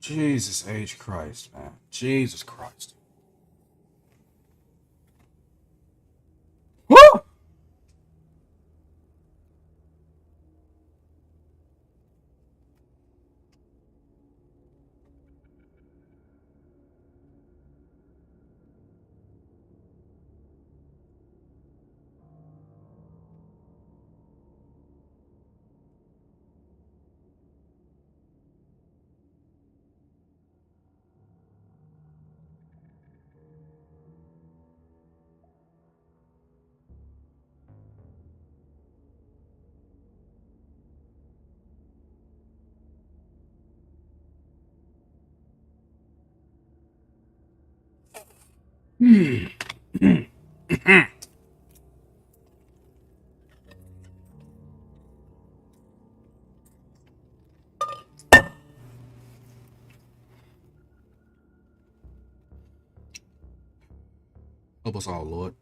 Jesus H. Christ, man. Jesus Christ. Woo! Help us all, Lord.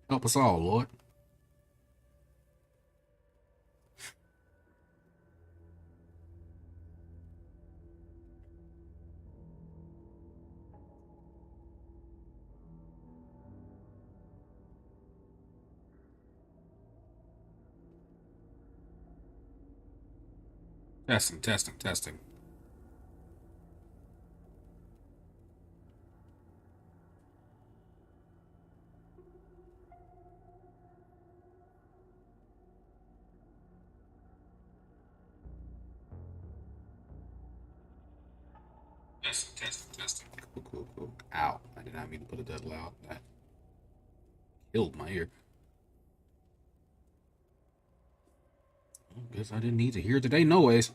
Help us all, Lord. Testing, testing, testing. Testing, testing, testing. Cool, cool, cool. Ow. I did not mean to put it that loud. That killed my ear. I guess I didn't need to hear it today, no ways.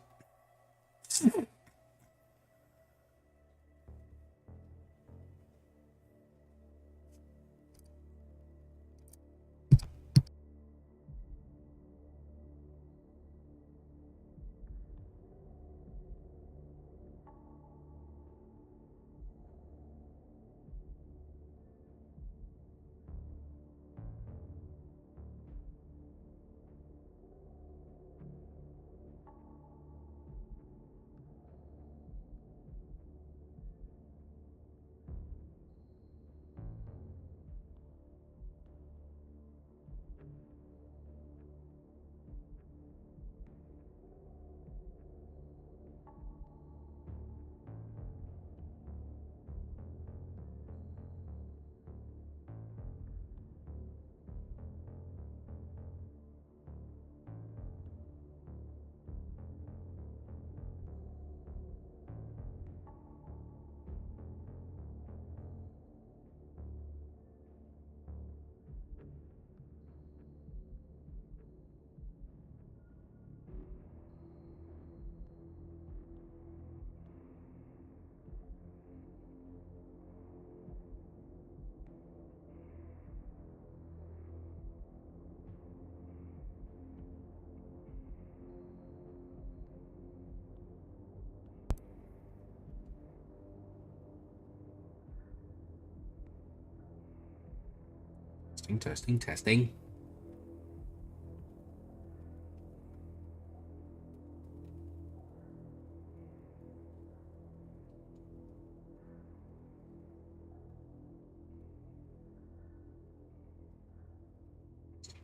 Testing, testing, testing.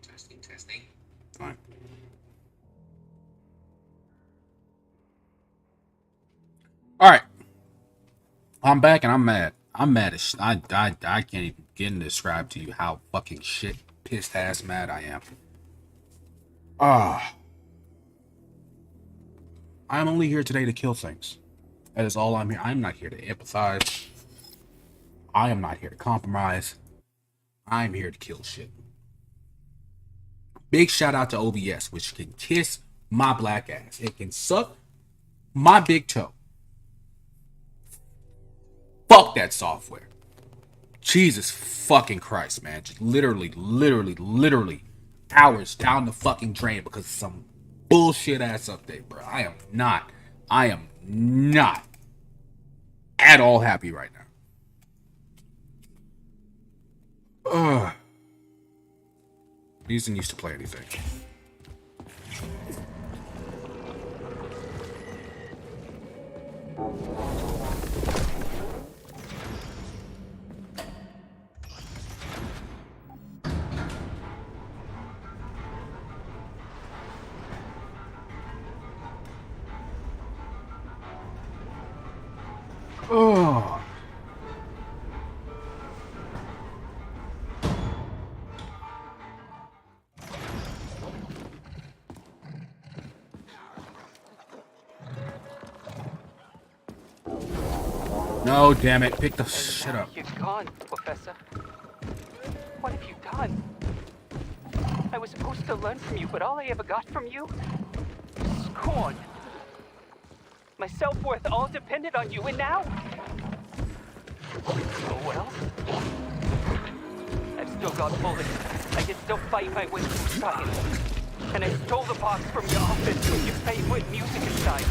Testing, testing. Fine. All right. I'm back and I'm mad. I'm mad as I can't even begin to describe to you how fucking shit pissed ass mad I am. Ah. I'm only here today to kill things. That is all I'm here. I'm not here to empathize. I am not here to compromise. I'm here to kill shit. Big shout out to OBS, which can kiss my black ass. It can suck my big toe. Fuck that software. Jesus fucking Christ, man. Just literally hours down the fucking drain because of some bullshit ass update, bro. I am not at all happy right now. Ugh. These didn't used to play anything. Oh. No, damn it. Pick the shit up. You're gone, Professor. What have you done? I was supposed to learn from you, but all I ever got from you is scorn. My self-worth all depended on you, and now... Oh, well. I've still got bullets. I can still fight my way through science. And I stole the box from your office with your favorite music inside.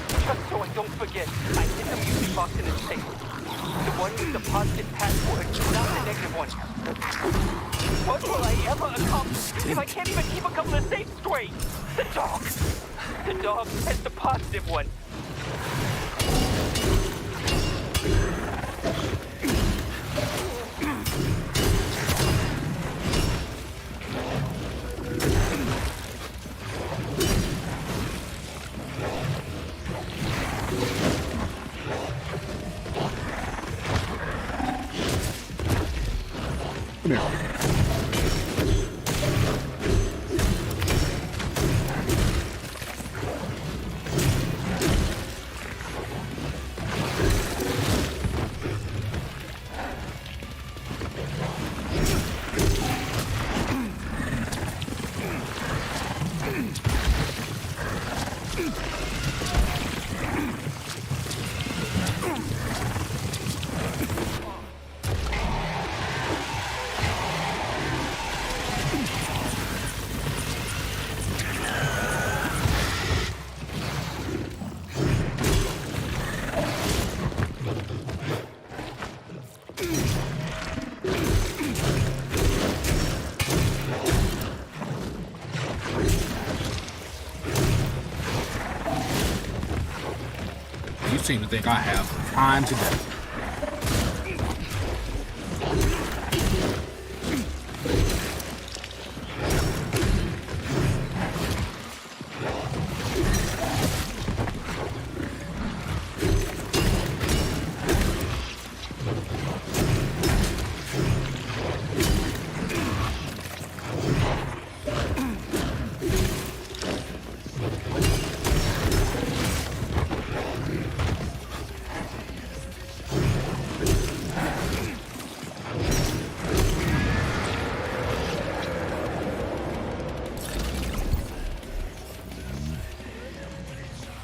Just so I don't forget, I hid the music box in its safe. The one with the positive password, not the negative one. What will I ever accomplish if I can't even keep a couple of safes straight? The dog! The dog has the positive one. Come here. You seem to think I have time today.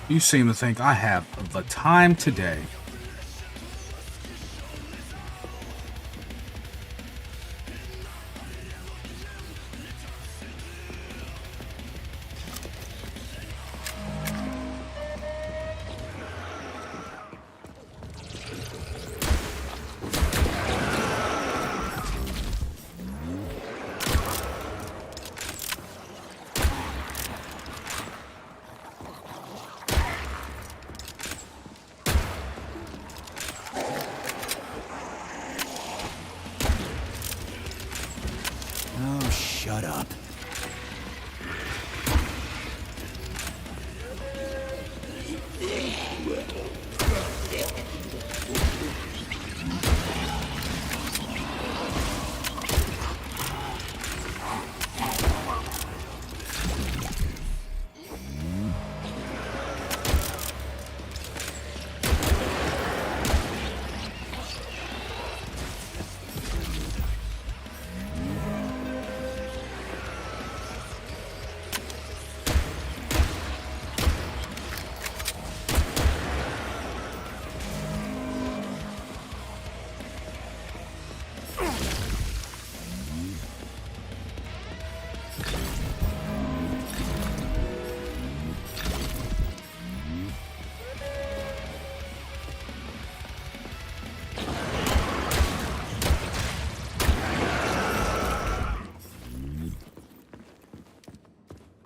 You seem to think I have the time today. Oh, shut up.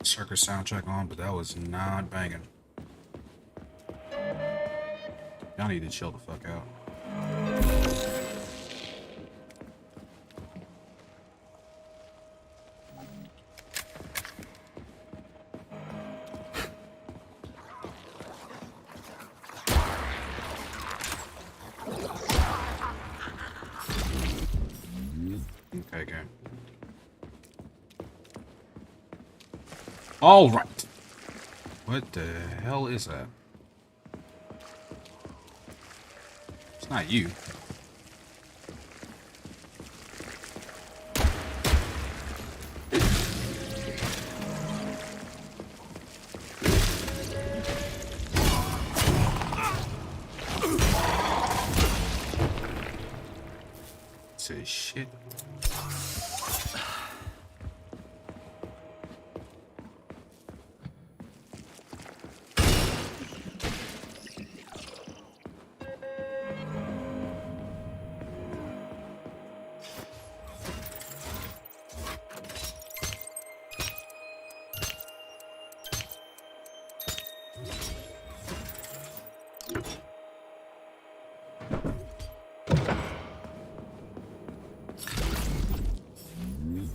Circus soundtrack on, but that was not banging. Y'all need to chill the fuck out. Okay, game. All right. What the hell is that? It's not you. Say shit.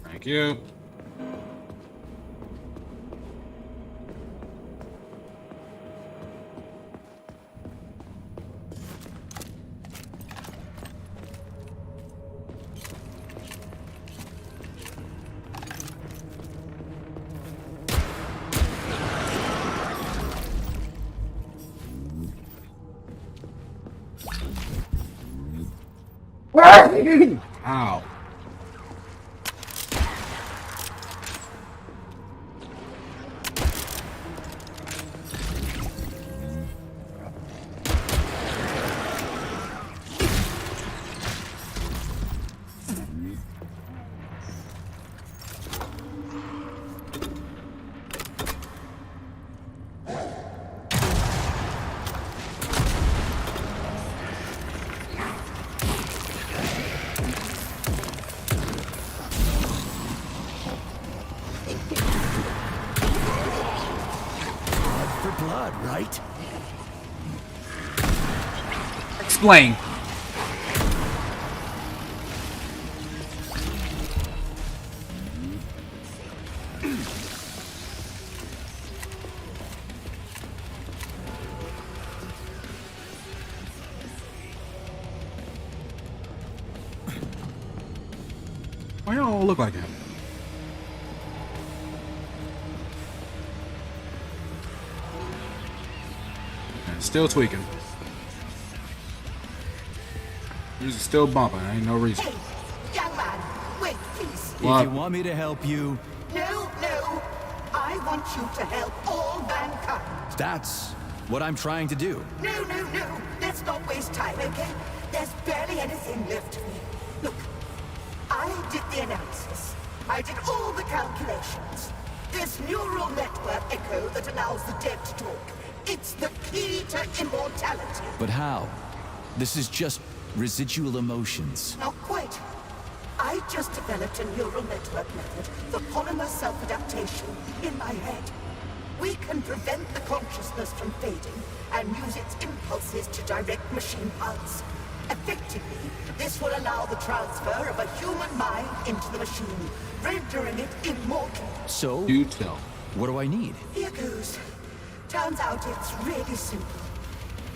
Thank you. Ow. Blood, right? Explain. Why y'all all look like him? Still tweaking. He's still bumping. Ain't no reason. Hey, young man, wait, please. What? If you want me to help you, No, no. I want you to help all mankind. that's what I'm trying to do. No, no, no. Let's not waste time, okay? There's barely anything left of me. Look, I did the analysis. I did all the calculations. This neural network echo that allows the dead to talk. It's the key to immortality. But how? This is just residual emotions. Not quite. I just developed a neural network method for polymer self-adaptation in my head. We can prevent the consciousness from fading and use its impulses to direct machine parts. Effectively, this will allow the transfer of a human mind into the machine, rendering it immortal. So, Do tell. what do I need? Here goes. Turns out it's really simple.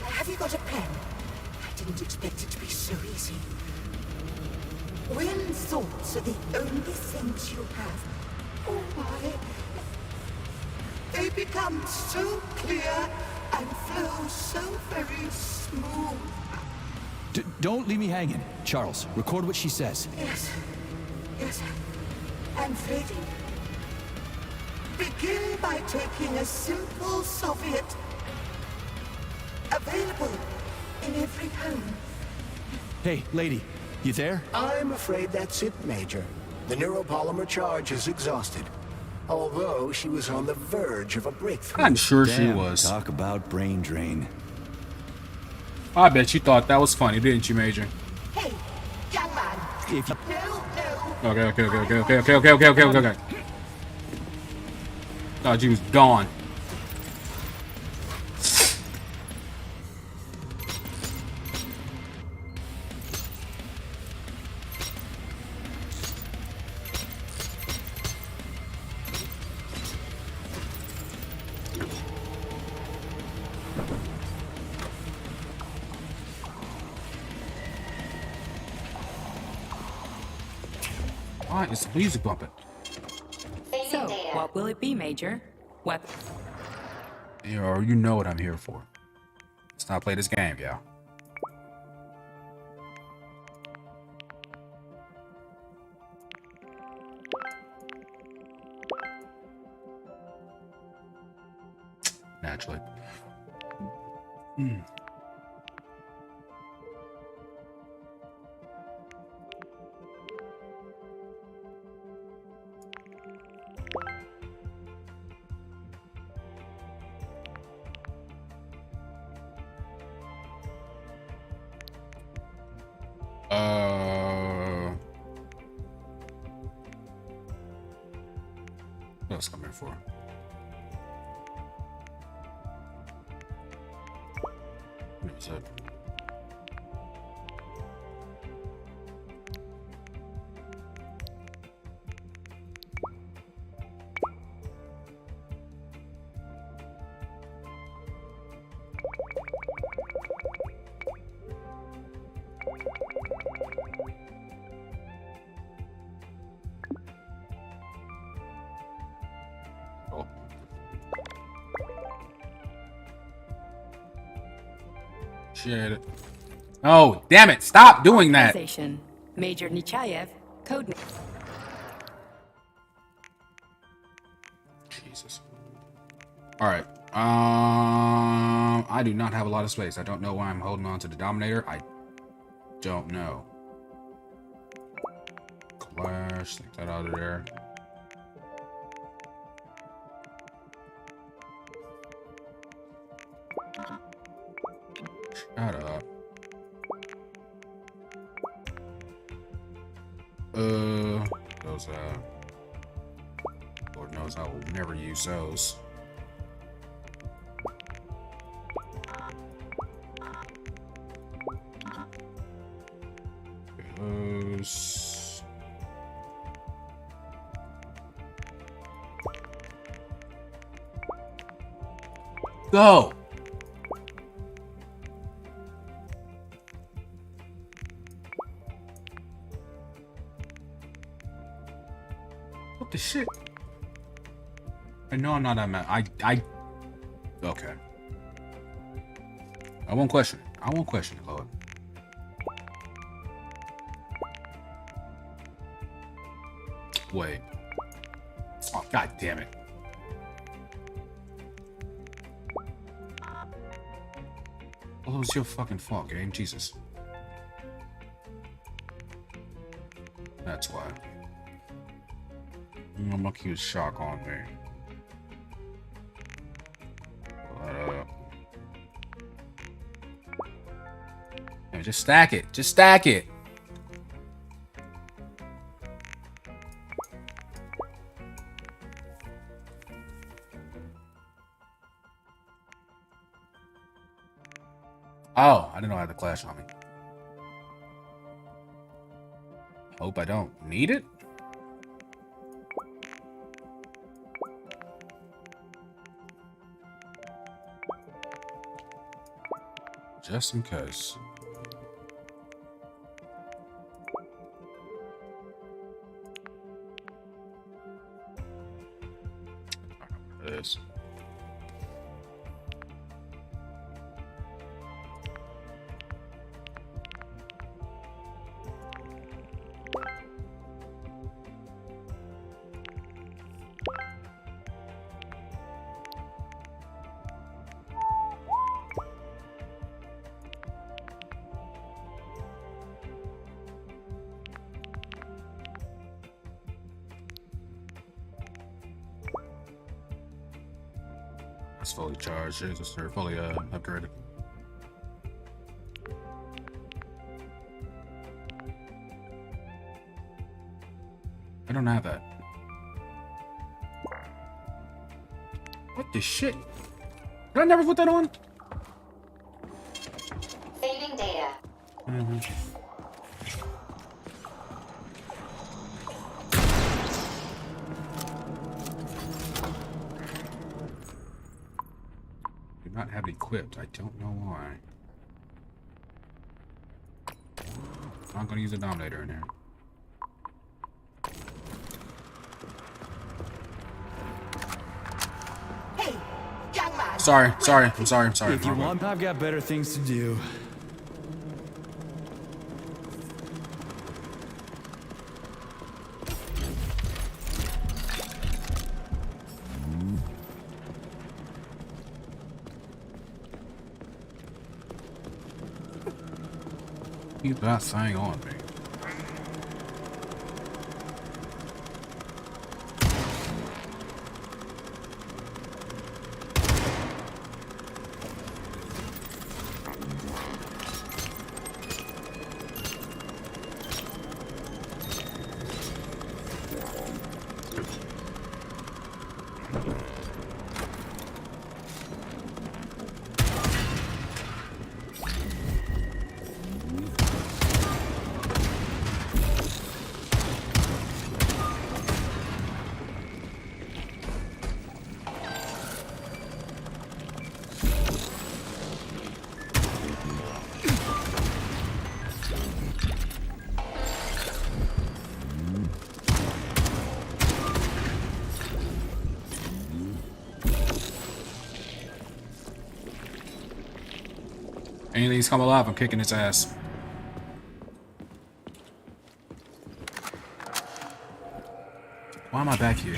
Have you got a pen? I didn't expect it to be so easy. When thoughts are the only things you have, oh my, they become so clear and flow so very smooth. Don't leave me hanging. Charles, record what she says. Yes, yes, and fading. Begin by taking a simple Soviet, available in every home. Hey, lady, you there? I'm afraid that's it, Major. The neuropolymer charge is exhausted. Although she was on the verge of a breakthrough. I'm sure she Damn, was. Talk about brain drain. I bet you thought that was funny, didn't you, Major? Hey, young man. If you... No, no. Okay. Thought you was gone. Why is the music bumping? So, what will it be, Major? Weapon. You know what I'm here for. Let's not play this game, y'all. Naturally. What else am I here for? What is it? Oh. Shit. Oh, damn it. Stop doing that. Organization. Major Nechayev, code. Jesus. All right. I do not have a lot of space. I don't know why I'm holding on to the Dominator. I don't know. Clash, take that out of there. Shut up. Those, Lord knows I will never use those. Those. Go! What the shit? I know I'm not that mad. Okay. I won't question it. I won't question it, Lord. Wait. Oh, god damn it. Well, it was your fucking fault, game. Jesus. That's why. I'm gonna keep shock on me. Yeah, just stack it. Just stack it. Oh, I didn't know I had the clash on me. Hope I don't need it. Just in case. This. It's fully charged. It's fully upgraded. I don't have that. What the shit? Did I never put that on? Saving data. Do not have it equipped. I don't know why. I'm not gonna use a Dominator in there. Sorry. I'm sorry. If you Wrong want, I've got better things to do. Keep that thing on me. Anything's come alive, I'm kicking its ass. Why am I back here?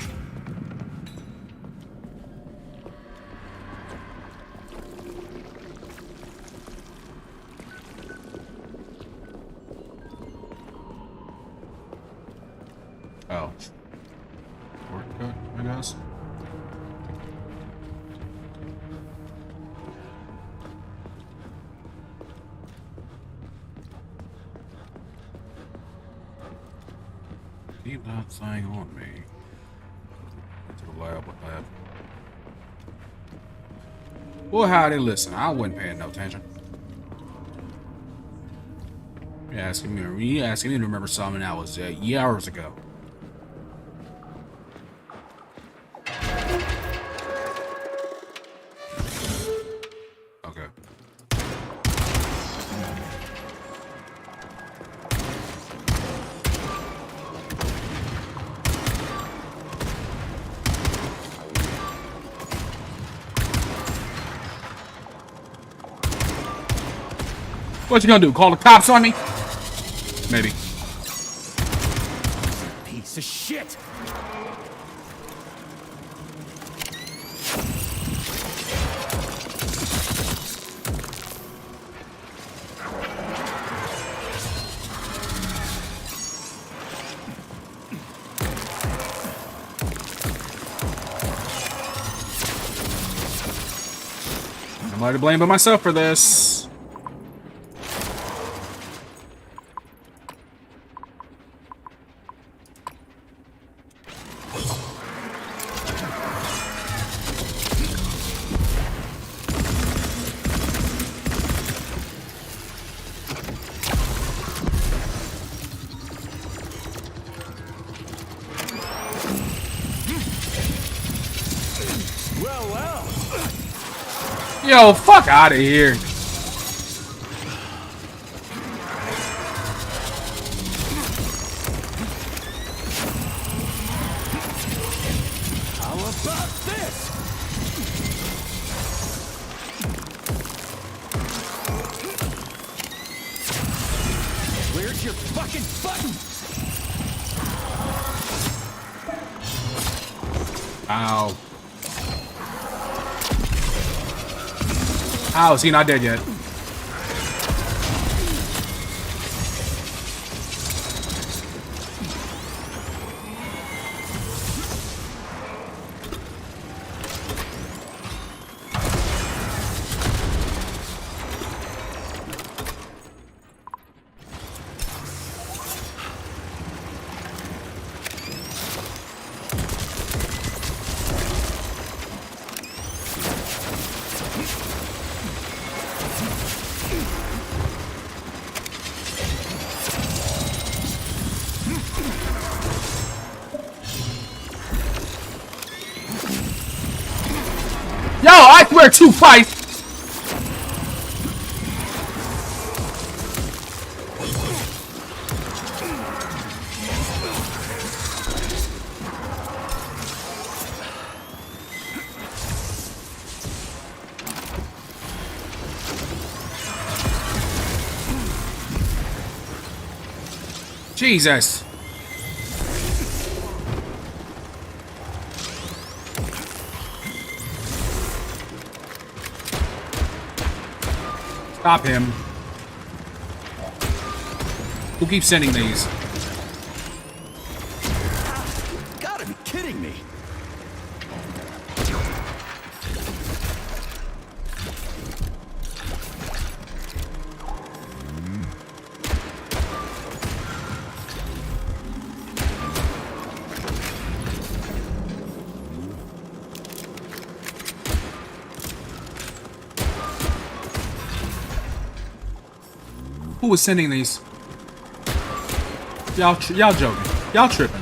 Oh. Shortcut, I guess. Keep that thing on me. To the lab with that. Well, howdy, listen, I wasn't paying no attention. You asking me to remember something that was years ago. Okay. What you gonna do? Call the cops on me? Maybe. Piece of shit! Nobody to blame but myself for this. Well. Yo, fuck out of here. How about this? Where's your fucking button? Ow. How is he not dead yet? Yo, I swear to fight. Jesus. Stop him. Who keeps sending these? Gotta be kidding me. Who was sending these? Y'all joking. Y'all tripping.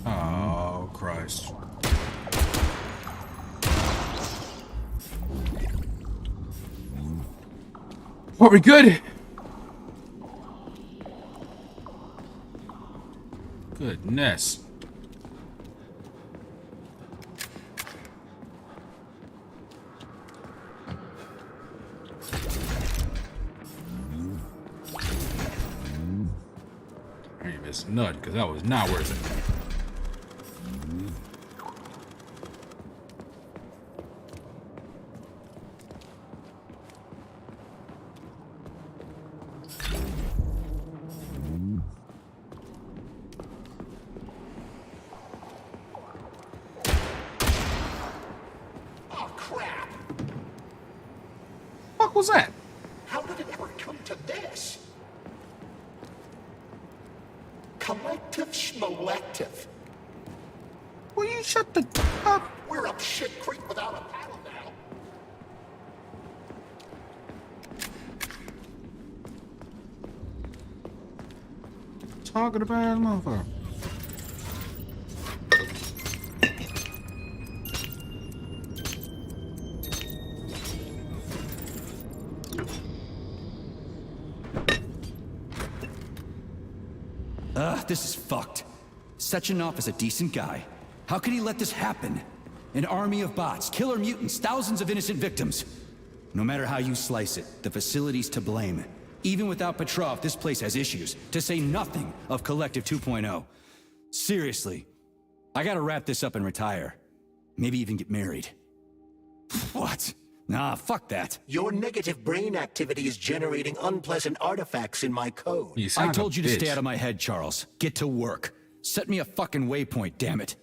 Oh, Christ. Are we good? Goodness. I ain't miss nut because that was not worth it. Oh, crap! What was that? How did it ever come to this? Collective Schmolective. Will you shut the up? We're up shit creek without a paddle now. Talking about motherfucker. This is fucked. Sechenov is a decent guy. How could he let this happen? An army of bots, killer mutants, thousands of innocent victims. No matter how you slice it, the facility's to blame. Even without Petrov, this place has issues, to say nothing of Collective 2.0. Seriously, I gotta wrap this up and retire. Maybe even get married. What? Nah, fuck that. Your negative brain activity is generating unpleasant artifacts in my code. You sound I told like you a to stay bitch. out of my head, Charles. Get to work. Set me a fucking waypoint, damn it.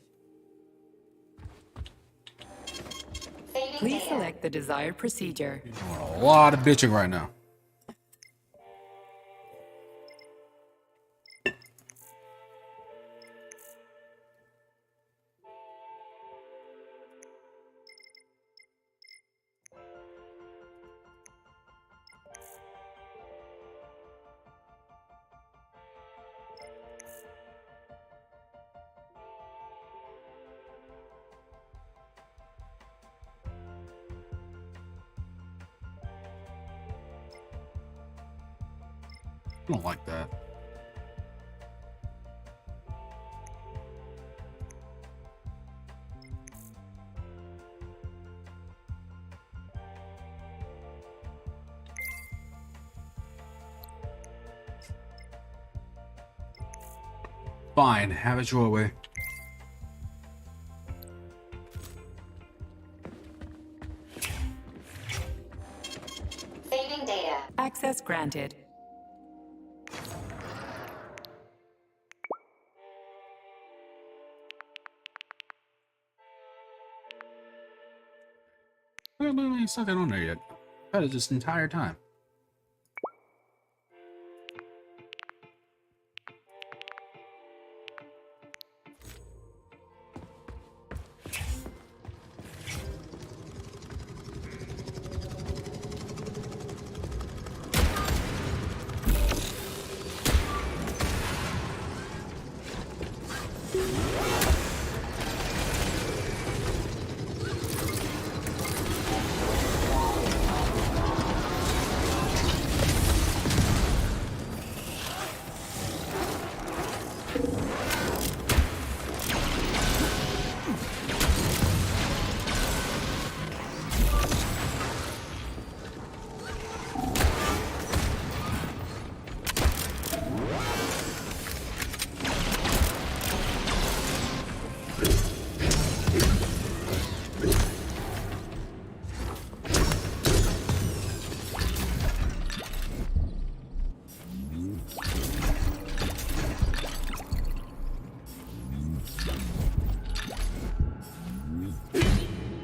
Please select the desired procedure. A lot of bitching right now. I don't like that. Fine, have it your way. Saving data. Access granted. I ain't stuck it on there yet. I've had it this entire time.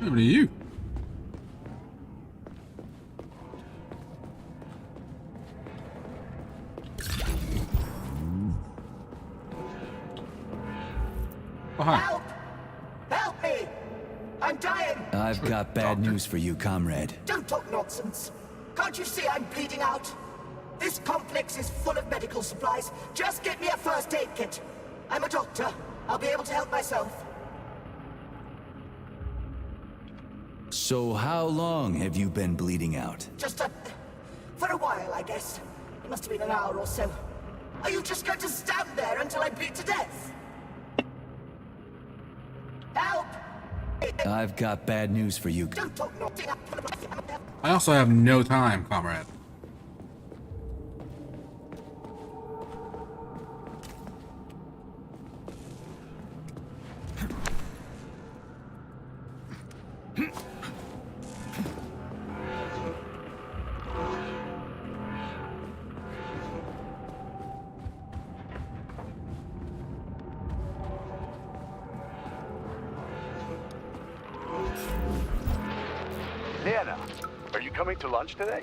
happened to you? Oh, hi. Help! Help me! I'm dying! I've got bad news for you, comrade. Don't talk nonsense. Can't you see I'm bleeding out? This complex is full of medical supplies. Just get me a first aid kit. I'm a doctor. I'll be able to help myself. So how long have you been bleeding out? For a while, I guess. It must have been an hour or so. Are you just going to stand there until I bleed to death? Help! I've got bad news for you. Don't talk nonsense. I also have no time, comrade. Nana, are you coming to lunch today?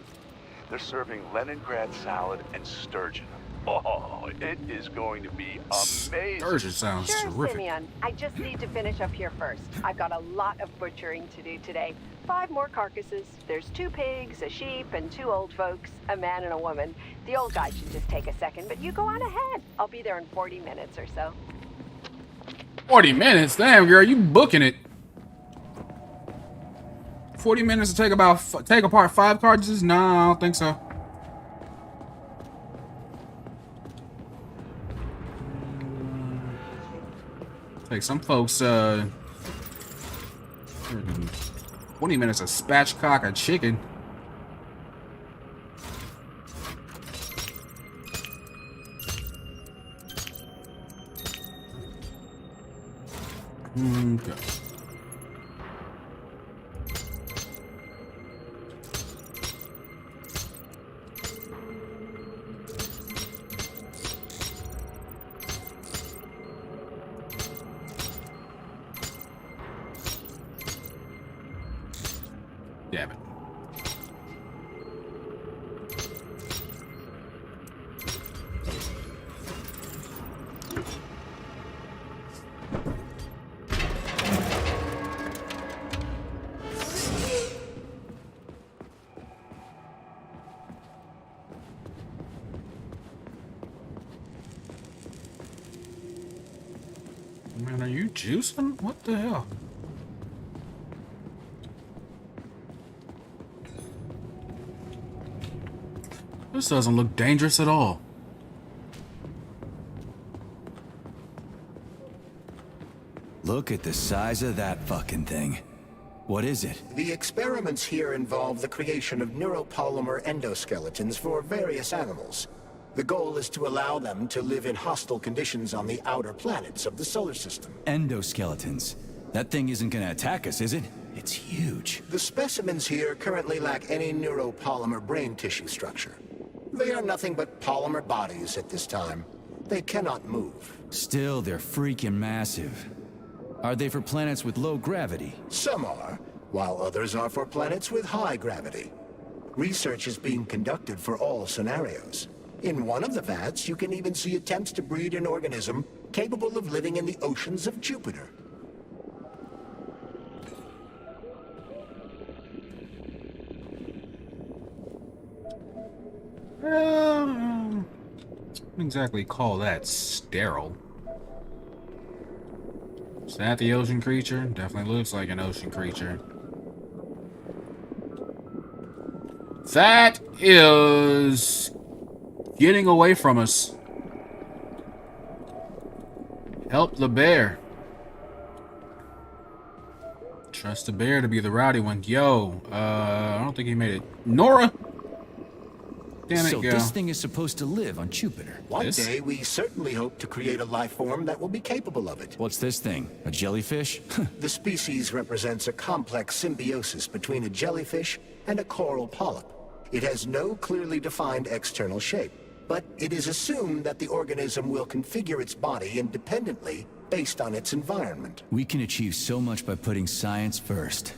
They're serving Leningrad salad and sturgeon. Oh, it is going to be amazing. Sturgeon sounds Sure, terrific. Simeon. I just need to finish up here first. I've got a lot of butchering to do today. 5 more carcasses. There's 2 pigs, a sheep, and 2 old folks, a man and a woman. The old guy should just take a second, but you go on ahead. I'll be there in 40 minutes or so. 40 minutes? Damn, girl, you booking it. 40 minutes to take apart 5 cartridges? Nah, I don't think so. Take some folks, 20 minutes of spatchcock a chicken. Okay. Damn it. Man, are you juicing? What the hell? This doesn't look dangerous at all. Look at the size of that fucking thing. What is it? The experiments here involve the creation of neuropolymer endoskeletons for various animals. The goal is to allow them to live in hostile conditions on the outer planets of the solar system. Endoskeletons. That thing isn't gonna attack us, is it? It's huge. The specimens here currently lack any neuropolymer brain tissue structure. They are nothing but polymer bodies at this time. They cannot move. Still, they're freaking massive. Are they for planets with low gravity? Some are, while others are for planets with high gravity. Research is being conducted for all scenarios. In one of the vats, you can even see attempts to breed an organism capable of living in the oceans of Jupiter. Wouldn't exactly call that sterile. Is that the ocean creature? Definitely looks like an ocean creature. That is getting away from us. Help the bear. Trust the bear to be the rowdy one. Yo, I don't think he made it. Nora! Damn it, So girl. this thing is supposed to live on Jupiter. One day, we certainly hope to create a life form that will be capable of it. What's this thing? A jellyfish? The species represents a complex symbiosis between a jellyfish and a coral polyp. It has no clearly defined external shape, but it is assumed that the organism will configure its body independently based on its environment. We can achieve so much by putting science first.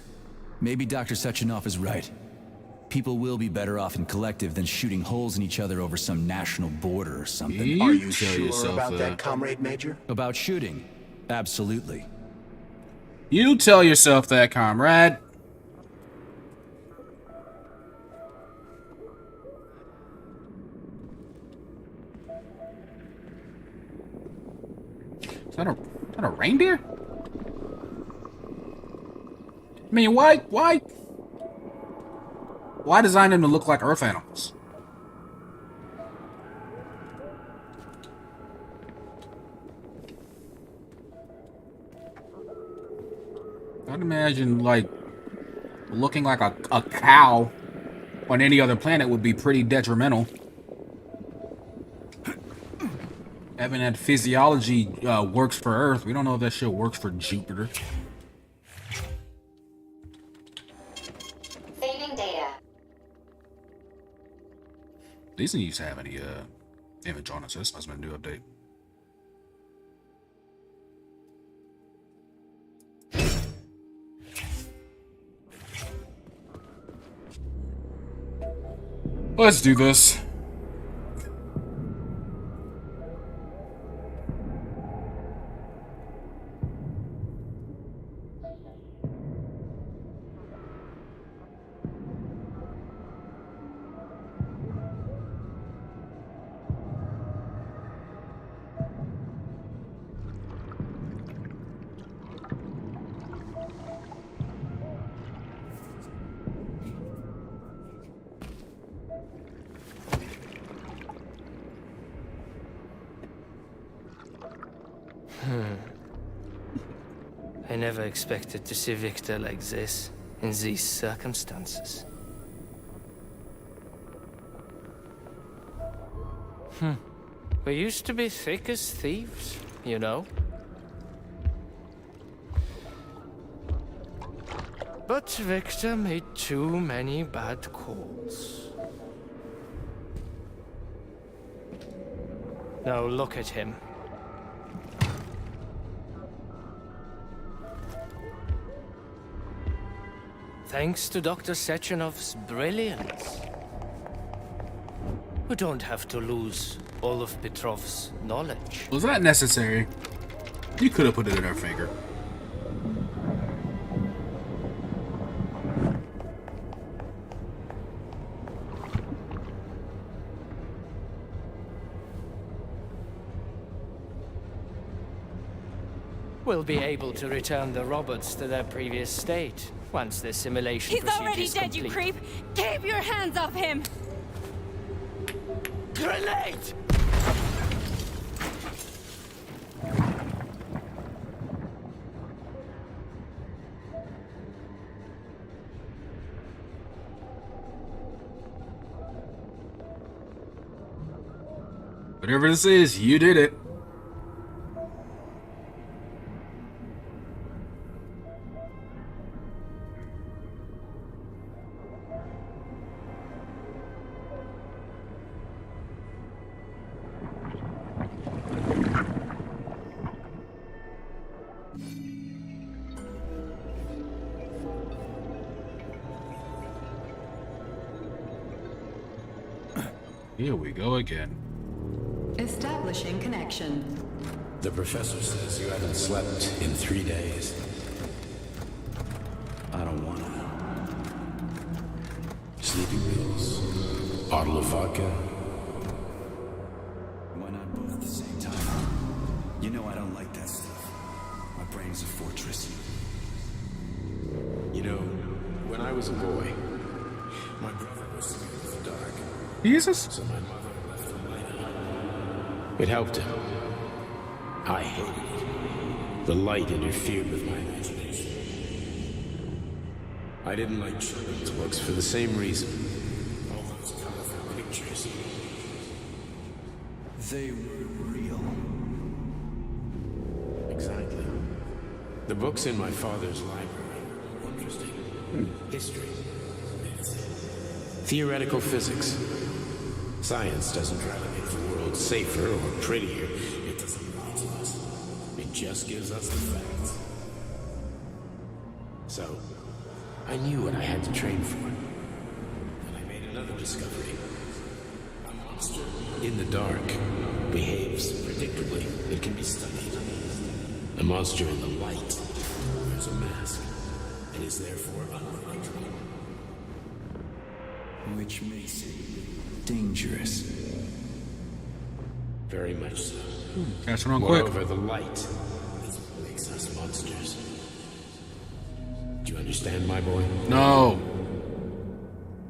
Maybe Dr. Sechenov is right. People will be better off in collective than shooting holes in each other over some national border or something. Are you sure about that, Comrade Major? About shooting? Absolutely. You tell yourself that, comrade. Is that a reindeer? I mean, why design them to look like Earth animals? I'd imagine, like, looking like a cow on any other planet would be pretty detrimental. Having that physiology works for Earth, we don't know if that shit works for Jupiter. Saving data. These didn't used to have any image on us. This must have been a new update. Let's do this. I never expected to see Victor like this, in these circumstances. We used to be thick as thieves, you know? But Victor made too many bad calls. Now look at him. Thanks to Dr. Sechenov's brilliance. We don't have to lose all of Petrov's knowledge. Was that necessary? You could have put it in her finger. We'll be able to return the robots to their previous state once the simulation He's already dead, complete. you creep! Keep your hands off him! Grenade! Whatever this is, you did it. Here we go again. Establishing connection. The professor says you haven't slept in 3 days. I don't wanna. Sleeping pills. Bottle of vodka. Why not both at the same time? You know I don't like that stuff. My brain's a fortress. You know, when I was a boy, my brother was scared of the dark. Jesus? So my mother left the light on. It helped him. I hated it. The light interfered with my imagination. I didn't like children's books for the same reason. All those colorful pictures. They were real. Exactly. The books in my father's library were interesting. History. Medicine. Theoretical physics. Science doesn't try to make the world safer or prettier. It doesn't lie to us. It just gives us the facts. So, I knew what I had to train for. And I made another discovery. A monster in the dark behaves predictably. It can be studied. A monster in the light wears a mask and is therefore unpredictable. Which makes it dangerous. Very much so. Catch it on quick. Moreover, the light is what makes us monsters. Do you understand, my boy? No.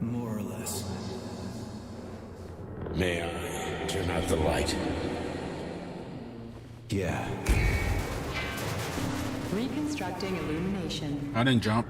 More or less. May I turn out the light? Yeah. Reconstructing illumination. I didn't jump.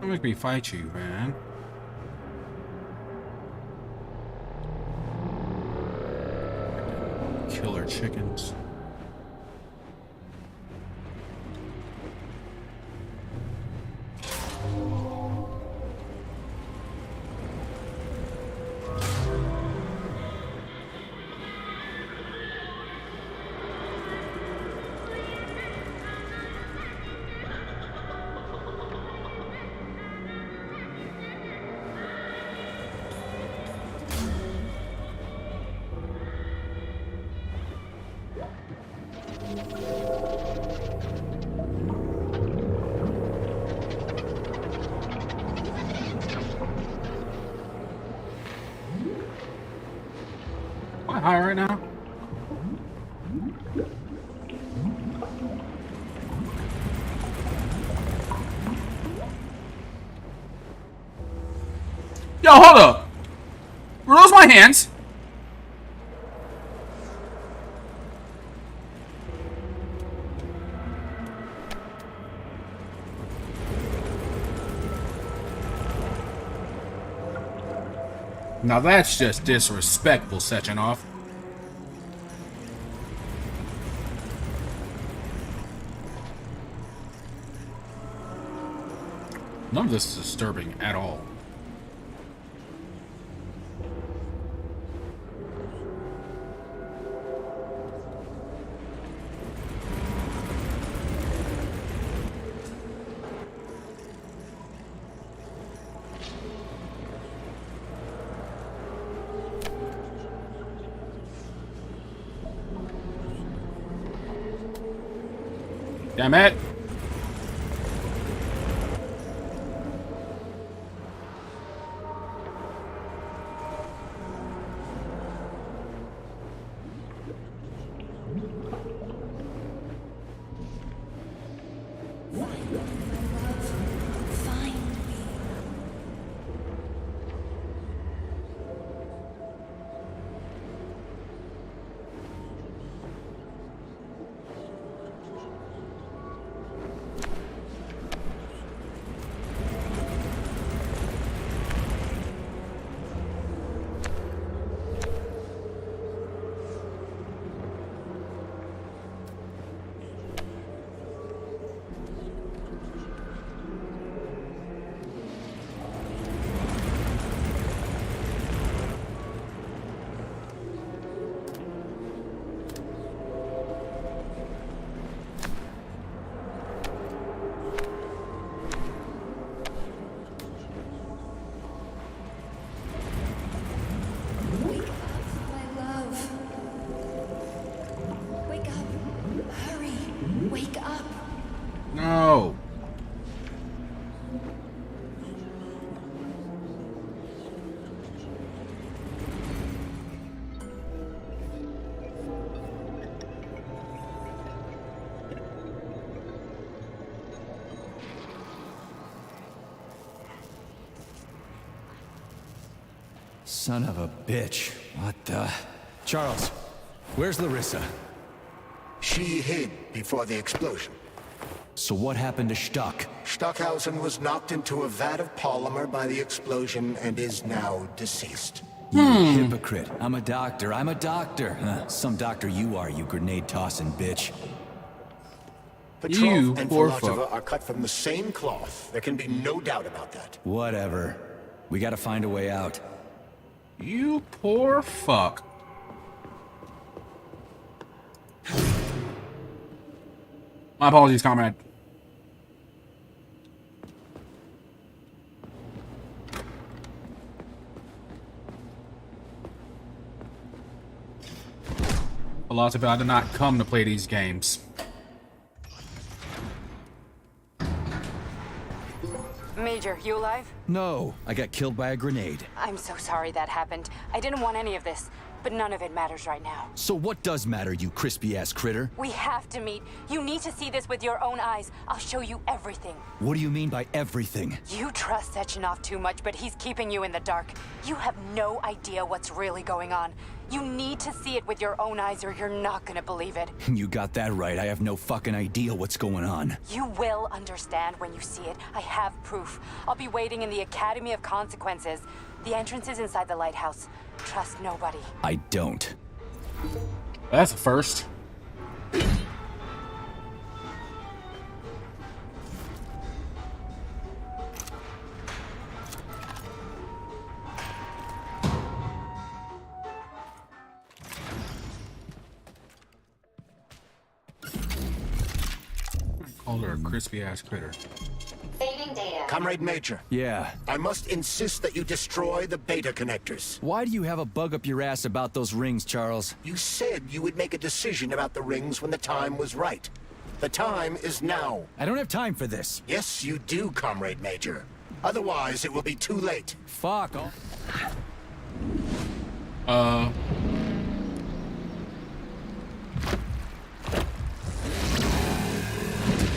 Don't make me fight you, man. Killer chickens. Am I high right now? Yo, hold up. Were those my hands? Now that's just disrespectful, Sechenov. None of this is disturbing at all. Damn it! No. Son of a bitch. What the... Charles, where's Larissa? She hid before the explosion. So what happened to Stuck? Stockhausen was knocked into a vat of polymer by the explosion and is now deceased. You hypocrite. I'm a doctor. Some doctor you are, you grenade-tossing bitch. Petrov and Filatova are cut from the same cloth. There can be no doubt about that. Whatever. We gotta find a way out. You poor fuck. My apologies, comrade. Philosophy, I did not come to play these games. Major, you alive? No, I got killed by a grenade. I'm so sorry that happened. I didn't want any of this, but none of it matters right now. So what does matter, you crispy-ass critter? We have to meet. You need to see this with your own eyes. I'll show you everything. What do you mean by everything? You trust Sechenov too much, but he's keeping you in the dark. You have no idea what's really going on. You need to see it with your own eyes or you're not gonna believe it. You got that right. I have no fucking idea what's going on. You will understand when you see it. I have proof. I'll be waiting in the Academy of Consequences. The entrance is inside the lighthouse. Trust nobody. I don't. That's a first. Call her a crispy ass critter. Saving data. Comrade Major. Yeah. I must insist that you destroy the beta connectors. Why do you have a bug up your ass about those rings, Charles? You said you would make a decision about the rings when the time was right. The time is now. I don't have time for this. Yes, you do, Comrade Major. Otherwise, it will be too late. Fuck.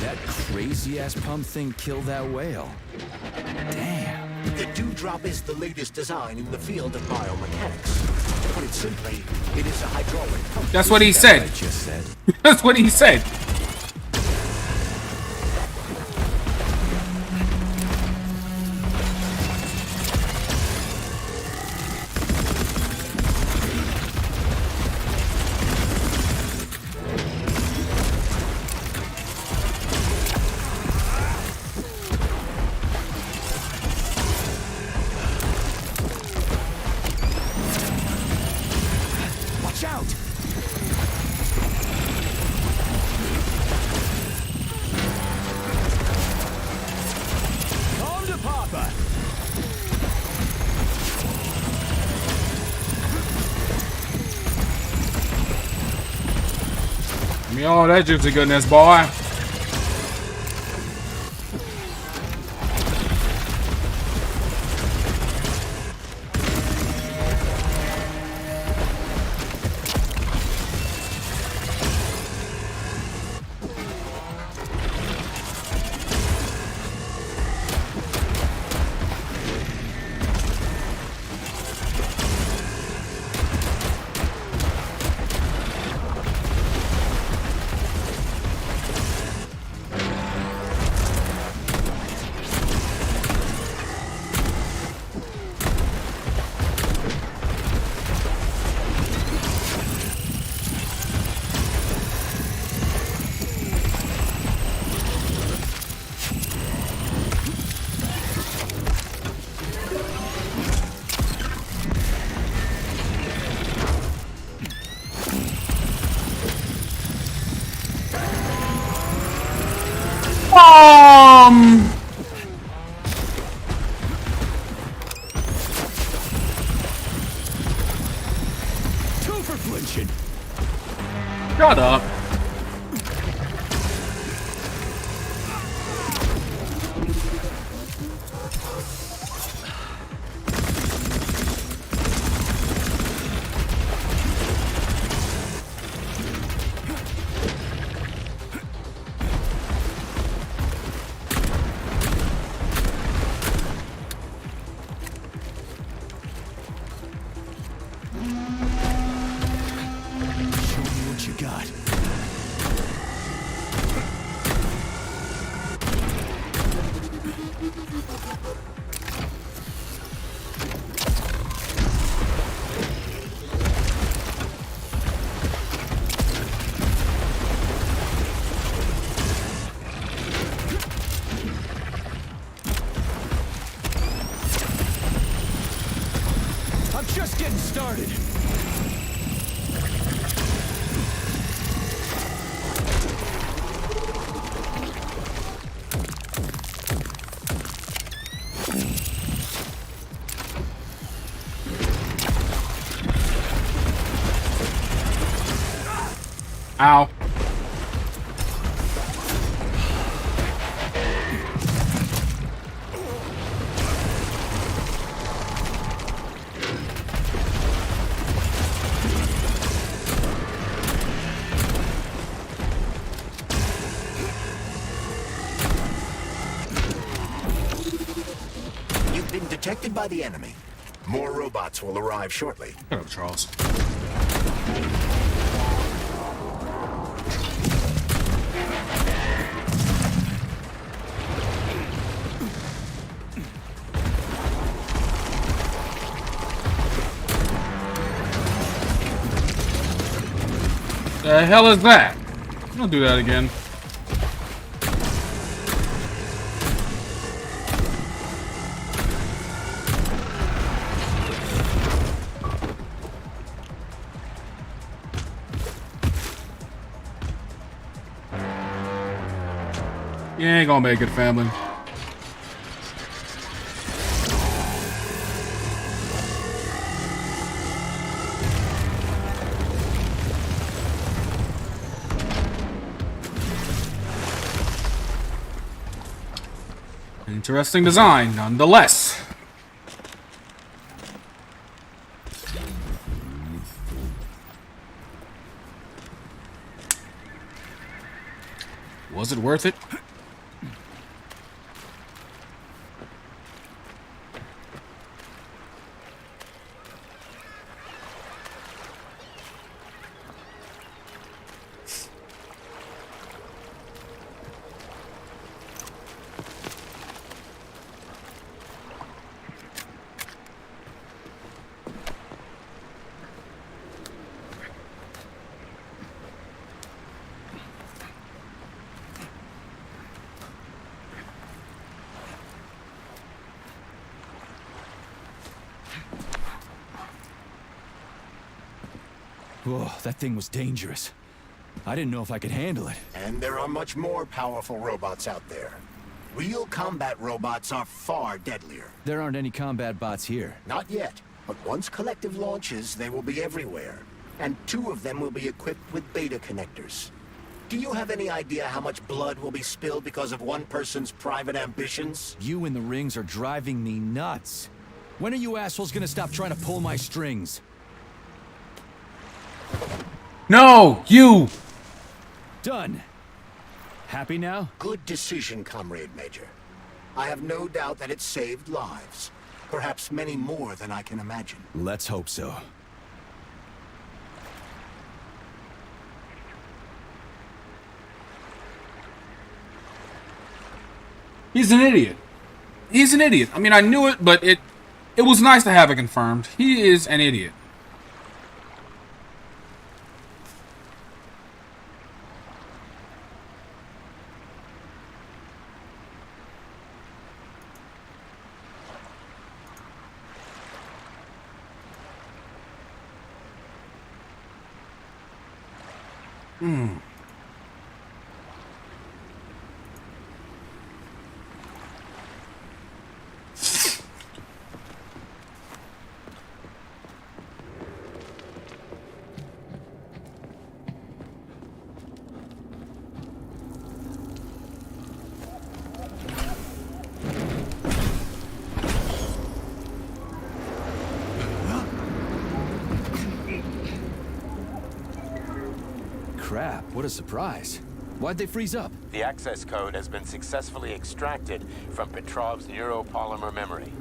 That crazy-ass pump thing kill that whale? Damn. The Dewdrop is the latest design in the field of biomechanics. To put it simply, it is a hydraulic pump. That's what he said. I just said. That's what he said. Watch out! Come to Papa! Give me all that juicy goodness, boy. Two for flinching. Shut up. started. Ow. You've been detected by the enemy. More robots will arrive shortly. Shut up, Charles. The hell is that? Don't do that again. You ain't gonna make it, family. Interesting design, nonetheless. Was it worth it? Whoa, that thing was dangerous. I didn't know if I could handle it. And there are much more powerful robots out there. Real combat robots are far deadlier. There aren't any combat bots here. Not yet, but once Collective launches, they will be everywhere. And 2 of them will be equipped with beta connectors. Do you have any idea how much blood will be spilled because of one person's private ambitions? You in the rings are driving me nuts. When are you assholes gonna stop trying to pull my strings? No, you! Done. Happy now? Good decision, Comrade Major. I have no doubt that it saved lives. Perhaps many more than I can imagine. Let's hope so. He's an idiot. He's an idiot. I mean, I knew it, but it was nice to have it confirmed. He is an idiot. Crap, what a surprise. Why'd they freeze up? The access code has been successfully extracted from Petrov's neuropolymer memory.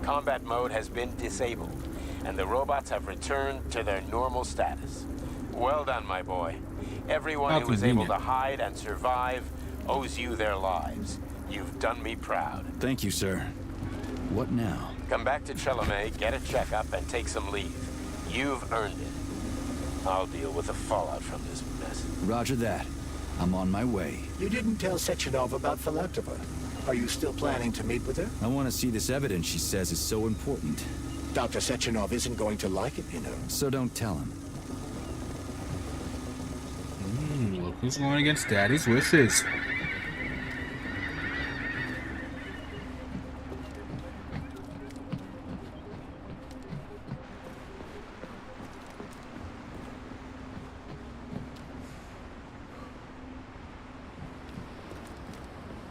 Combat mode has been disabled, and the robots have returned to their normal status. Well done, my boy. Everyone who was able to hide and survive owes you their lives. You've done me proud. Thank you, sir. What now? Come back to Chelome, get a checkup, and take some leave. You've earned it. I'll deal with the fallout from this mess. Roger that. I'm on my way. You didn't tell Sechenov about Philactova. Are you still planning to meet with her? I want to see this evidence she says is so important. Dr. Sechenov isn't going to like it, you know. So don't tell him. Look who's going against Daddy's wishes.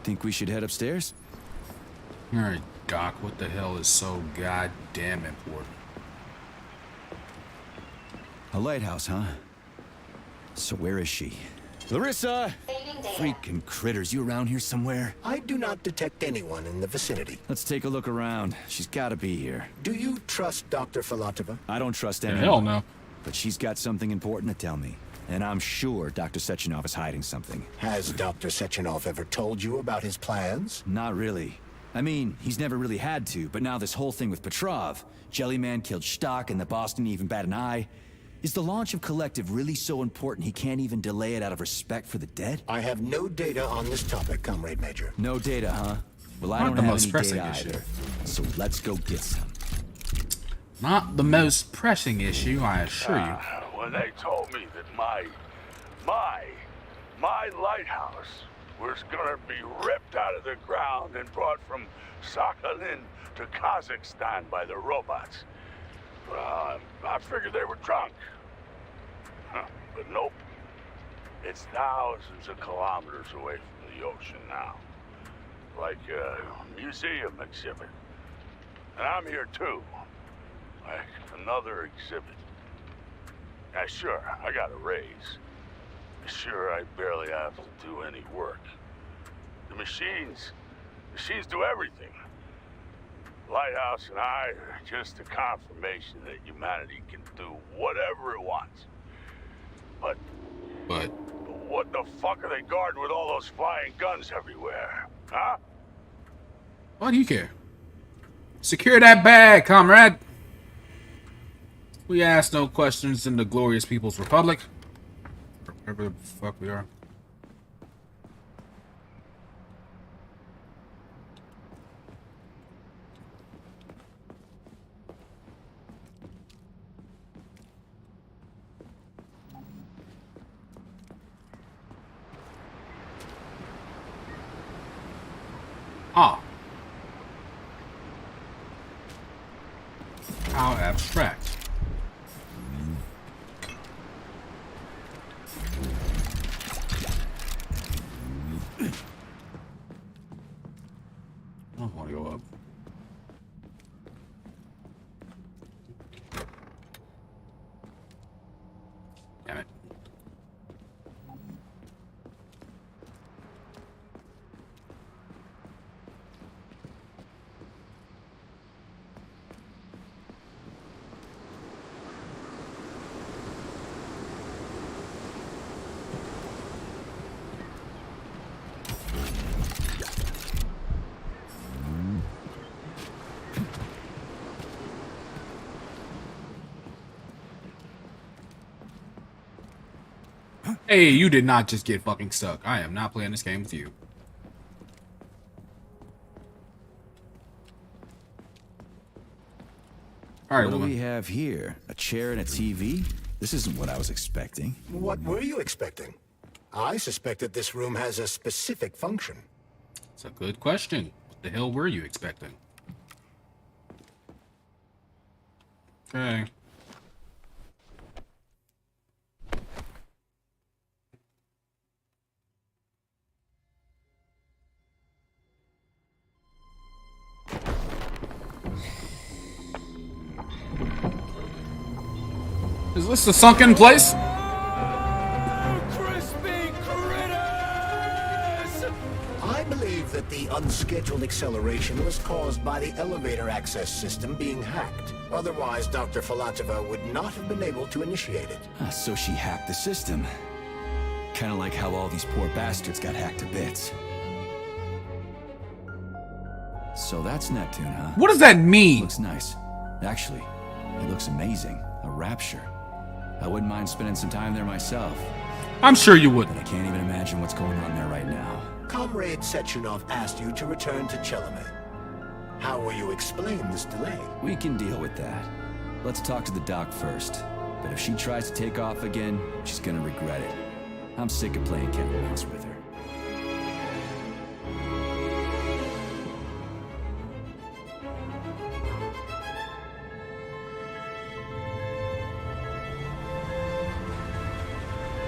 Think we should head upstairs? Alright, Doc, what the hell is so goddamn important? A lighthouse, huh? So where is she? Larissa! Freaking critters, you around here somewhere? I do not detect anyone in the vicinity. Let's take a look around. She's gotta be here. Do you trust Dr. Filatova? I don't trust anyone. Hell no. But she's got something important to tell me. And I'm sure Dr. Sechenov is hiding something. Has Dr. Sechenov ever told you about his plans? Not really. I mean, he's never really had to, but now this whole thing with Petrov, Jellyman killed Stock and the boss didn't even bat an eye. Is the launch of Collective really so important he can't even delay it out of respect for the dead? I have no data on this topic, Comrade Major. No data, huh? Well, I Not don't the have most any pressing data issue. either. So let's go get some. Not the most pressing issue, I assure you. When they told me that my lighthouse was gonna be ripped out of the ground and brought from Sakhalin to Kazakhstan by the robots, well, I figured they were drunk. But nope. It's thousands of kilometers away from the ocean now. Like a museum exhibit. And I'm here too. Like another exhibit. Yeah, sure, I got a raise. Sure, I barely have to do any work. The machines do everything. Lighthouse and I are just a confirmation that humanity can do whatever it wants. But what the fuck are they guarding with all those flying guns everywhere? Huh? Why do you care? Secure that bag, comrade. We ask no questions in the glorious People's Republic. Or whatever the fuck we are. Ah. How abstract. I don't want to go up. Damn it. Hey, you did not just get fucking stuck. I am not playing this game with you. All right, What do woman. we have here? A chair and a TV? This isn't what I was expecting. What were you expecting? I suspect that this room has a specific function. It's a good question. What the hell were you expecting? Okay. Is this a sunken place? I believe that the unscheduled acceleration was caused by the elevator access system being hacked. Otherwise, Dr. Filatova would not have been able to initiate it. So she hacked the system. Kind of like how all these poor bastards got hacked to bits. So that's Neptune, huh? What does that mean? Looks nice. Actually, it looks amazing. A rapture. I wouldn't mind spending some time there myself. I'm sure you wouldn't. But I can't even imagine what's going on there right now. Comrade Sechenov asked you to return to Chelomey. How will you explain this delay? We can deal with that. Let's talk to the doc first. But if she tries to take off again, she's gonna regret it. I'm sick of playing cat and mouse with her.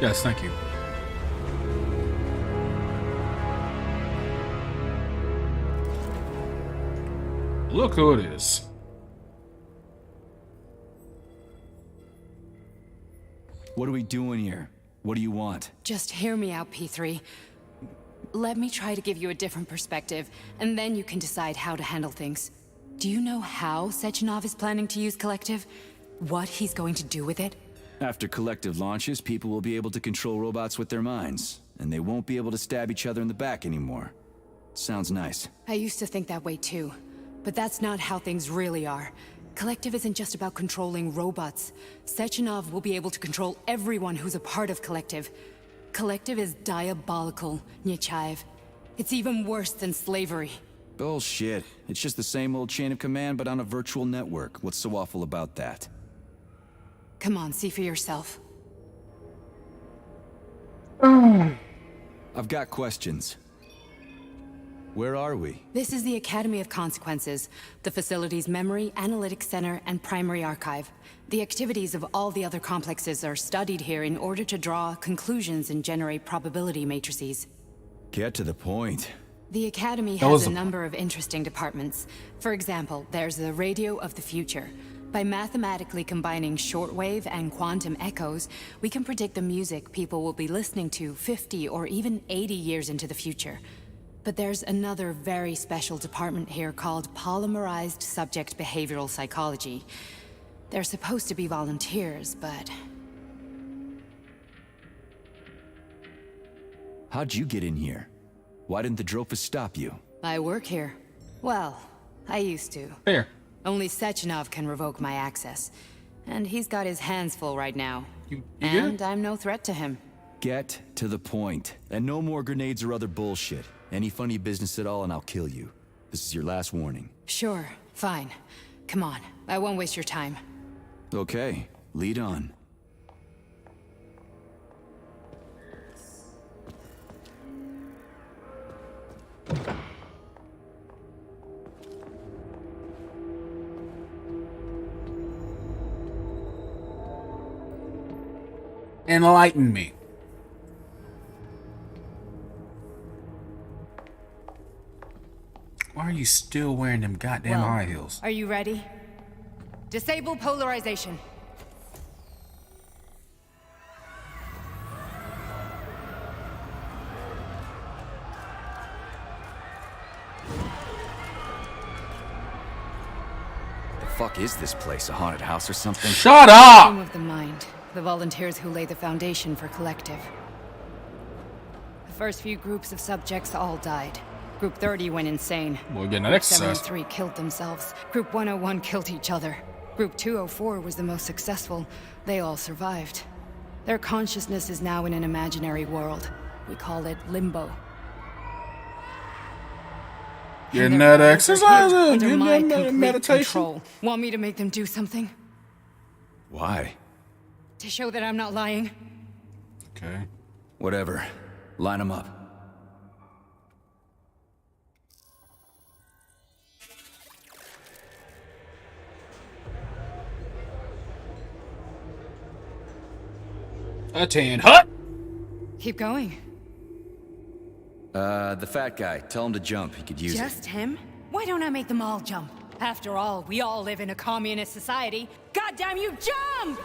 Yes, thank you. Look who it is. What are we doing here? What do you want? Just hear me out, P3. Let me try to give you a different perspective, and then you can decide how to handle things. Do you know how Sechenov is planning to use Collective? What he's going to do with it? After Collective launches, people will be able to control robots with their minds, and they won't be able to stab each other in the back anymore. Sounds nice. I used to think that way too, but that's not how things really are. Collective isn't just about controlling robots. Sechenov will be able to control everyone who's a part of Collective. Collective is diabolical, Nechayev. It's even worse than slavery. Bullshit. It's just the same old chain of command, but on a virtual network. What's so awful about that? Come on, see for yourself. I've got questions. Where are we? This is the Academy of Consequences, the facility's memory, analytics center, and primary archive. The activities of all the other complexes are studied here in order to draw conclusions and generate probability matrices. Get to the point. The Academy has a number of interesting departments. For example, there's the Radio of the Future. By mathematically combining shortwave and quantum echoes, we can predict the music people will be listening to 50 or even 80 years into the future. But there's another very special department here called Polymerized Subject Behavioral Psychology. They're supposed to be volunteers, but... How'd you get in here? Why didn't the Drofus stop you? I work here. Well, I used to. Here. Only Sechenov can revoke my access. And he's got his hands full right now. You and good? I'm no threat to him. Get to the point. And no more grenades or other bullshit. Any funny business at all and I'll kill you. This is your last warning. Sure, fine. Come on, I won't waste your time. Okay, lead on. Enlighten me. Why are you still wearing them goddamn high heels? Are you ready? Disable polarization. The fuck is this place? A haunted house or something? Shut up! Home of the Mind. The volunteers who lay the foundation for Collective. The first few groups of subjects all died. Group 30 went insane. We're getting an exercise. 73 killed themselves. Group 101 killed each other. Group 204 was the most successful. They all survived. Their consciousness is now in an imaginary world. We call it Limbo. Getting that exercise in, Under getting my that complete meditation. control. Want me to make them do something? Why? To show that I'm not lying? Okay. Whatever. Line them up. A tan hut. Keep going. The fat guy. Tell him to jump. He could use it. Just him? Why don't I make them all jump? After all, we all live in a communist society. Goddamn you, jump!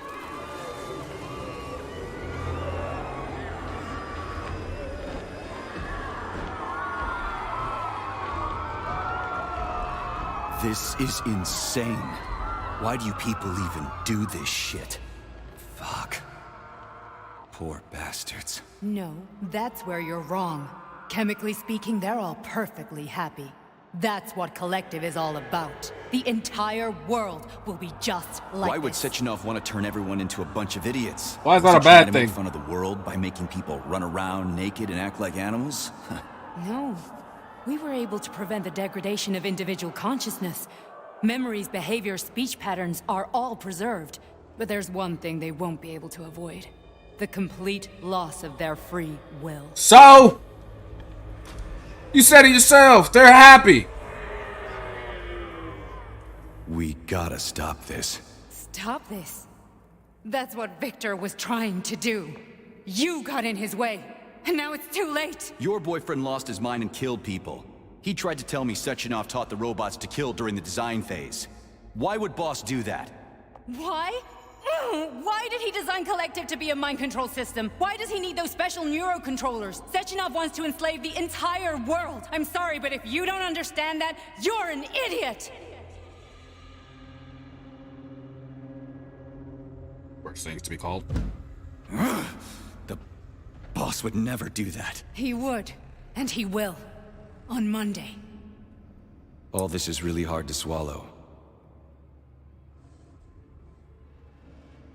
This is insane. Why do you people even do this shit? Fuck. Poor bastards. No, that's where you're wrong. Chemically speaking, they're all perfectly happy. That's what Collective is all about. The entire world will be just like Why would this. Sechenov want to turn everyone into a bunch of idiots? Why is Was that he a bad trying to make thing? fun of the world by making people run around naked and act like animals? No. We were able to prevent the degradation of individual consciousness. Memories, behavior, speech patterns are all preserved. But there's one thing they won't be able to avoid. The complete loss of their free will. So? You said it yourself. They're happy. We gotta stop this. Stop this. That's what Victor was trying to do. You got in his way, and now it's too late. Your boyfriend lost his mind and killed people. He tried to tell me Sechenov taught the robots to kill during the design phase. Why would Boss do that? Why? Why did he design Collective to be a mind control system? Why does he need those special neurocontrollers? Sechenov wants to enslave the entire world. I'm sorry, but if you don't understand that, you're an idiot! Worst things to be called. The Boss would never do that. He would, and he will. On Monday. All this is really hard to swallow.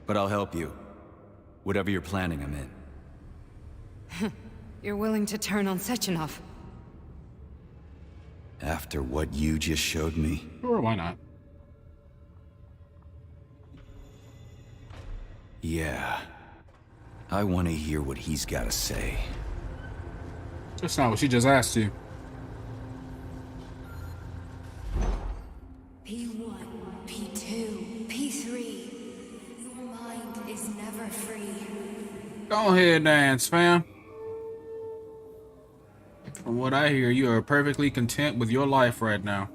But I'll help you. Whatever you're planning, I'm in. You're willing to turn on Sechenov? After what you just showed me? Sure, why not? Yeah. I want to hear what he's got to say. That's not what she just asked you. P1, P2, P3. Your mind is never free. Go ahead, dance, fam. From what I hear, you are perfectly content with your life right now.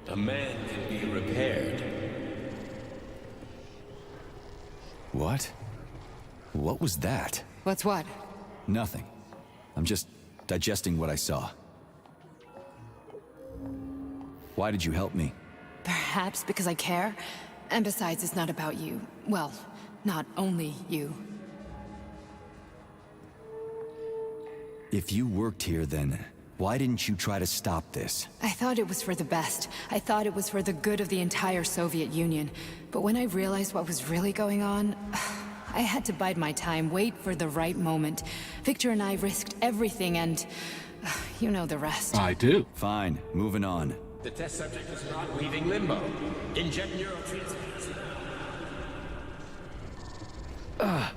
A man can be repaired. What? What was that? What's what? Nothing. I'm just digesting what I saw. Why did you help me? Perhaps because I care. And besides, it's not about you. Well, not only you. If you worked here, then why didn't you try to stop this? I thought it was for the best. I thought it was for the good of the entire Soviet Union. But when I realized what was really going on, I had to bide my time, wait for the right moment. Victor and I risked everything and you know the rest. I do. Fine, moving on. The test subject is not leaving limbo. Inject neurotransmitters.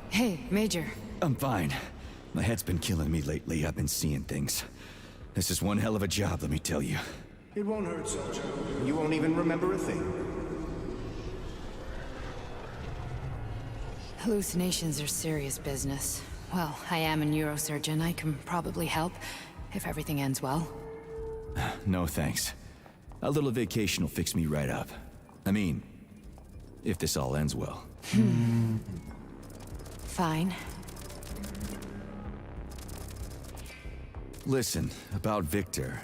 Hey, Major. I'm fine. My head's been killing me lately. I've been seeing things. This is one hell of a job, let me tell you. It won't hurt, soldier. You won't even remember a thing. Hallucinations are serious business. Well, I am a neurosurgeon. I can probably help, if everything ends well. No thanks. A little vacation will fix me right up. I mean, if this all ends well. Fine. Listen, about Victor,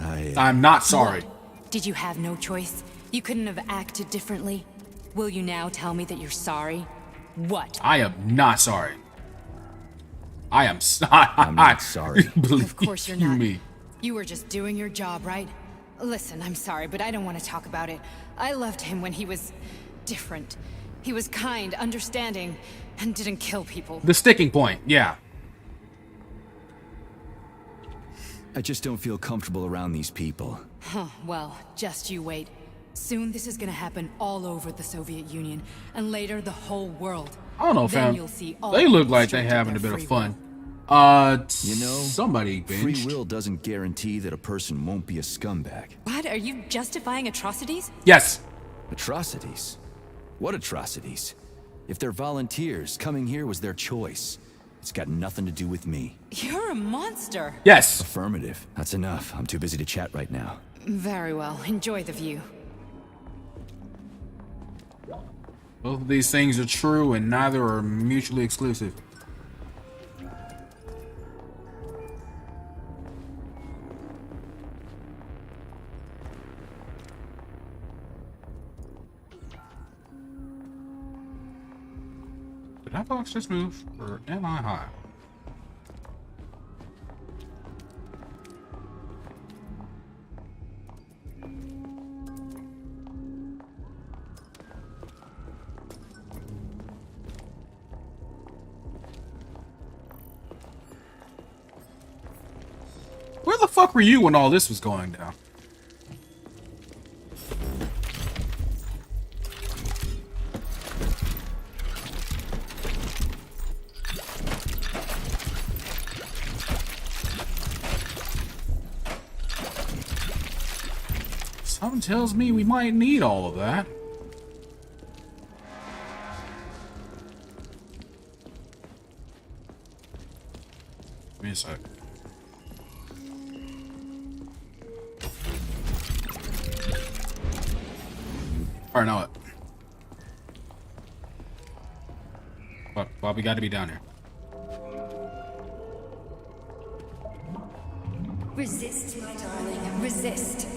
I'm not sorry. What? Did you have no choice? You couldn't have acted differently? Will you now tell me that you're sorry? What? I am not sorry. I'm not sorry. Of course you're not. Me. You were just doing your job, right? Listen, I'm sorry, but I don't want to talk about it. I loved him when he was different. He was kind, understanding, and didn't kill people. The sticking point, yeah. I just don't feel comfortable around these people. Huh, well, just you wait. Soon this is gonna happen all over the Soviet Union, and later the whole world. I don't know, Then fam. you'll see all They look like they stripped of having a their bit of free fun. You know, somebody free binged. will doesn't guarantee that a person won't be a scumbag. What? Are you justifying atrocities? Yes. Atrocities? What atrocities? If they're volunteers, coming here was their choice. It's got nothing to do with me. You're a monster. Yes. Affirmative. That's enough. I'm too busy to chat right now. Very well. Enjoy the view. Both of these things are true and neither are mutually exclusive. Did I box this move or am I high? Where the fuck were you when all this was going down? Something tells me we might need all of that. Give me a sec. Alright, now what? Well, we gotta be down here. Resist, my darling. Resist.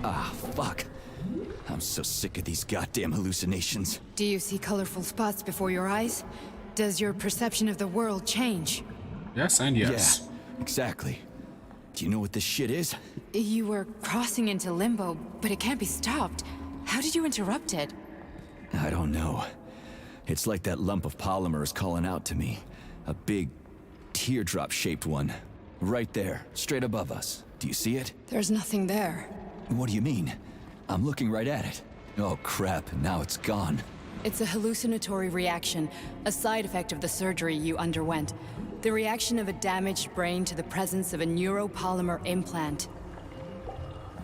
Ah, fuck. I'm so sick of these goddamn hallucinations. Do you see colorful spots before your eyes? Does your perception of the world change? Yes and yes. Yeah, exactly. Do you know what this shit is? You were crossing into limbo, but it can't be stopped. How did you interrupt it? I don't know. It's like that lump of polymer is calling out to me. A big, teardrop-shaped one. Right there, straight above us. Do you see it? There's nothing there. What do you mean? I'm looking right at it. Oh crap, now it's gone. It's a hallucinatory reaction, a side effect of the surgery you underwent. The reaction of a damaged brain to the presence of a neuropolymer implant.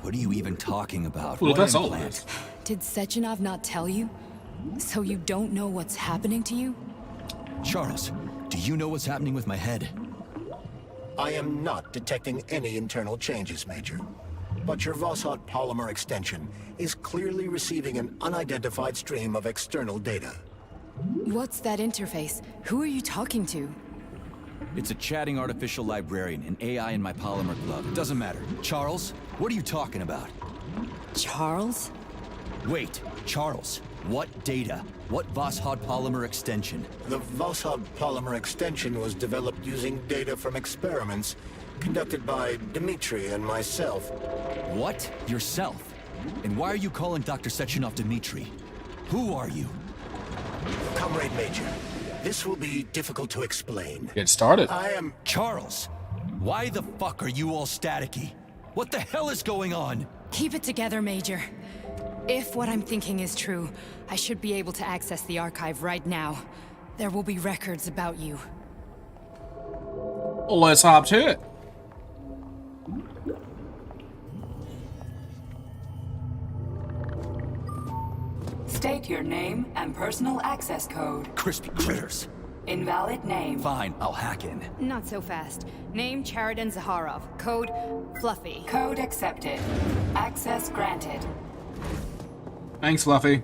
What are you even talking about? Well, What that's all implant? it is. Did Sechenov not tell you? So you don't know what's happening to you? Charles, do you know what's happening with my head? I am not detecting any internal changes, Major. But your Voskhod polymer extension is clearly receiving an unidentified stream of external data. What's that interface? Who are you talking to? It's a chatting artificial librarian, an AI in my polymer glove. It doesn't matter. Charles, what are you talking about? Charles? Wait, Charles, what data? What Voskhod polymer extension? The Voskhod polymer extension was developed using data from experiments conducted by Dmitri and myself. What? Yourself? And why are you calling Dr. Sechenov Dmitri? Who are you? Comrade Major, this will be difficult to explain. Get started. I am... Charles, why the fuck are you all staticky? What the hell is going on? Keep it together, Major. If what I'm thinking is true, I should be able to access the archive right now. There will be records about you. Well, let's hop to it. State your name and personal access code. Crispy critters. Invalid name. Fine, I'll hack in. Not so fast. Name Cheriton Zaharov. Code Fluffy. Code accepted. Access granted. Thanks, Fluffy.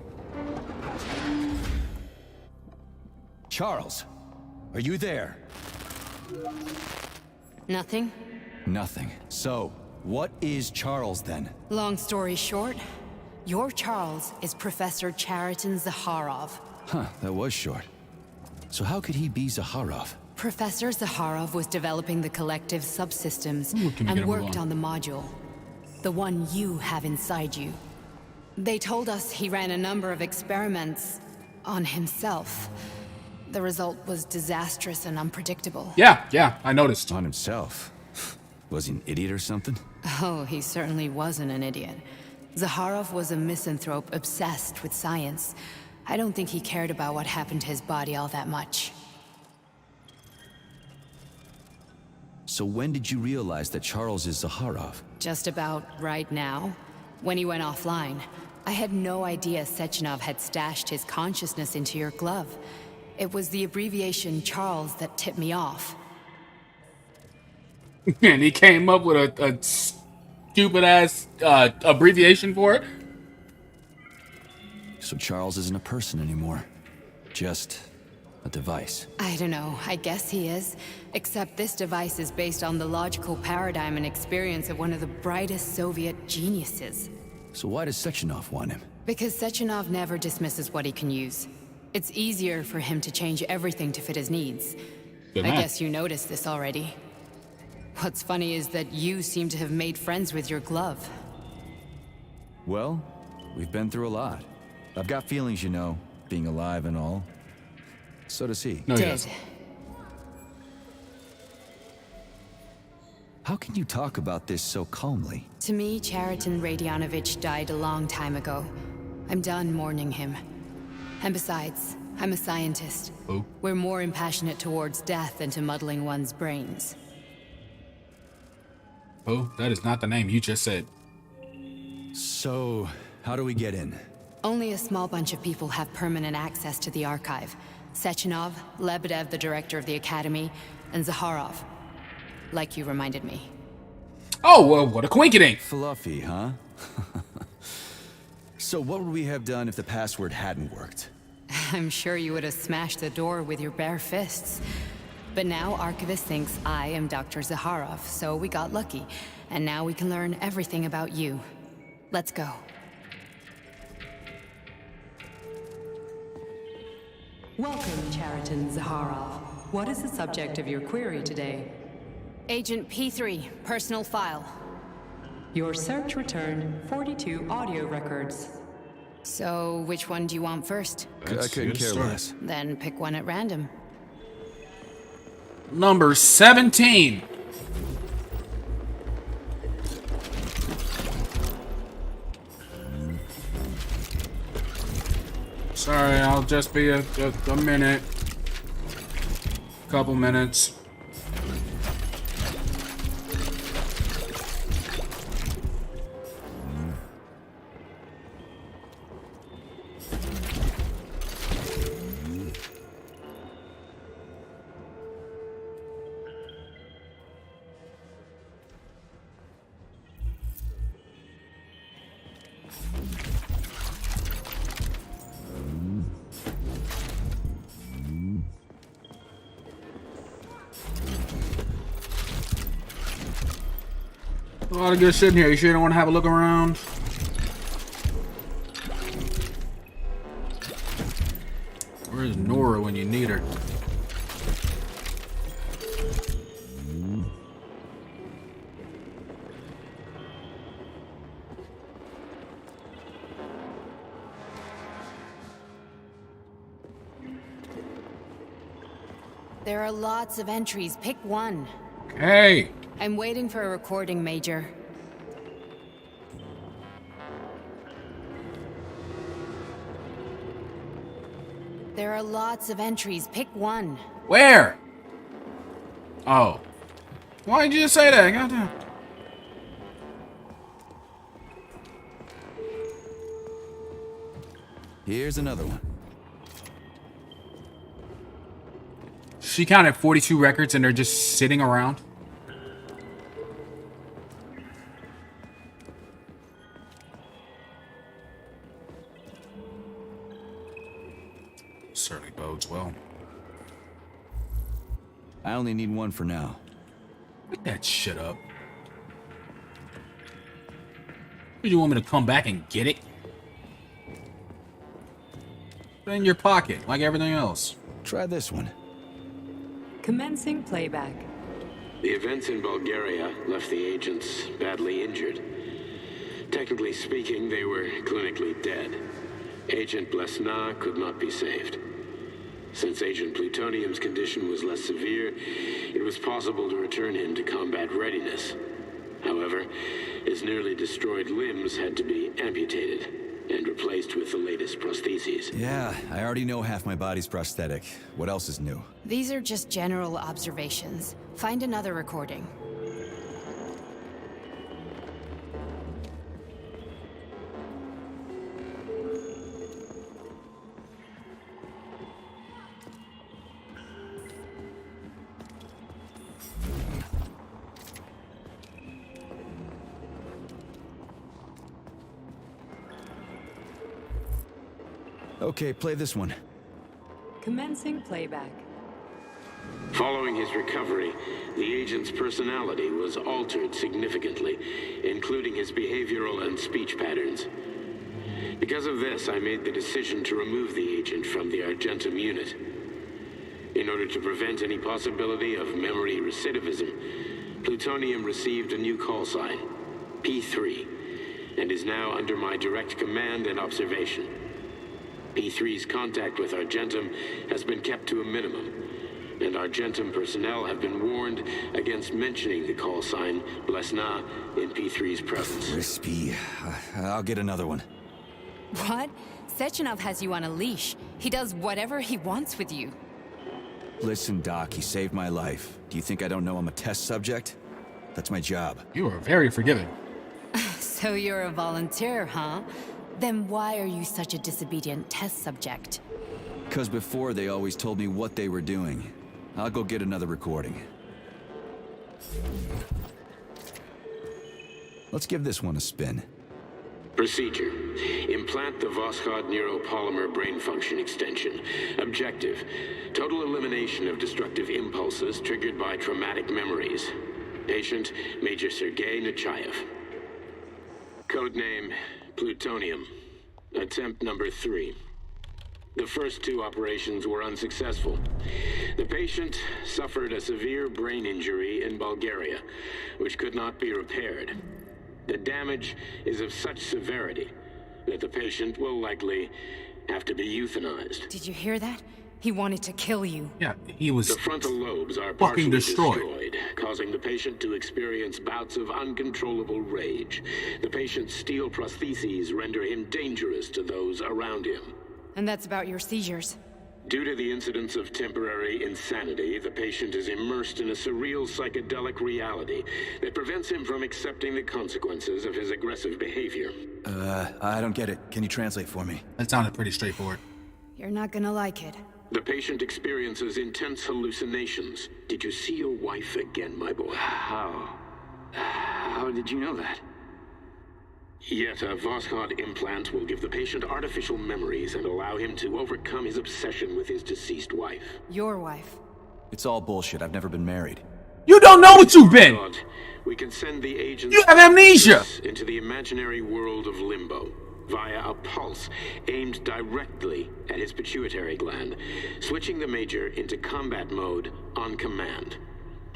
Charles, are you there? Nothing? Nothing. So, what is Charles then? Long story short, your Charles is Professor Cheriton Zaharov. Huh, that was short. So how could he be Zaharov? Professor Zaharov was developing the collective subsystems and worked on the module. The one you have inside you. They told us he ran a number of experiments on himself. The result was disastrous and unpredictable. Yeah, I noticed. On himself? Was he an idiot or something? Oh, he certainly wasn't an idiot. Zaharov was a misanthrope obsessed with science. I don't think he cared about what happened to his body all that much. So when did you realize that Charles is Zaharov? Just about right now, when he went offline. I had no idea Sechenov had stashed his consciousness into your glove. It was the abbreviation Charles that tipped me off. And he came up with a stupid-ass abbreviation for it? So Charles isn't a person anymore. Just a device. I don't know, I guess he is. Except this device is based on the logical paradigm and experience of one of the brightest Soviet geniuses. So why does Sechenov want him? Because Sechenov never dismisses what he can use. It's easier for him to change everything to fit his needs. Good I man. guess you noticed this already. What's funny is that you seem to have made friends with your glove. Well, we've been through a lot. I've got feelings, you know, being alive and all. So does he. No, he doesn't. How can you talk about this so calmly? To me, Chariton Radionovich died a long time ago. I'm done mourning him. And besides, I'm a scientist. Oh. We're more impassionate towards death than to muddling one's brains. Oh, that is not the name you just said. So, how do we get in? Only a small bunch of people have permanent access to the archive. Sechenov, Lebedev, the director of the Academy, and Zakharov. Like you reminded me. Oh, well, what a quinkydink. Fluffy, huh? So what would we have done if the password hadn't worked? I'm sure you would have smashed the door with your bare fists. But now Archivist thinks I am Dr. Zakharov, so we got lucky. And now we can learn everything about you. Let's go. Welcome, Chariton Zakharov. What is the subject of your query today? Agent P3, personal file. Your search returned 42 audio records. So, which one do you want first? I couldn't care less. Then pick one at random. Number 17. Sorry, I'll just be a minute. Couple minutes. A lot of good shit in here. You sure you don't want to have a look around? Where's Nora when you need her? There are lots of entries. Pick one. Okay. I'm waiting for a recording, Major. There are lots of entries. Pick one. Where? Oh. Why did you just say that? Goddamn. Here's another one. She counted 42 records and they're just sitting around. Certainly bodes well. I only need one for now. Pick that shit up. Do you want me to come back and get it? Put it in your pocket, like everything else. Try this one. Commencing playback. The events in Bulgaria left the agents badly injured. Technically speaking, they were clinically dead. Agent Blesna could not be saved. Since Agent Plutonium's condition was less severe, it was possible to return him to combat readiness. However, his nearly destroyed limbs had to be amputated and replaced with the latest prostheses. Yeah, I already know half my body's prosthetic. What else is new? These are just general observations. Find another recording. Okay, play this one. Commencing playback. Following his recovery, the agent's personality was altered significantly, including his behavioral and speech patterns. Because of this, I made the decision to remove the agent from the Argentum unit. In order to prevent any possibility of memory recidivism, Plutonium received a new call sign, P3, and is now under my direct command and observation. P3's contact with Argentum has been kept to a minimum, and Argentum personnel have been warned against mentioning the call sign Blesna in P3's presence. Crispy. I'll get another one. What? Sechenov has you on a leash. He does whatever he wants with you. Listen, Doc, he saved my life. Do you think I don't know I'm a test subject? That's my job. You are very forgiving. So you're a volunteer, huh? Then why are you such a disobedient test subject? Because before they always told me what they were doing. I'll go get another recording. Let's give this one a spin. Procedure. Implant the Voskhod neuropolymer brain function extension. Objective. Total elimination of destructive impulses triggered by traumatic memories. Patient, Major Sergei Nechayev. Codename, Plutonium. Attempt number 3. The first 2 operations were unsuccessful. The patient suffered a severe brain injury in Bulgaria, which could not be repaired. The damage is of such severity that the patient will likely have to be euthanized. Did you hear that? He wanted to kill you. Yeah, he was. The frontal lobes are fucking partially destroyed, causing the patient to experience bouts of uncontrollable rage. The patient's steel prostheses render him dangerous to those around him. And that's about your seizures. Due to the incidence of temporary insanity, the patient is immersed in a surreal psychedelic reality that prevents him from accepting the consequences of his aggressive behavior. I don't get it. Can you translate for me? That sounded pretty straightforward. You're not gonna like it. The patient experiences intense hallucinations. Did you see your wife again, my boy? How did you know that? Yet a Voskhod implant will give the patient artificial memories and allow him to overcome his obsession with his deceased wife. Your wife. It's all bullshit. I've never been married. You don't know what you've been! We can send the agents You have amnesia! into the imaginary world of limbo via a pulse aimed directly at his pituitary gland, switching the Major into combat mode on command.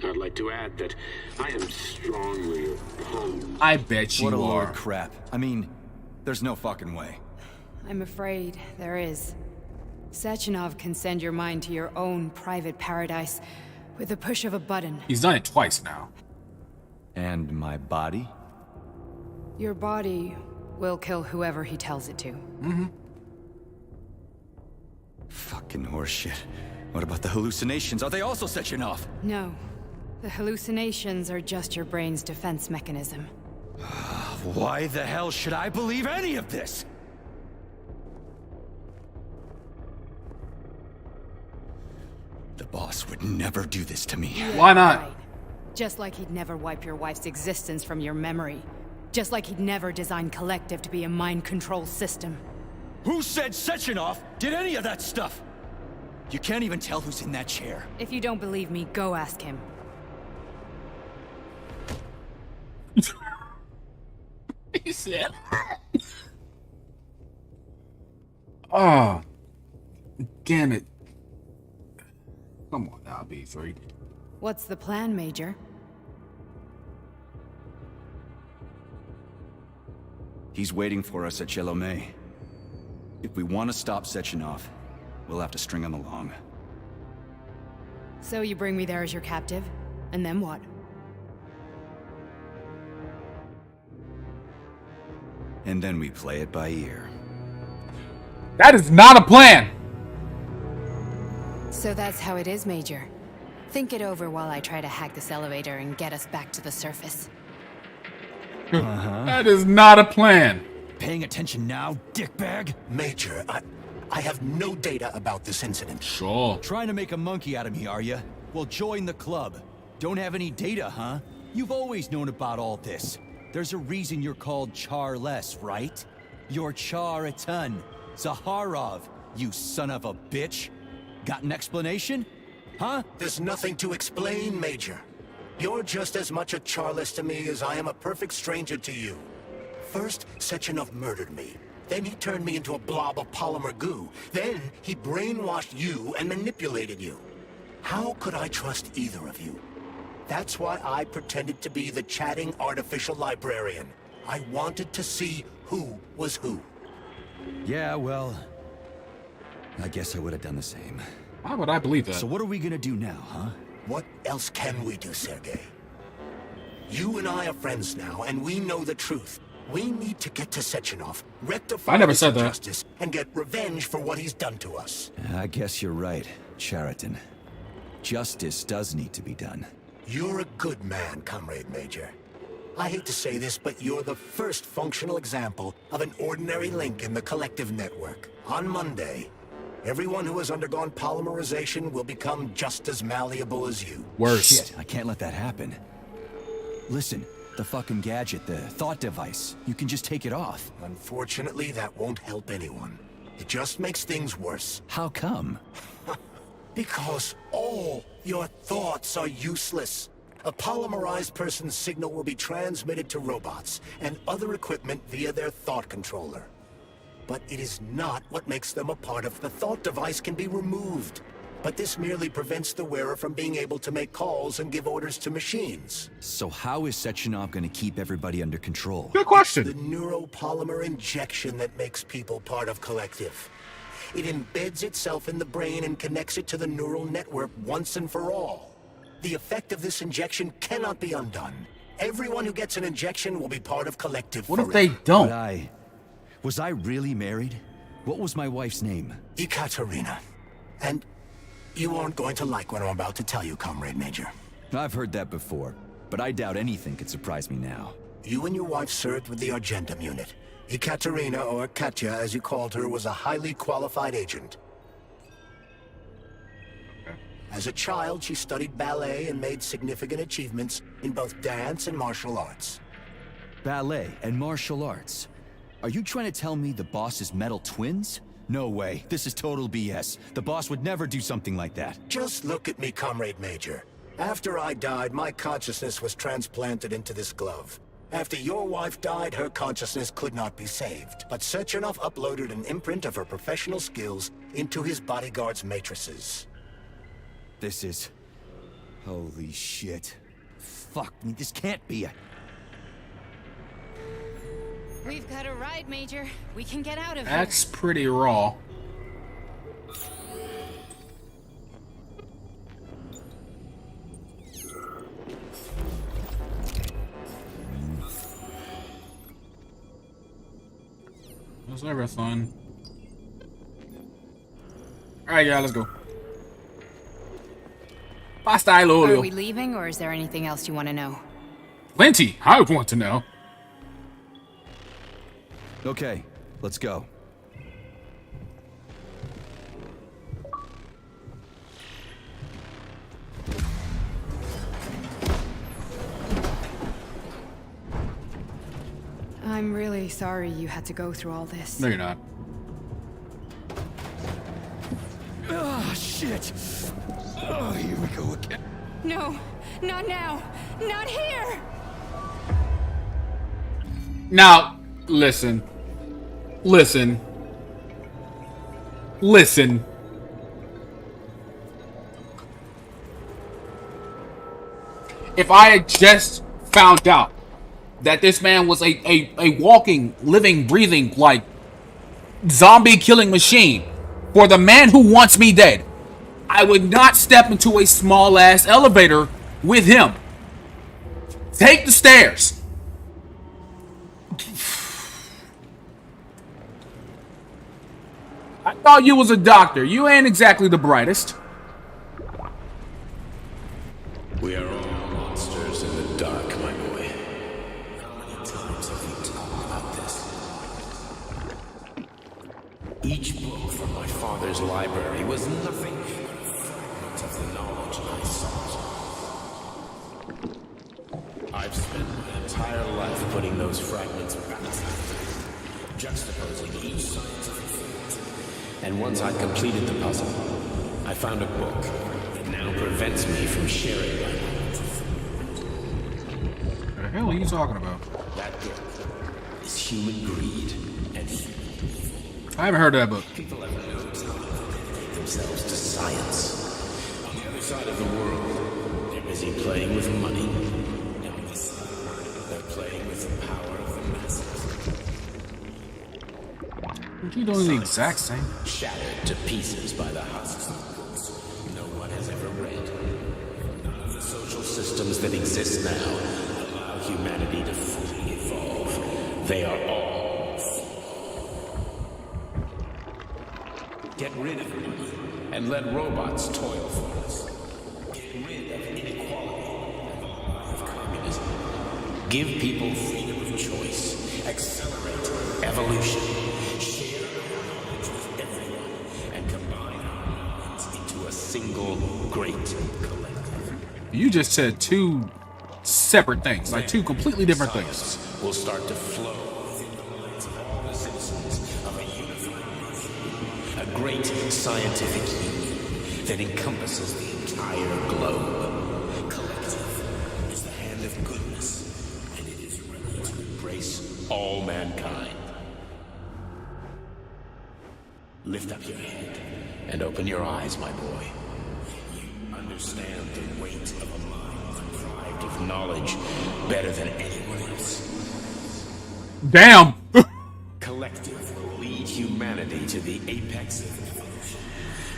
I'd like to add that I am strongly opposed. I bet you What a load are. of crap. I mean, there's no fucking way. I'm afraid there is. Sechenov can send your mind to your own private paradise with the push of a button. He's done it twice now. And my body? Your body will kill whoever he tells it to. Mm-hmm. Fucking horseshit. What about the hallucinations? Are they also Sechenov? No. The hallucinations are just your brain's defense mechanism. Why the hell should I believe any of this? The boss would never do this to me. Why not? Right. Just like he'd never wipe your wife's existence from your memory. Just like he'd never design Collective to be a mind control system. Who said Sechenov did any of that stuff? You can't even tell who's in that chair. If you don't believe me, go ask him. He said. Oh. Damn it. Come on now, B3. What's the plan, Major? He's waiting for us at Chelomey. If we want to stop Sechenov, we'll have to string him along. So you bring me there as your captive? And then what? And then we play it by ear. That is not a plan! So that's how it is, Major. Think it over while I try to hack this elevator and get us back to the surface. That is not a plan. Paying attention now, dickbag? Major, I have no data about this incident. Sure. Trying to make a monkey out of me, are you? Well, join the club. Don't have any data, huh? You've always known about all this. There's a reason you're called Charless, right? You're Char-a-ton. Zaharov, you son of a bitch. Got an explanation? Huh? There's nothing to explain, Major. You're just as much a Charless to me as I am a perfect stranger to you. First, Sechenov murdered me. Then he turned me into a blob of polymer goo. Then he brainwashed you and manipulated you. How could I trust either of you? That's why I pretended to be the chatting artificial librarian. I wanted to see who was who. Yeah, well, I guess I would have done the same. Why would I believe that? So what are we gonna do now, huh? What else can we do, Sergei? You and I are friends now, and we know the truth. We need to get to Sechenov, rectify I never this said that. injustice, and get revenge for what he's done to us. I guess you're right, Chariton. Justice does need to be done. You're a good man, Comrade Major. I hate to say this, but you're the first functional example of an ordinary link in the collective network. On Monday, everyone who has undergone polymerization will become just as malleable as you. Worse. Shit, I can't let that happen. Listen, the fucking gadget, the thought device, you can just take it off. Unfortunately, that won't help anyone. It just makes things worse. How come? Because all your thoughts are useless. A polymerized person's signal will be transmitted to robots and other equipment via their thought controller. But it is not what makes them a part of the thought device can be removed. But this merely prevents the wearer from being able to make calls and give orders to machines. So how is Sechenov gonna keep everybody under control? Good question. The neuropolymer injection that makes people part of Collective. It embeds itself in the brain and connects it to the neural network once and for all. The effect of this injection cannot be undone. Everyone who gets an injection will be part of Collective What if forever. they don't? But was I really married? What was my wife's name? Ekaterina. And you aren't going to like what I'm about to tell you, Comrade Major. I've heard that before, but I doubt anything could surprise me now. You and your wife served with the Argentum unit. Ekaterina, or Katya as you called her, was a highly qualified agent. As a child, she studied ballet and made significant achievements in both dance and martial arts. Ballet and martial arts? Are you trying to tell me the boss is metal twins? No way. This is total BS. The boss would never do something like that. Just look at me, Comrade Major. After I died, my consciousness was transplanted into this glove. After your wife died, her consciousness could not be saved. But Sechenov uploaded an imprint of her professional skills into his bodyguard's matrices. This is... holy shit. Fuck me, this can't be a... We've got a ride, Major. We can get out of here. That's pretty raw. That's everything. Alright, yeah, let's go. Basta, Are we leaving, or is there anything else you want to know? Plenty. I want to know. Okay, let's go. I'm really sorry you had to go through all this. No, you're not. Ah, shit! Oh, here we go again. No, not now. Not here! Now, listen. Listen. Listen. If I had just found out that this man was a walking, living, breathing, like, zombie killing machine for the man who wants me dead, I would not step into a small ass elevator with him. Take the stairs. I thought you was a doctor. You ain't exactly the brightest. We are all monsters in the dark, my boy. How many times have we talked about this? Each book from my father's library was nothing but a fragment of the knowledge I sought. I've spent my entire life putting those fragments back together, juxtaposing each scientific fact. And once I'd completed the puzzle, I found a book that now prevents me from sharing my knowledge with What the hell are you talking about? That book is Human Greed and Human Evil. I haven't heard of that book. People have no time to dedicate themselves to science. On the other side of the world, they're busy playing with money. And on this side, they're playing with the power of the masses. What you doing the exact same? Shattered to pieces by the husks. systems that exist now allow humanity to fully evolve. They are all flawed. Get rid of them and let robots toil for us. Get rid of inequality and the lie of communism. Give people freedom of choice. Accelerate evolution. Share our knowledge with everyone and combine our minds into a single great collective. You just said two separate things, like two completely different things. Will start to flow within the minds of all the citizens of a unified nation. A great scientific union that encompasses the entire globe. Collective is the hand of goodness, and it is ready to embrace all mankind. Lift up your head and open your eyes, my boy. You understand the weight of a mind deprived of knowledge better than anyone else. Damn! Collective will lead humanity to the apex of evolution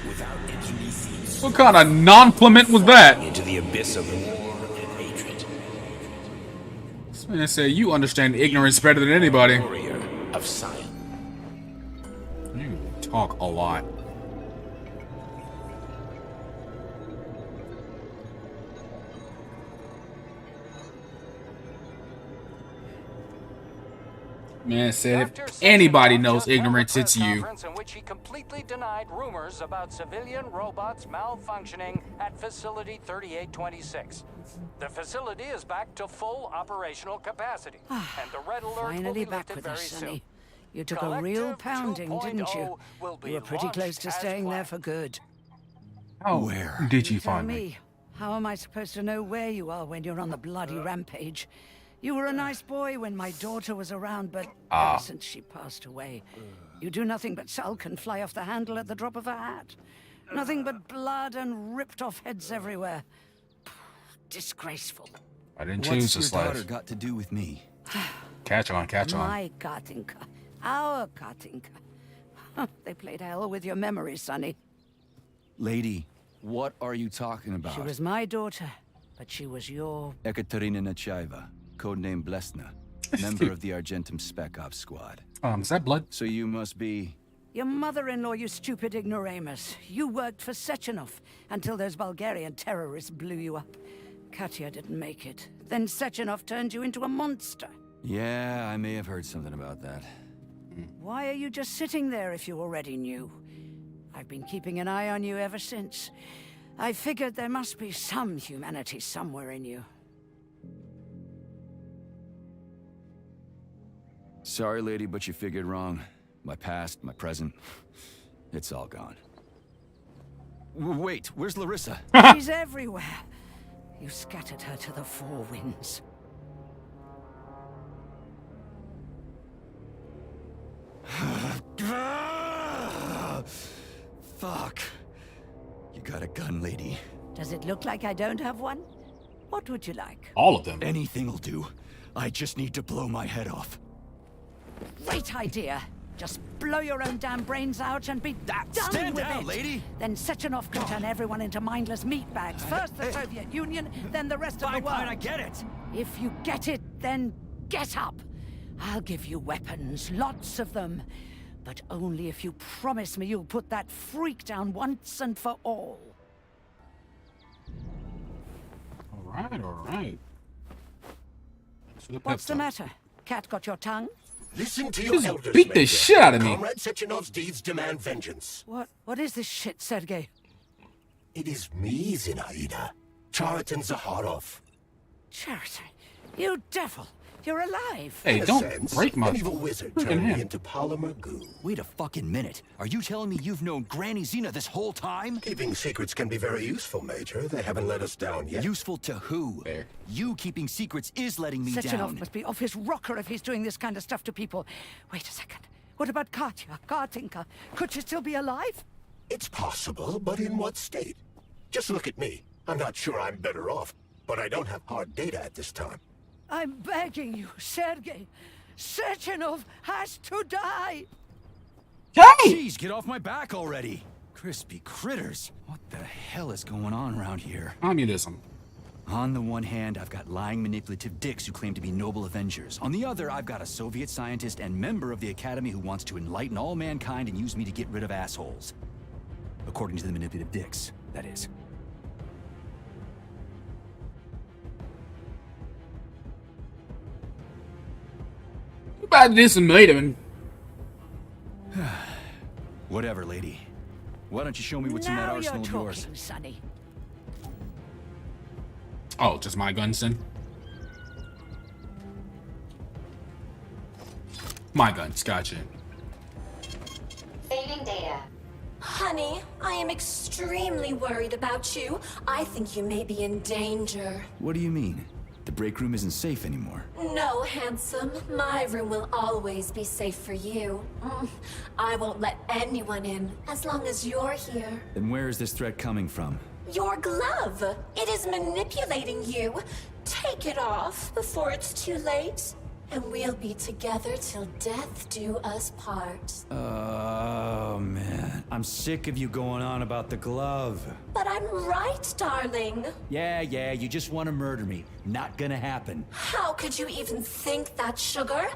without any defeats. What kind of non-pliment was that? Into the abyss of war and hatred. This man said you understand ignorance better than anybody. Warrior of science. You talk a lot. Man said if anybody knows ignorance, it's you. In which he completely denied rumors about civilian robots malfunctioning at Facility 3826. The facility is back to full operational capacity, and the red alert will Finally be back lifted with very us, soon. Sonny. You took a real pounding, didn't you? You were pretty close to staying there for good. Where did you Tell find me? me, how am I supposed to know where you are when you're on the bloody rampage? You were a nice boy when my daughter was around, but ever since she passed away, you do nothing but sulk and fly off the handle at the drop of a hat. Nothing but blood and ripped off heads everywhere. Disgraceful. I didn't choose this What's your daughter life. got to do with me? Catch on, catch on. My Katinka. Our Katinka. They played hell with your memories, Sonny. Lady, what are you talking about? She was my daughter, but she was your... Ekaterina Nechaeva, codename Blesna, member of the Argentum Spec Ops squad. Is that blood? So you must be... Your mother-in-law, you stupid ignoramus. You worked for Sechenov until those Bulgarian terrorists blew you up. Katya didn't make it. Then Sechenov turned you into a monster. Yeah, I may have heard something about that. Why are you just sitting there if you already knew? I've been keeping an eye on you ever since. I figured there must be some humanity somewhere in you. Sorry, lady, but you figured wrong. My past, my present, it's all gone. Wait, where's Larissa? She's everywhere. You scattered her to the four winds. Fuck. You got a gun, lady. Does it look like I don't have one? What would you like? All of them. Anything'll do. I just need to blow my head off. Great idea. Just blow your own damn brains out and be done Stand with down, it. lady. Then Sechenov can turn everyone into mindless meatbags. First the Soviet Union, then the rest of the world. Fine, I get it. If you get it, then get up. I'll give you weapons, lots of them. But only if you promise me you'll put that freak down once and for all. All right. What's the matter? Cat got your tongue? Listen to your Just elders, beat the Major. shit out of me. Comrade Sechenov's deeds demand vengeance. What is this shit, Sergei? It is me, Zinaida. Chariton Zakharov. Chariton, you devil! You're alive! Hey, In a don't sense, break my an evil wizard freaking turned me hand. into polymer goo. Wait a fucking minute. Are you telling me you've known Granny Xena this whole time? Keeping secrets can be very useful, Major. They haven't let us down yet. Useful to who? There. You keeping secrets is letting me Sechenov down. must be off his rocker if he's doing this kind of stuff to people. Wait a second. What about Katya, Katinka? Could she still be alive? It's possible, but in what state? Just look at me. I'm not sure I'm better off, but I don't have hard data at this time. I'm begging you, Sergei. Sechenov has to die! Jeez, get off my back already! Crispy critters. What the hell is going on around here? Communism. On the one hand, I've got lying, manipulative dicks who claim to be noble avengers. On the other, I've got a Soviet scientist and member of the Academy who wants to enlighten all mankind and use me to get rid of assholes. According to the manipulative dicks, that is. You about to dissuade him. Whatever, lady. Why don't you show me what's in that arsenal of yours? Sonny. Oh, just my guns then? My guns, gotcha. Saving data. Honey, I am extremely worried about you. I think you may be in danger. What do you mean? The break room isn't safe anymore. No, handsome. My room will always be safe for you. I won't let anyone in as long as you're here. Then where is this threat coming from? Your glove. It is manipulating you. Take it off before it's too late. And we'll be together till death do us part. Oh, man. I'm sick of you going on about the glove. But I'm right, darling. Yeah, you just want to murder me. Not gonna happen. How could you even think that, sugar?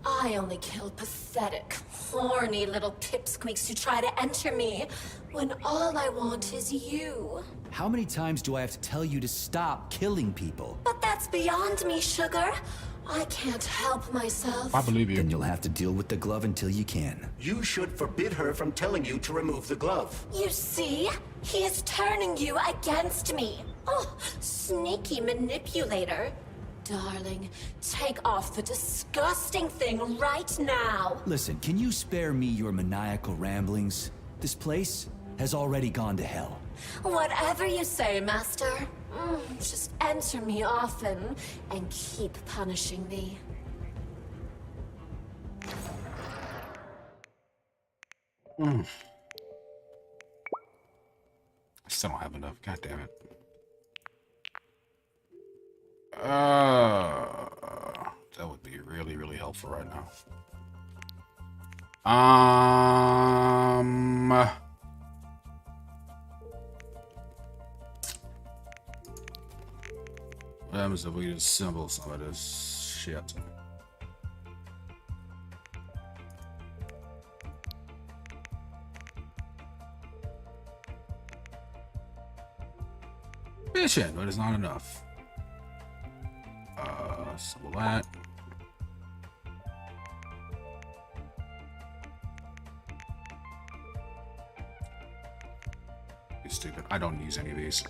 I only kill pathetic, horny little pipsqueaks who try to enter me, when all I want is you. How many times do I have to tell you to stop killing people? But that's beyond me, sugar. I can't help myself. I believe you. Then you'll have to deal with the glove until you can. You should forbid her from telling you to remove the glove. You see? He is turning you against me. Oh, sneaky manipulator. Darling, take off the disgusting thing right now. Listen, can you spare me your maniacal ramblings? This place has already gone to hell. Whatever you say, Master. Just enter me often and keep punishing me. I still don't have enough. God damn it. That would be really, really helpful right now. What happens if we assemble some of this shit? Shit, but it's not enough. Assemble that. Be stupid. I don't use any of these.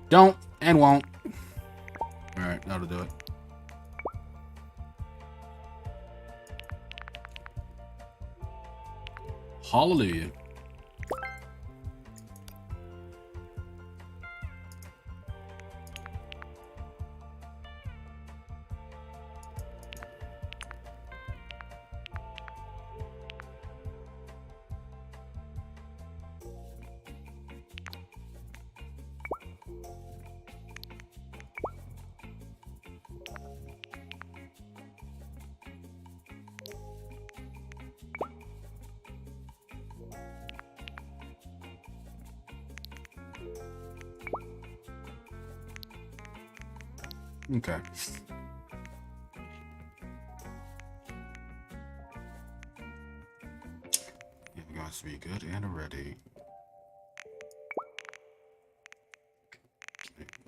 Don't and won't. Alright, that'll do it. Hallelujah. Okay. You guys be good and ready.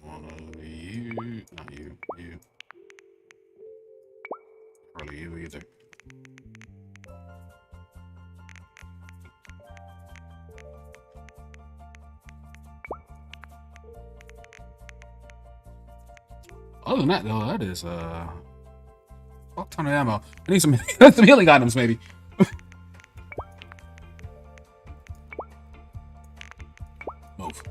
One of you, not you, you. Hardly you either. Other than that, though, that is a ton of ammo. I need some some healing items, maybe. Move.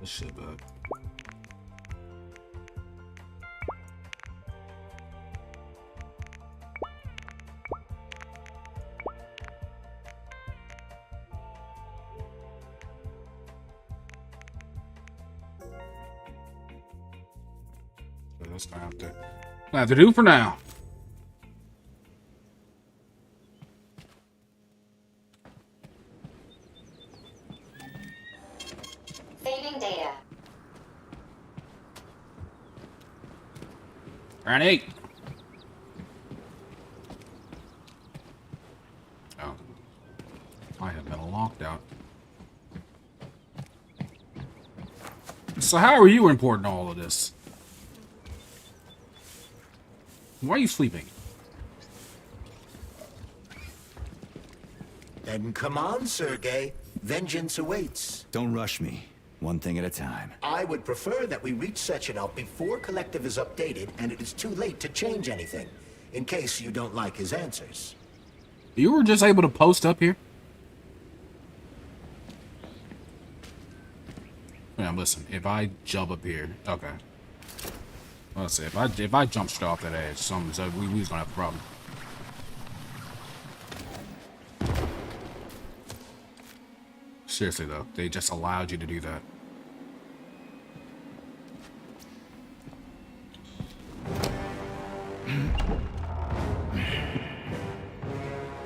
this shit back. So that's gonna have to do for now. Saving data. Round 8. Oh. I have been locked out. So how are you important to all of this? Why are you sleeping? Then come on, Sergei. Vengeance awaits. Don't rush me. One thing at a time. I would prefer that we reach Sechenov before Collective is updated and it is too late to change anything, in case you don't like his answers. You were just able to post up here? Yeah, listen, if I jump up here, okay. Let's see, if I jump straight off that edge, so we was gonna have a problem. Seriously though, they just allowed you to do that.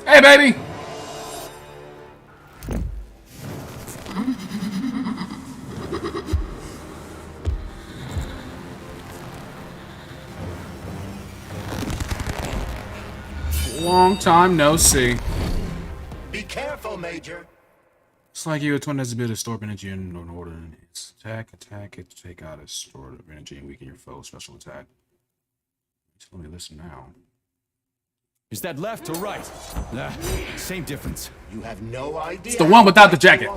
Hey, baby! Long time no see. Be careful, Major. It's like you, it's one has a bit of stored energy in order. It's attack, it, take out a stored energy and weaken your foe. Special attack. Just let me listen now. Is that left or right? Same difference. You have no idea. It's the one without the jacket.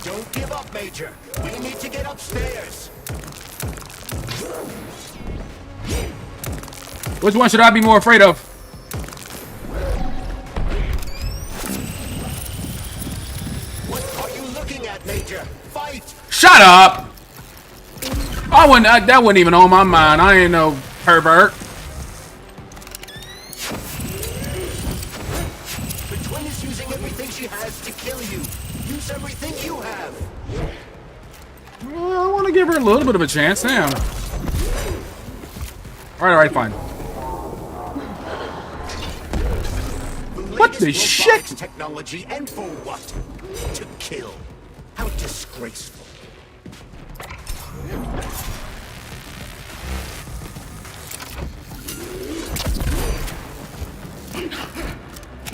Don't give up, Major. We need to get upstairs. Which one should I be more afraid of? What are you looking at, Major? Fight! Shut up! That wasn't even on my mind. I ain't no pervert. The twin is using everything she has to kill you. Use everything you have. Well, I want to give her a little bit of a chance. Damn. Alright, fine. What the shit? Technology, and for what? To kill. How disgraceful.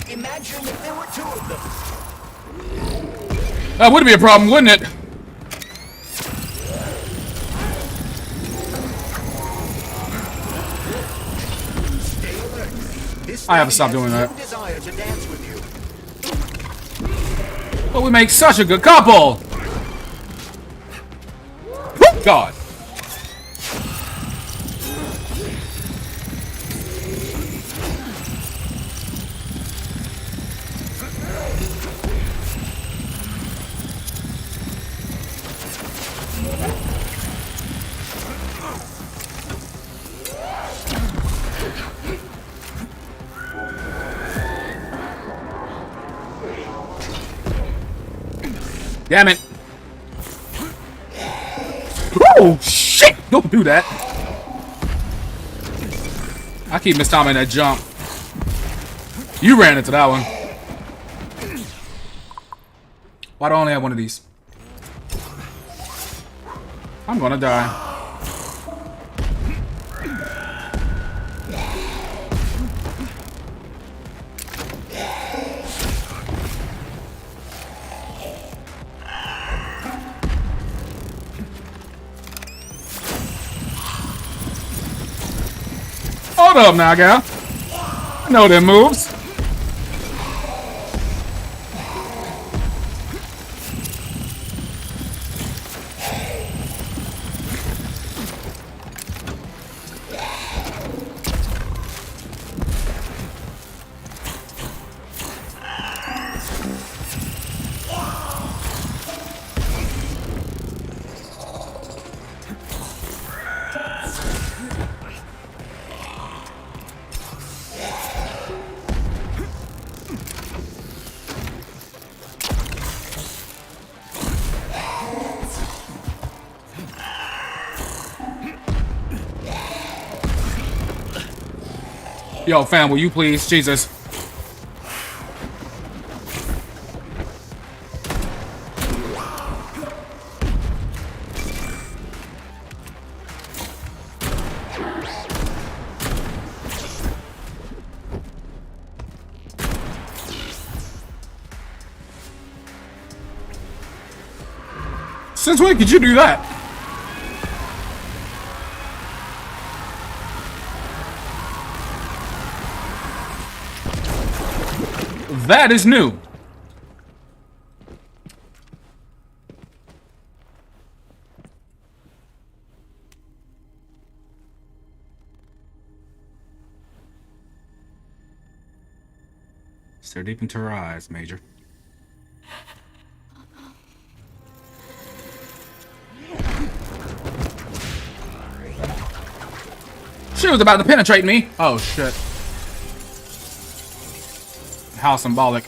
Imagine if there were two of them. That would be a problem, wouldn't it? I have to stop doing that. But we make such a good couple. Oh, God. Damn it. Oh, shit! Don't do that. I keep mistiming that jump. You ran into that one. Why do I only have one of these? I'm gonna die. Hold up now, gal. I know them moves. Yo, fam, will you please? Jesus. Since when could you do that? That is new. Stare deep into her eyes, Major. She was about to penetrate me. Oh shit. How symbolic.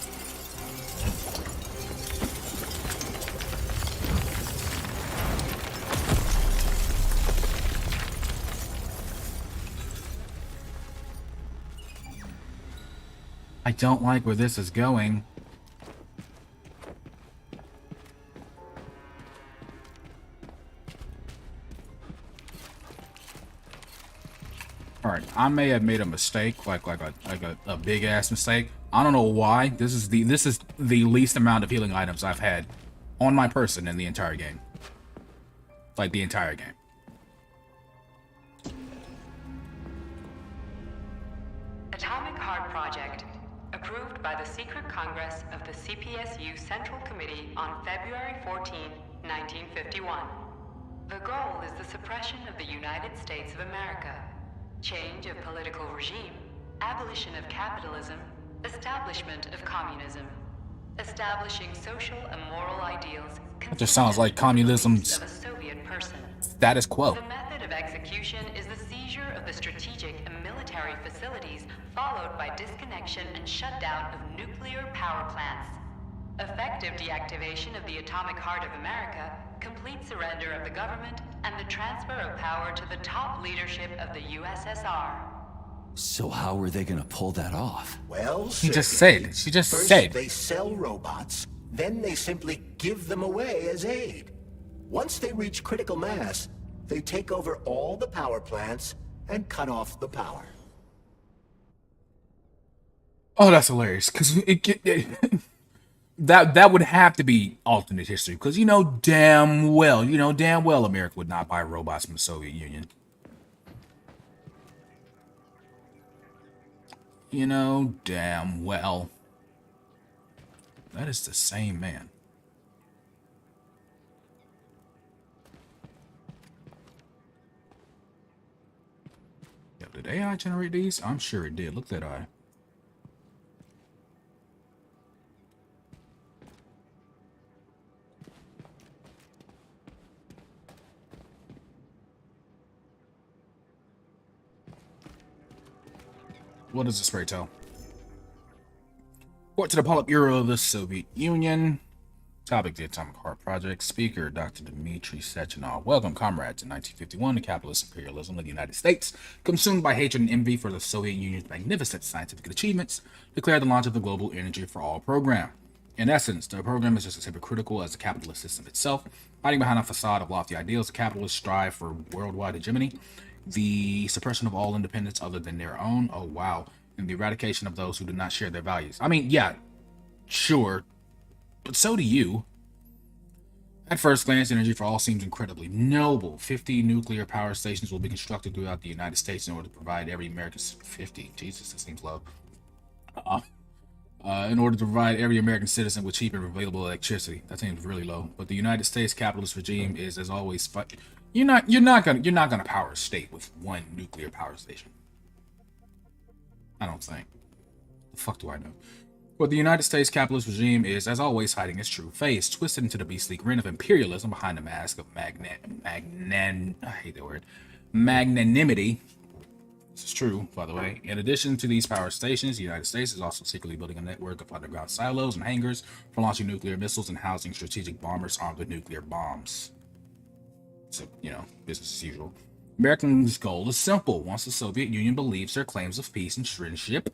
I don't like where this is going. Alright, I may have made a mistake, like a big ass mistake. I don't know why. This is the least amount of healing items I've had on my person in the entire game. Like the entire game. Atomic Heart Project, approved by the Secret Congress of the CPSU Central Committee on February 14, 1951. The goal is the suppression of the United States of America, change of political regime, abolition of capitalism, establishment of communism, establishing social and moral ideals. It just sounds like communism's of a Soviet person. status quo. The method of execution is the seizure of the strategic and military facilities, followed by disconnection and shutdown of nuclear power plants. Effective deactivation of the atomic heart of America, complete surrender of the government, and the transfer of power to the top leadership of the USSR. So how are they gonna pull that off? Well, she just said. First, they sell robots, then they simply give them away as aid. Once they reach critical mass, they take over all the power plants and cut off the power. Oh, that's hilarious. Because that would have to be alternate history. Because you know damn well America would not buy robots from the Soviet Union. You know damn well. That is the same man. Yeah, did AI generate these? I'm sure it did. Look at that eye. What does the spray tell? Report to the Politburo of the Soviet Union. Topic: the Atomic Heart Project. Speaker: Dr. Dmitry Sechenov. Welcome, comrades. In 1951, the capitalist imperialism of the United States, consumed by hatred and envy for the Soviet Union's magnificent scientific achievements, declared the launch of the Global Energy for All program. In essence, the program is just as hypocritical as the capitalist system itself. Hiding behind a facade of lofty ideals, the capitalists strive for worldwide hegemony, the suppression of all independence other than their own, oh wow, and the eradication of those who do not share their values. I mean, yeah, sure, but so do you. At first glance, Energy for All seems incredibly noble. 50 nuclear power stations will be constructed throughout the United States in order to provide every American... 50? Jesus, that seems low. In order to provide every American citizen with cheap and available electricity. That seems really low. But the United States capitalist regime is, as always, you're not gonna power a state with one nuclear power station. I don't think. The fuck do I know? But the United States capitalist regime is, as always, hiding its true face, twisted into the beastly grin of imperialism behind the mask of magnanimity. This is true, by the way. In addition to these power stations, the United States is also secretly building a network of underground silos and hangars for launching nuclear missiles and housing strategic bombers armed with nuclear bombs. So, you know, business as usual. America's goal is simple. Once the Soviet Union believes their claims of peace and friendship,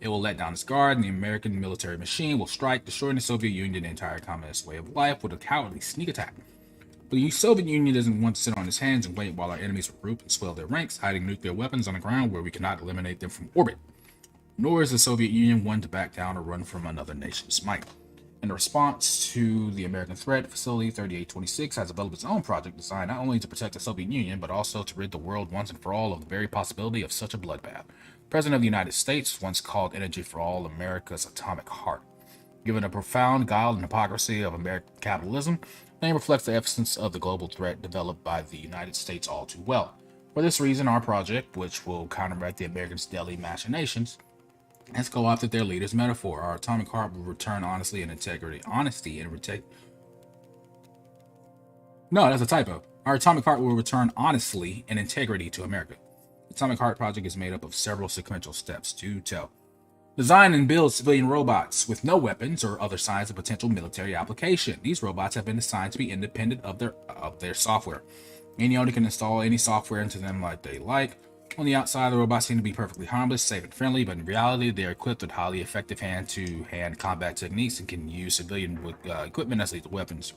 it will let down its guard, and the American military machine will strike, destroying the Soviet Union and the entire communist way of life with a cowardly sneak attack. But the Soviet Union doesn't want to sit on its hands and wait while our enemies regroup and swell their ranks, hiding nuclear weapons on the ground where we cannot eliminate them from orbit. Nor is the Soviet Union one to back down or run from another nation's might. In response to the American threat, Facility 3826 has developed its own project designed not only to protect the Soviet Union, but also to rid the world once and for all of the very possibility of such a bloodbath. The President of the United States once called Energy for All America's atomic heart. Given the profound guile and hypocrisy of American capitalism, the name reflects the essence of the global threat developed by the United States all too well. For this reason, our project, which will counteract the Americans' deadly machinations, has co-opted their leader's metaphor. Our atomic heart will return honesty and integrity. No, that's a typo. Our atomic heart will return honestly and integrity to America. The Atomic Heart Project is made up of several sequential steps to tell. Design and build civilian robots with no weapons or other signs of potential military application. These robots have been designed to be independent of their software. Any owner can install any software into them like they like. On the outside, the robots seem to be perfectly harmless, safe, and friendly, but in reality, they are equipped with highly effective hand-to-hand combat techniques and can use civilian equipment as lethal weapons.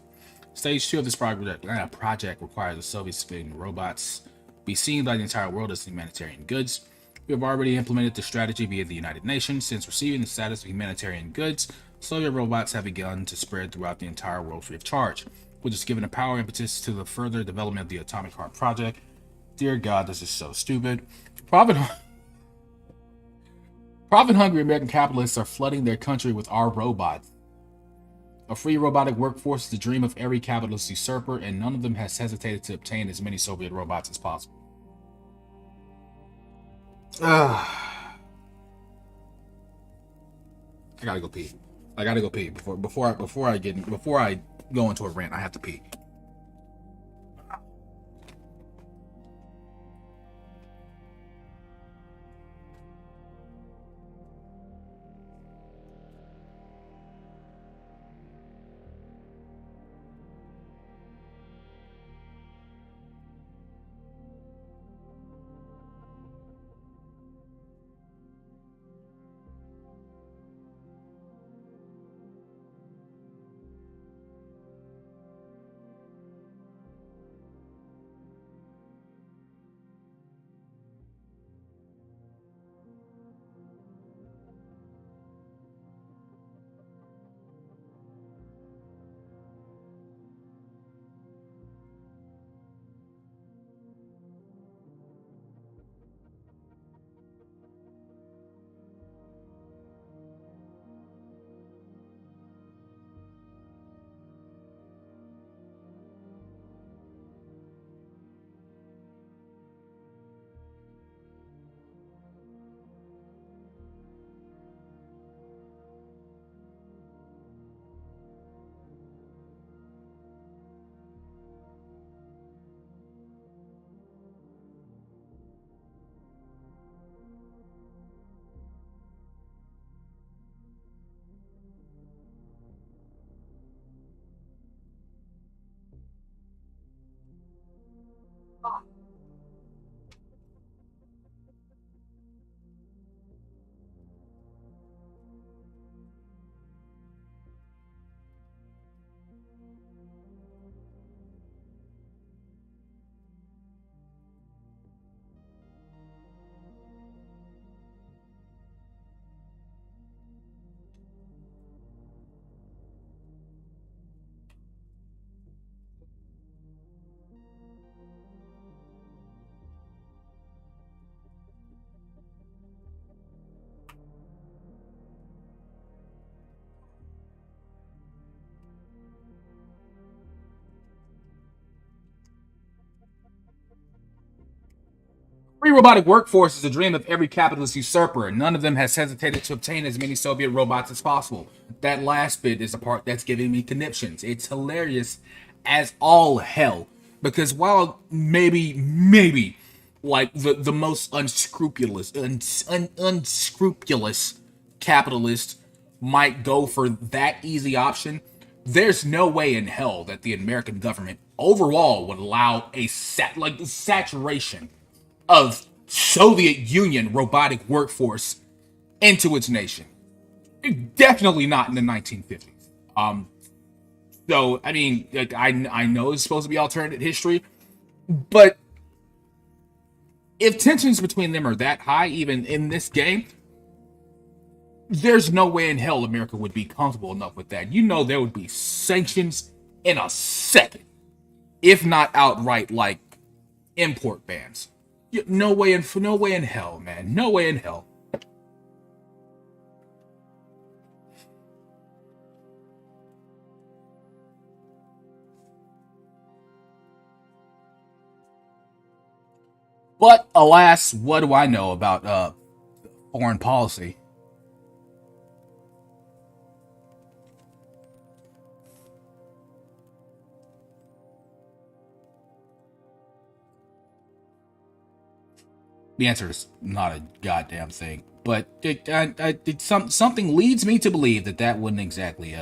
Stage 2 of this project requires the Soviet civilian robots be seen by the entire world as humanitarian goods. We have already implemented this strategy via the United Nations. Since receiving the status of humanitarian goods, Soviet robots have begun to spread throughout the entire world free of charge, which has given a power impetus to the further development of the Atomic Heart Project. Dear God, this is so stupid. Profit-hungry American capitalists are flooding their country with our robots. A free robotic workforce is the dream of every capitalist usurper, and none of them has hesitated to obtain as many Soviet robots as possible. I gotta go pee. Before I go into a rant. I have to pee. Free robotic workforce is a dream of every capitalist usurper, and none of them has hesitated to obtain as many Soviet robots as possible. That last bit is the part that's giving me conniptions. It's hilarious as all hell, because while maybe like the most unscrupulous capitalist might go for that easy option, there's no way in hell that the American government overall would allow a saturation of Soviet Union robotic workforce into its nation. Definitely not in the 1950s. So I mean, like, I know it's supposed to be alternate history, but if tensions between them are that high, even in this game, there's no way in hell America would be comfortable enough with that. You know, there would be sanctions in a second, if not outright like import bans. No way in hell, man. No way in hell. But alas, what do I know about foreign policy? The answer is not a goddamn thing. But something leads me to believe that wouldn't exactly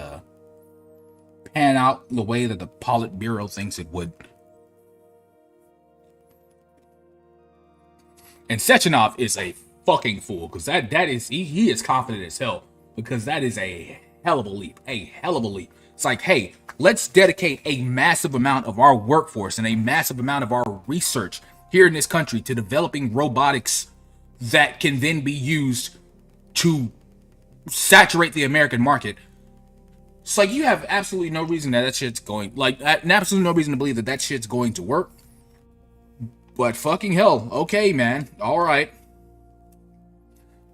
pan out the way that the Politburo thinks it would. And Sechenov is a fucking fool, because that is he is confident as hell, because that is a hell of a leap. A hell of a leap. It's like, hey, let's dedicate a massive amount of our workforce and a massive amount of our research here in this country to developing robotics that can then be used to saturate the American market. It's like, you have absolutely no reason that shit's going, like, absolutely no reason to believe that shit's going to work. But fucking hell, okay, man, all right.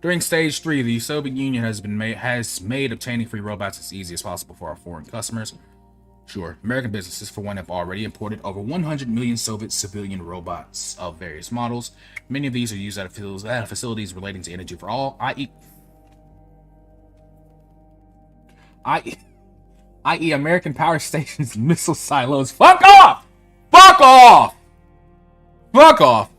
During Stage 3, the Soviet Union has made obtaining free robots as easy as possible for our foreign customers. Sure, American businesses, for one, have already imported over 100 million Soviet civilian robots of various models. Many of these are used at facilities relating to energy for all, i.e. American power stations and missile silos. Fuck off! Fuck off! Fuck off!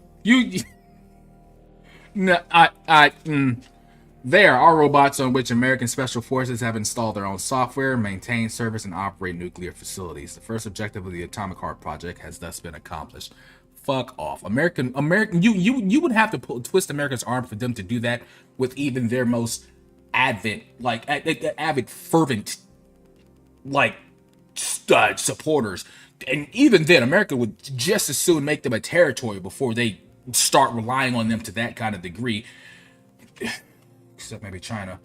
There are robots on which American special forces have installed their own software, maintain, service, and operate nuclear facilities. The first objective of the Atomic Heart Project has thus been accomplished. Fuck off. American, you would have to twist America's arm for them to do that with even their most avid, fervent, supporters. And even then, America would just as soon make them a territory before they start relying on them to that kind of degree. Except maybe China.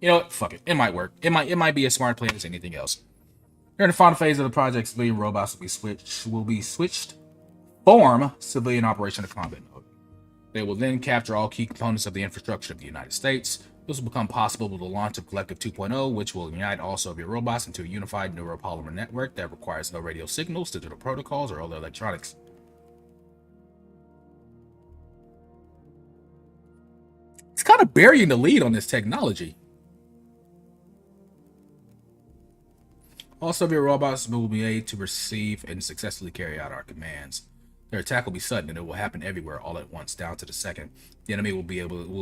You know what? Fuck it. It might work. It might be as smart plan as anything else. During the final phase of the project, civilian robots will be switched form civilian operation to combat mode. They will then capture all key components of the infrastructure of the United States. This will become possible with the launch of Collective 2.0, which will unite all Soviet robots into a unified neuropolymer network that requires no radio signals, digital protocols, or other electronics. It's kind of burying the lead on this technology. All Soviet robots will be able to receive and successfully carry out our commands. Their attack will be sudden, and it will happen everywhere all at once, down to the second. The enemy will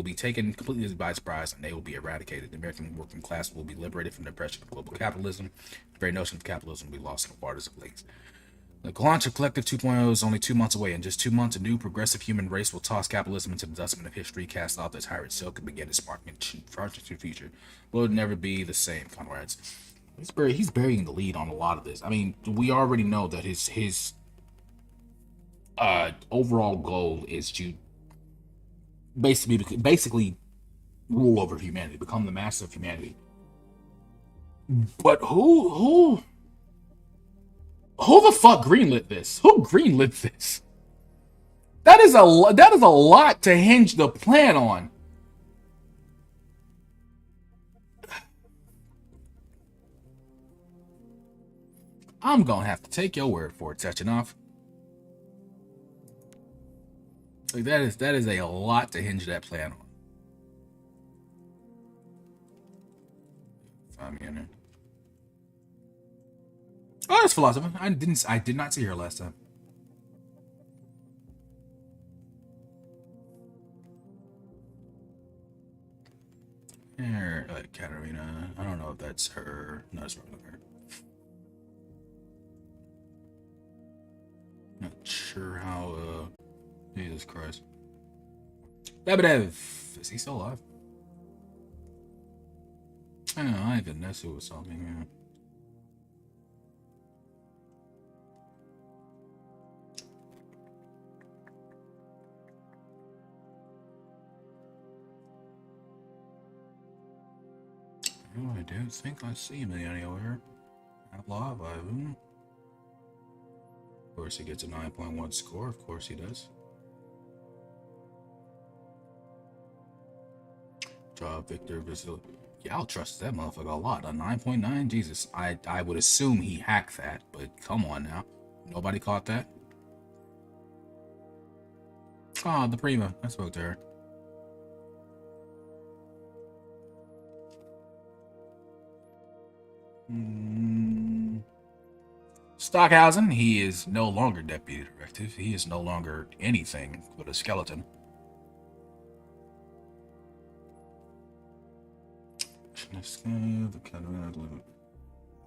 be taken completely by surprise, and they will be eradicated. The American working class will be liberated from the oppression of global capitalism. The very notion of capitalism will be lost in the waters of lakes. The launch of Collective 2.0 is only 2 months away. In just 2 months, a new progressive human race will toss capitalism into the dustbin of history, cast off the tyrant silk, and begin its marching to the future. Will it never be the same, comrades? He's burying the lead on a lot of this. I mean, we already know that his overall goal is to basically rule over humanity, become the master of humanity. But who the fuck greenlit this? Who greenlit this? That is a lot to hinge the plan on. I'm gonna have to take your word for it, Sechenov. Like, that is a lot to hinge that plan on. Find me in there. Oh, that's philosopher. I did not see her last time. Here, Katarina. I don't know if that's her. No, it's not her. Not sure how, Jesus Christ. Lebedev! Is he still alive? I don't know, Ivan Nesu or something, yeah. Oh, I don't think I see him anywhere. Outlaw, Ivan. Of course, he gets a 9.1 score. Of course, he does. Job Victor Brazil. Yeah, I'll trust that motherfucker a lot. A 9.9? Jesus, I would assume he hacked that, but come on now. Nobody caught that? Oh, the Prima. I spoke to her. Stockhausen, he is no longer deputy directive. He is no longer anything but a skeleton.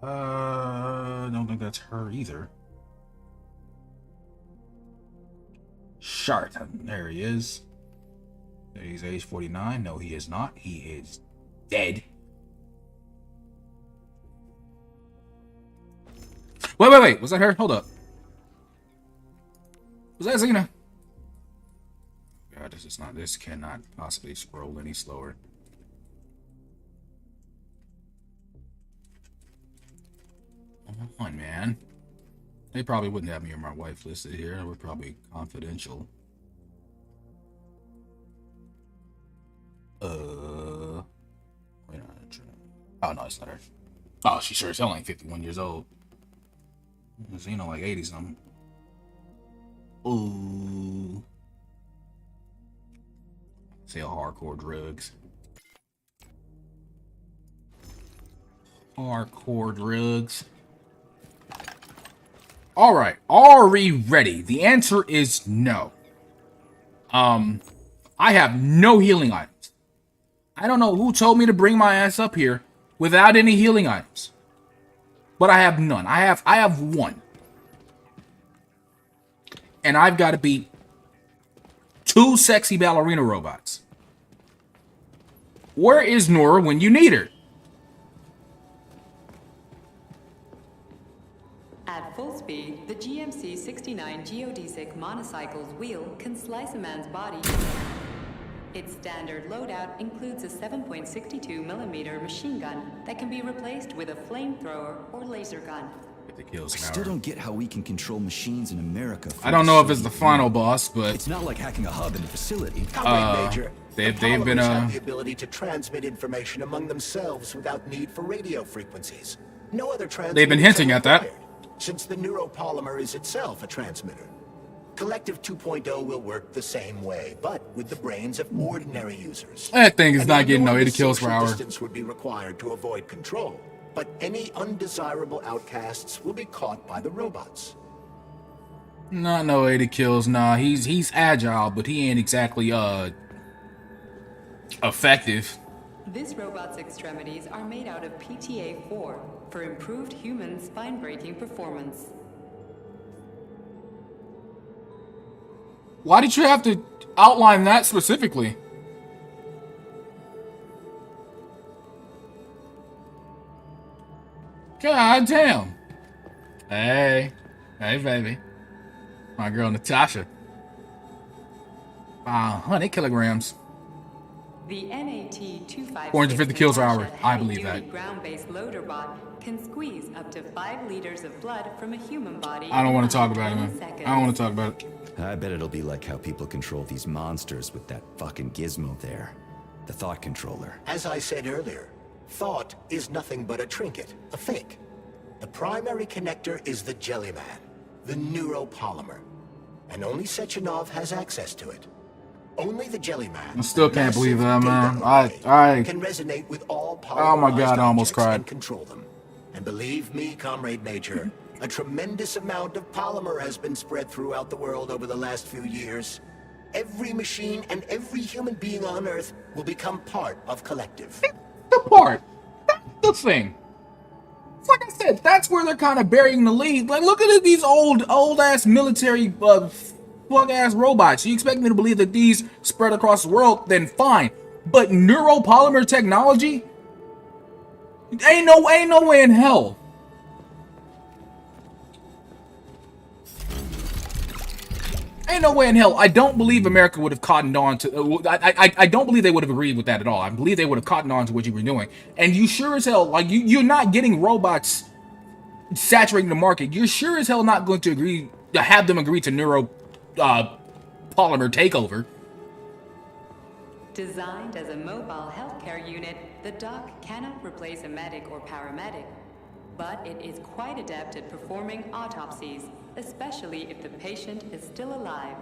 I don't think that's her either. Sharton, there he is. He's age 49. No, he is not. He is dead. Wait. Was that her? Hold up. Was that Xena? God, this cannot possibly scroll any slower. Come on, man. They probably wouldn't have me or my wife listed here. We're probably confidential. Oh, no, it's not her. Oh, she sure is only 51 years old. Xena like 80 something. Ooh. Sell hardcore drugs. Hardcore drugs. Alright, are we ready? The answer is no. I have no healing items. I don't know who told me to bring my ass up here without any healing items. But I have none. I have one. And I've got to beat 2 sexy ballerina robots. Where is Nora when you need her? At full speed, the GMC-69 geodesic monocycle's wheel can slice a man's body. Its standard loadout includes a 7.62mm machine gun that can be replaced with a flamethrower or laser gun. I still don't get how we can control machines in America. I don't know if it's the final boss, but it's not like hacking a hub in a facility. Major, they've been have the ability to transmit information among themselves without need for radio frequencies. No other transmitter. They've been hinting at that. Since the neuropolymer is itself a transmitter. Collective 2.0 will work the same way, but with the brains of ordinary users. That thing is not getting no 80 kills per hour. Distance would be required to avoid control, but any undesirable outcasts will be caught by the robots. Not no 80 kills. Nah, he's agile, but he ain't exactly effective. This robot's extremities are made out of PTA-4 for improved human spine-breaking performance. Why did you have to outline that specifically? God damn. Hey, baby. My girl Natasha. 100 kilograms. The NAT-256 450 kills per hour. I believe that. Ground-based loader bot can squeeze up to 5 liters of blood from a human body. I don't want to talk about it, man. I don't want to talk about it. I bet it'll be like how people control these monsters with that fucking gizmo there. The thought controller. As I said earlier, thought is nothing but a trinket, a fake. The primary connector is the Jellyman, the neuropolymer. And only Sechenov has access to it. Only the Jellyman. I still can't believe that, man. I can resonate with all oh my god, I almost cried. And control them. And believe me, Comrade Major, a tremendous amount of polymer has been spread throughout the world over the last few years. Every machine and every human being on Earth will become part of Collective. The part. That's the thing. It's like I said, that's where they're kind of burying the lead. Like, look at these old ass military fuck ass robots. You expect me to believe that these spread across the world? Then fine. But neuropolymer technology? Ain't no way in hell. Ain't no way in hell. I don't believe America would have cottoned on to. I don't believe they would have agreed with that at all. I believe they would have cottoned on to what you were doing. And you sure as hell, like you're not getting robots saturating the market. You're sure as hell not going to have them agree to polymer takeover. Designed as a mobile healthcare unit, the dock cannot replace a medic or paramedic, but it is quite adept at performing autopsies, especially if the patient is still alive.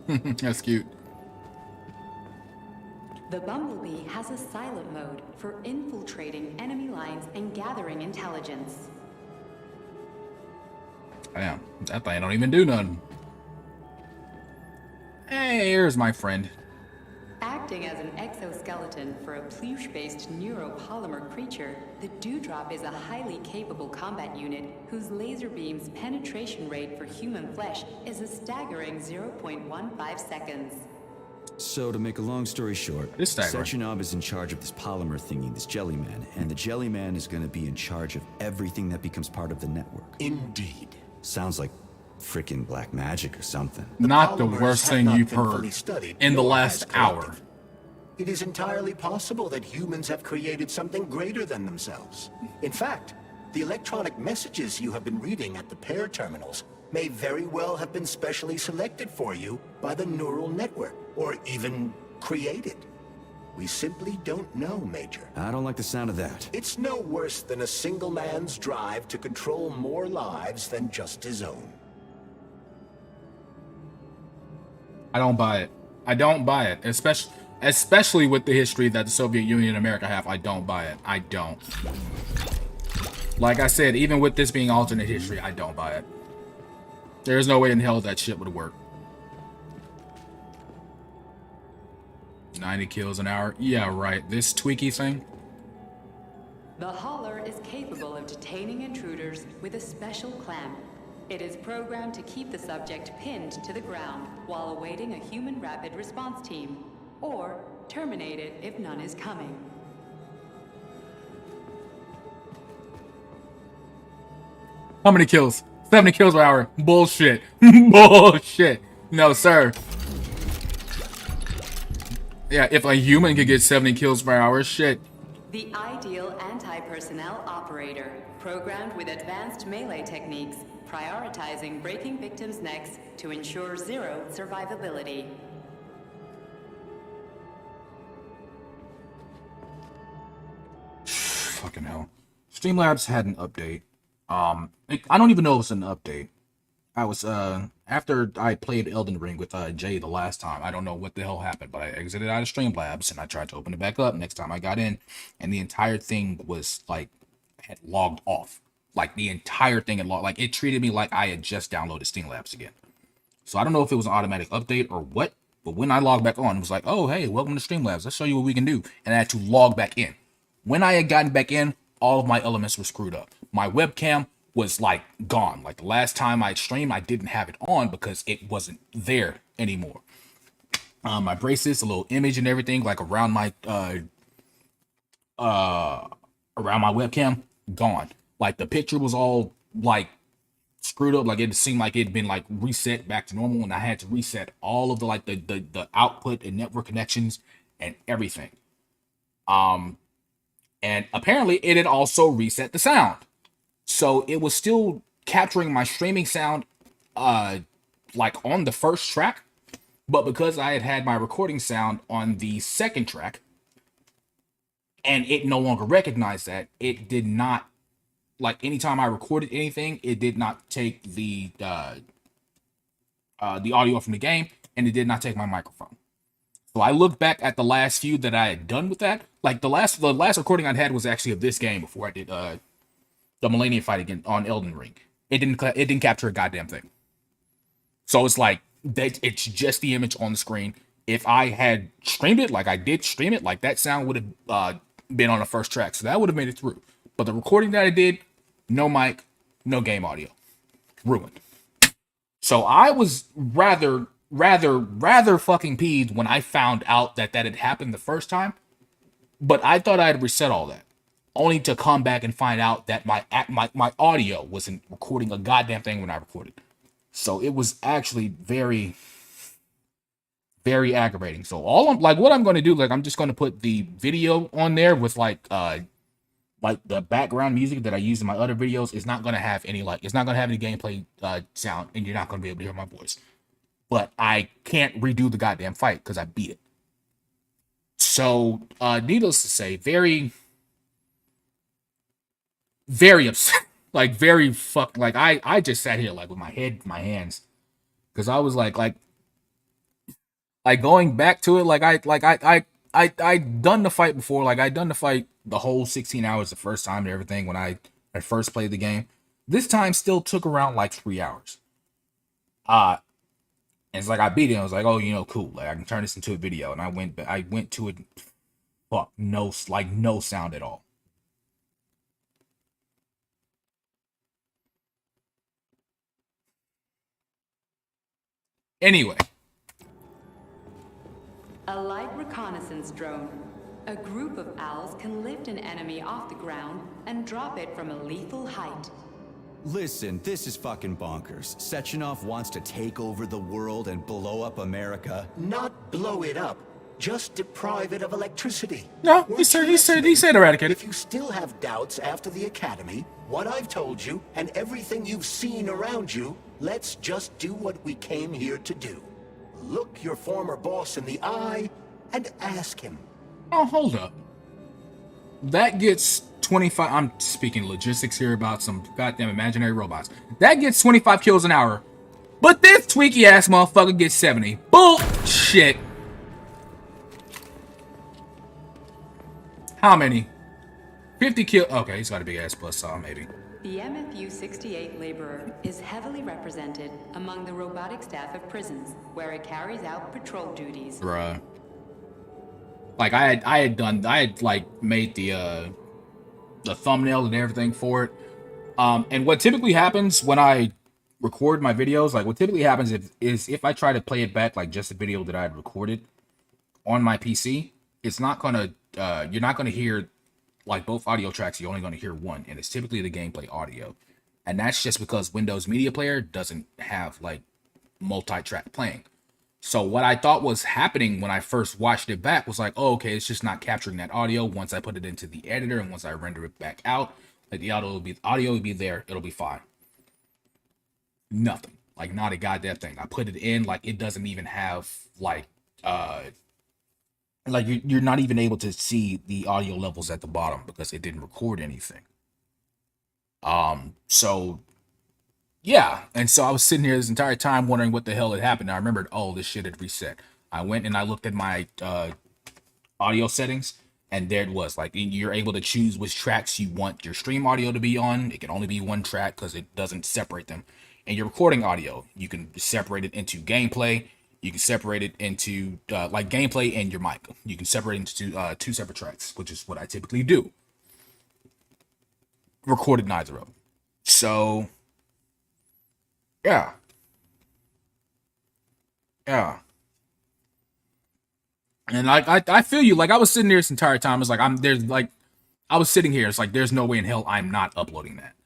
That's cute. The Bumblebee has a silent mode for infiltrating enemy lines and gathering intelligence. Damn, that thing don't even do nothing. Hey, here's my friend. Acting as an exoskeleton for a pluche-based neuropolymer creature, the Dewdrop is a highly capable combat unit whose laser beam's penetration rate for human flesh is a staggering 0.15 seconds. So, to make a long story short, Sechenov is in charge of this polymer thingy, this Jellyman, and the Jellyman is going to be in charge of everything that becomes part of the network. Indeed. Sounds like frickin' black magic or something. Not the worst thing you've heard in the last hour. It is entirely possible that humans have created something greater than themselves. In fact, the electronic messages you have been reading at the pair terminals may very well have been specially selected for you by the neural network, or even created. We simply don't know, Major. I don't like the sound of that. It's no worse than a single man's drive to control more lives than just his own. I don't buy it. I don't buy it. Especially with the history that the Soviet Union and America have. I don't buy it. I don't. Like I said, even with this being alternate history, I don't buy it. There's no way in hell that shit would work. 90 kills an hour? Yeah, right. This tweaky thing? The Hauler is capable of detaining intruders with a special clamp. It is programmed to keep the subject pinned to the ground while awaiting a human rapid response team, or terminate it if none is coming. How many kills? 70 kills per hour. Bullshit. Bullshit. No, sir. Yeah, if a human could get 70 kills per hour, shit. The ideal anti-personnel operator, programmed with advanced melee techniques, prioritizing breaking victims' necks to ensure zero survivability. Fucking hell. Streamlabs had an update. I don't even know if it's an update. I was, after I played Elden Ring with Jay the last time, I don't know what the hell happened, but I exited out of Streamlabs and I tried to open it back up next time I got in, and the entire thing was like, had logged off. Like the entire thing had logged, like it treated me like I had just downloaded Streamlabs again. So I don't know if it was an automatic update or what, but when I logged back on, it was like, oh, hey, welcome to Streamlabs. Let's show you what we can do. And I had to log back in. When I had gotten back in, all of my elements were screwed up. My webcam was like gone. Like the last time I streamed, I didn't have it on because it wasn't there anymore. My braces, a little image and everything, like around my webcam, gone. Like the picture was all like screwed up. Like it seemed like it'd been like reset back to normal, and I had to reset all of the like the output and network connections and everything. And apparently it had also reset the sound. So it was still capturing my streaming sound like on the first track, but because I had my recording sound on the second track and it no longer recognized that, it did not, like anytime I recorded anything, it did not take the audio from the game, and it did not take my microphone. So I looked back at the last few that I had done with that. Like the last recording I had was actually of this game before I did the Millennium fight again on Elden Ring. It didn't capture a goddamn thing. So it's like that it's just the image on the screen. If I had streamed it like I did stream it, like that sound would have been on the first track, so that would have made it through. But the recording that I did, no mic, no game audio, ruined. So I was rather fucking peeved when I found out that had happened the first time. But I thought I had reset all that, only to come back and find out that my audio wasn't recording a goddamn thing when I recorded. So it was actually very, very aggravating. So what I'm going to do, like, I'm just going to put the video on there with like the background music that I use in my other videos. Is not going to have any it's not going to have any gameplay sound, and you're not going to be able to hear my voice. But I can't redo the goddamn fight because I beat it. So, needless to say, very, very upset. Like, very I just sat here, like, with my head in my hands. Because I was like, going back to it, I done the fight before. Like, I done the fight the whole 16 hours the first time and everything when I first played the game. This time still took around, like, 3 hours. And it's like I beat it. I was like, oh, cool. Like I can turn this into a video. And I went to it. Fuck, no sound at all. Anyway. A light reconnaissance drone. A group of owls can lift an enemy off the ground and drop it from a lethal height. Listen, this is fucking bonkers. Sechenov wants to take over the world and blow up America. Not blow it up, just deprive it of electricity. No, he said eradicate it. If you still have doubts after the academy, what I've told you, and everything you've seen around you, let's just do what we came here to do. Look your former boss in the eye and ask him. Oh, hold up. That gets 25. I'm speaking logistics here about some goddamn imaginary robots. That gets 25 kills an hour. But this tweaky ass motherfucker gets 70. Bullshit. How many? 50 kills. Okay, he's got a big ass buzzsaw, maybe. The MFU-68 laborer is heavily represented among the robotic staff of prisons, where it carries out patrol duties. Bruh. Like I had made the thumbnail and everything for it. And what typically happens when I record my videos, like what typically happens is if I try to play it back, like just a video that I had recorded on my PC, it's not gonna, you're not gonna hear like both audio tracks. You're only gonna hear one, and it's typically the gameplay audio. And that's just because Windows Media Player doesn't have like multi-track playing. So what I thought was happening when I first watched it back was like, oh, okay, it's just not capturing that audio. Once I put it into the editor and once I render it back out, like the audio will be there. It'll be fine. Nothing. Like not a goddamn thing. I put it in, like it doesn't even have like you're not even able to see the audio levels at the bottom because it didn't record anything. So yeah, and so I was sitting here this entire time wondering what the hell had happened. I remembered, oh, this shit had reset. I went and I looked at my audio settings, and there it was. Like, you're able to choose which tracks you want your stream audio to be on. It can only be one track because it doesn't separate them. And your recording audio, you can separate it into gameplay. You can separate it into like gameplay and your mic. You can separate it into two separate tracks, which is what I typically do. Recorded neither of them. So yeah. And I feel you. Like I was sitting here this entire time. It's like I was sitting here. It's like there's no way in hell I'm not uploading that.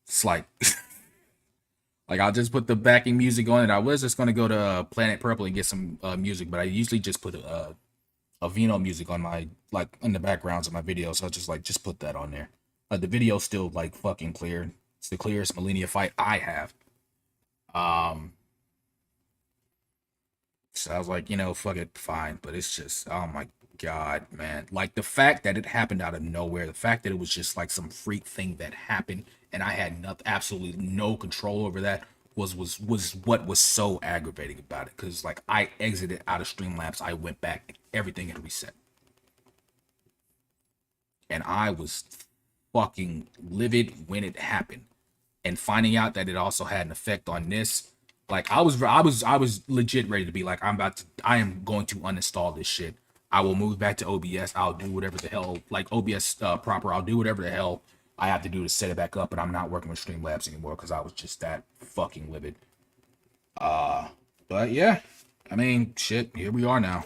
It's like like I'll just put the backing music on it. I was just gonna go to Planet Purple and get some music, but I usually just put a Vino music on my in the backgrounds of my videos. So I just put that on there. The video's still like fucking clear. It's the clearest Millennia fight I have. So I was like, fuck it, fine. But it's just, oh my god, man. Like the fact that it happened out of nowhere, the fact that it was just like some freak thing that happened and I had absolutely no control over that was what was so aggravating about it. Cause like I exited out of Streamlabs, I went back, and everything had reset. And I was fucking livid when it happened. And finding out that it also had an effect on this, Like I was legit ready to be like, I am going to uninstall this shit. I will move back to OBS. I'll do whatever the hell, like OBS proper. I'll do whatever the hell I have to do to set it back up. But I'm not working with Streamlabs anymore because I was just that fucking livid. But yeah, I mean, shit. Here we are now.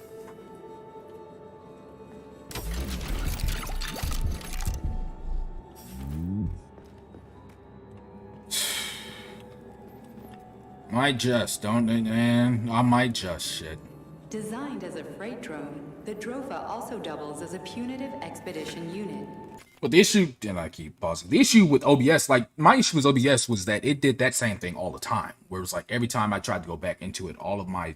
Might just, don't, man. I might just shit. Designed as a freight drone, the Drofa also doubles as a punitive expedition unit. But the issue, and I keep pausing, the issue with OBS, like, my issue with OBS was that it did that same thing all the time. Where it was like, every time I tried to go back into it, all of my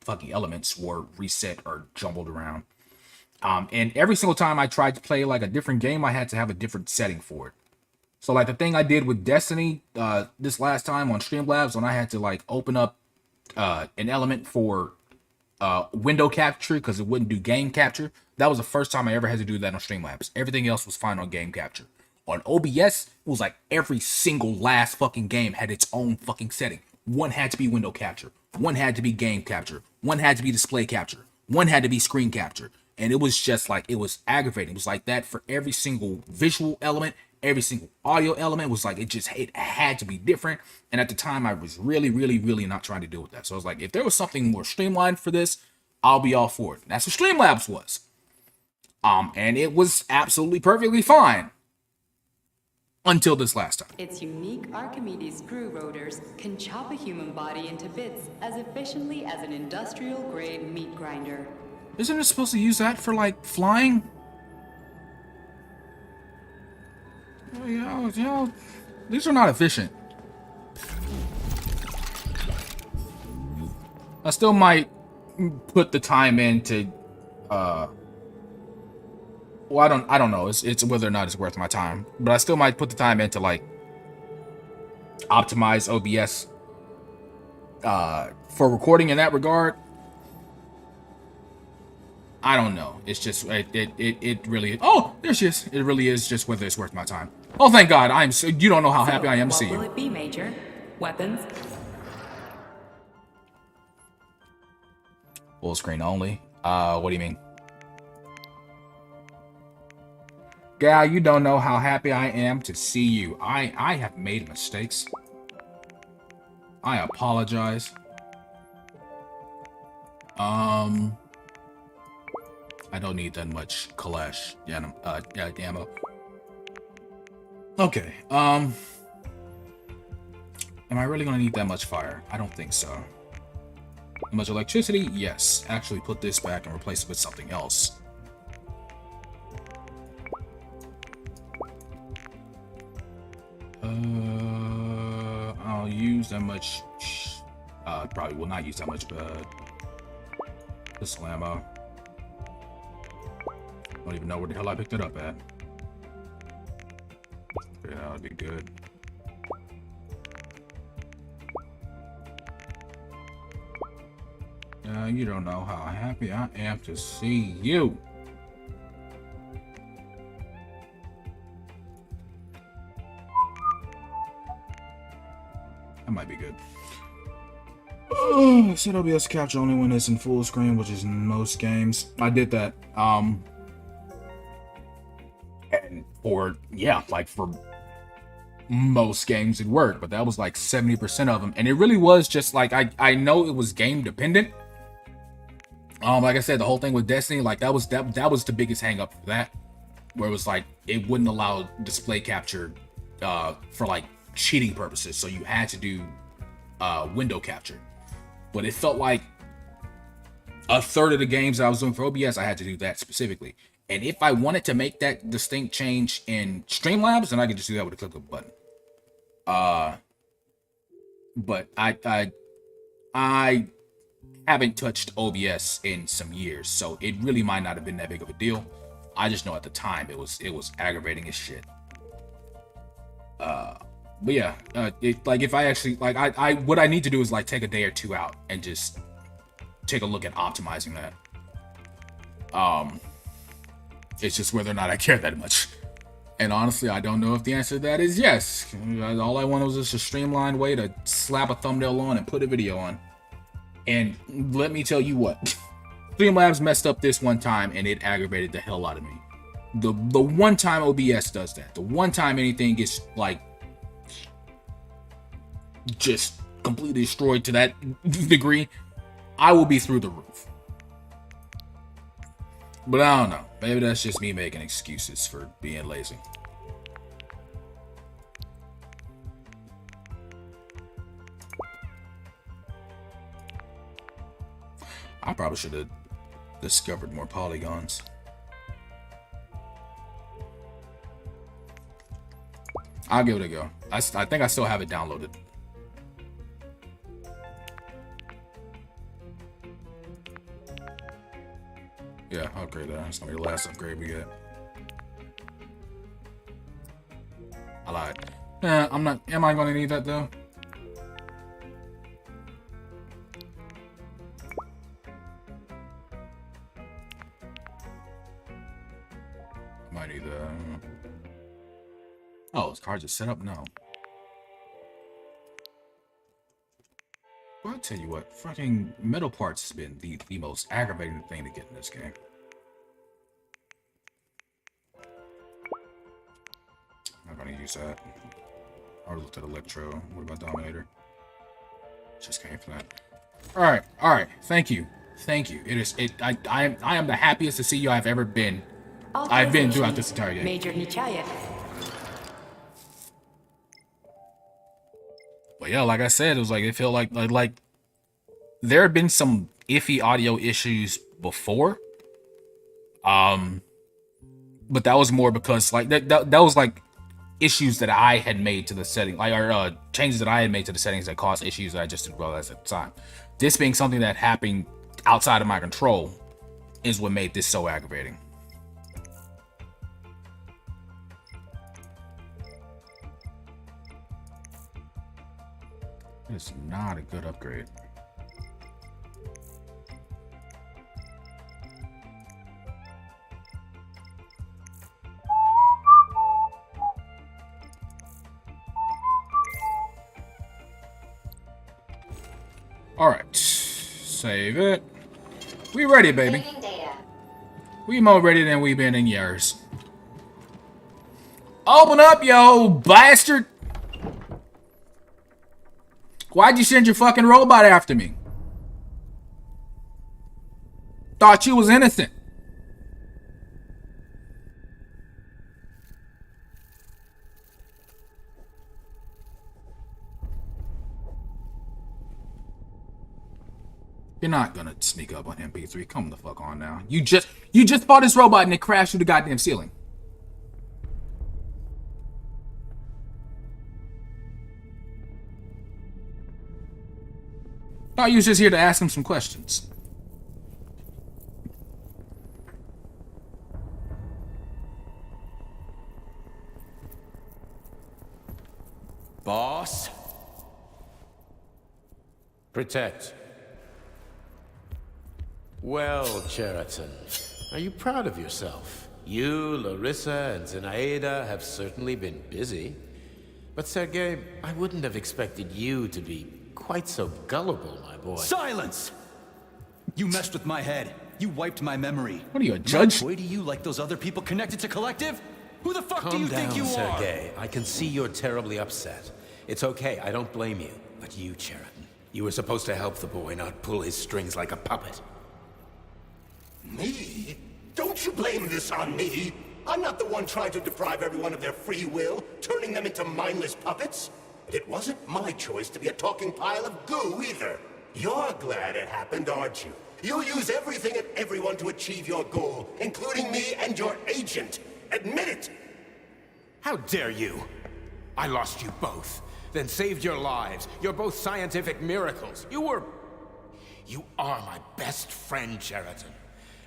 fucking elements were reset or jumbled around. And every single time I tried to play, like, a different game, I had to have a different setting for it. So, like, the thing I did with Destiny this last time on Streamlabs, when I had to, like, open up an element for window capture because it wouldn't do game capture, that was the first time I ever had to do that on Streamlabs. Everything else was fine on game capture. On OBS, it was like every single last fucking game had its own fucking setting. One had to be window capture. One had to be game capture. One had to be display capture. One had to be screen capture. And it was just like, it was aggravating. It was like that for every single visual element. Every single audio element was like, it had to be different. And at the time, I was really, really, really not trying to deal with that. So I was like, if there was something more streamlined for this, I'll be all for it. And that's what Streamlabs was. And it was absolutely perfectly fine. Until this last time. Its unique Archimedes screw rotors can chop a human body into bits as efficiently as an industrial-grade meat grinder. Isn't it supposed to use that for, like, flying? You know, these are not efficient. I still might put the time in to, well, I don't know. It's whether or not it's worth my time, but I still might put the time in to, like, optimize OBS for recording in that regard. I don't know. It's just it really. Oh, there she is. It really is just whether it's worth my time. Oh, thank God! You don't know how happy I am to see you. What will it be, Major? Weapons? Full screen only. What do you mean? Gal, you don't know how happy I am to see you. I have made mistakes. I apologize. I don't need that much Kalash ammo. Okay, am I really gonna need that much fire? I don't think so. How much electricity? Yes. Actually put this back and replace it with something else. I'll use that much. Probably will not use that much pistol ammo. Don't even know where the hell I picked it up at. Okay, that would be good. You don't know how happy I am to see you. That might be good. Set OBS capture only when it's in full screen, which is in most games. I did that. And for most games it worked, but that was like 70% of them. And it really was just like, I know it was game dependent. Like I said, the whole thing with Destiny, like that was the biggest hang up for that, where it was like, it wouldn't allow display capture for like cheating purposes. So you had to do window capture. But it felt like a third of the games that I was doing for OBS, I had to do that specifically. And if I wanted to make that distinct change in Streamlabs, then I could just do that with a click of a button. But I haven't touched OBS in some years, so it really might not have been that big of a deal. I just know at the time it was aggravating as shit. But yeah, like if I actually I what I need to do is like take a day or two out and just take a look at optimizing that. It's just whether or not I care that much. And honestly, I don't know if the answer to that is yes. All I wanted was just a streamlined way to slap a thumbnail on and put a video on. And let me tell you what, Streamlabs messed up this one time and it aggravated the hell out of me. The one time OBS does that, the one time anything gets like just completely destroyed to that degree, I will be through the roof. But I don't know. Maybe that's just me making excuses for being lazy. I probably should have discovered more polygons. I'll give it a go. I think I still have it downloaded. Yeah, I'll upgrade that. That's gonna be the last upgrade we get. I lied. I'm not. Am I gonna need that though? Might need that. Oh, his cards are set up now. Well, I'll tell you what, fucking metal parts has been the most aggravating thing to get in this game. I'm not gonna use that. I already looked at Electro. What about Dominator? Just came from that. All right. Thank you. I am the happiest to see you I've ever been. I've been throughout this entire game. Major Nichayev. But yeah, like I said, it was like it felt like there had been some iffy audio issues before. But that was more because like that was like issues that I had made to the setting, like or changes that I had made to the settings that caused issues that I just didn't realize at the time. This being something that happened outside of my control is what made this so aggravating. It's not a good upgrade. All right, save it. We ready, baby. We more ready than we've been in years. Open up, yo bastard! Why'd you send your fucking robot after me? Thought you was innocent. You're not gonna sneak up on MP3. Come the fuck on now. You just fought this robot and it crashed through the goddamn ceiling. Thought you was just here to ask him some questions. Boss? Protect. Well, Cheriton, are you proud of yourself? You, Larissa, and Zenaida have certainly been busy. But Sergei, I wouldn't have expected you to be quite so gullible, my boy. Silence! You messed with my head. You wiped my memory. What are you, a judge? Boy, do you like those other people connected to Collective? Who the fuck do you think you are? Calm down, Sergei. I can see you're terribly upset. It's okay, I don't blame you. But you, Cheriton, you were supposed to help the boy, not pull his strings like a puppet. Me? Don't you blame this on me? I'm not the one trying to deprive everyone of their free will, turning them into mindless puppets. It wasn't my choice to be a talking pile of goo, either. You're glad it happened, aren't you? You'll use everything and everyone to achieve your goal, including me and your agent. Admit it! How dare you? I lost you both, then saved your lives. You're both scientific miracles. You are my best friend, Cheriton.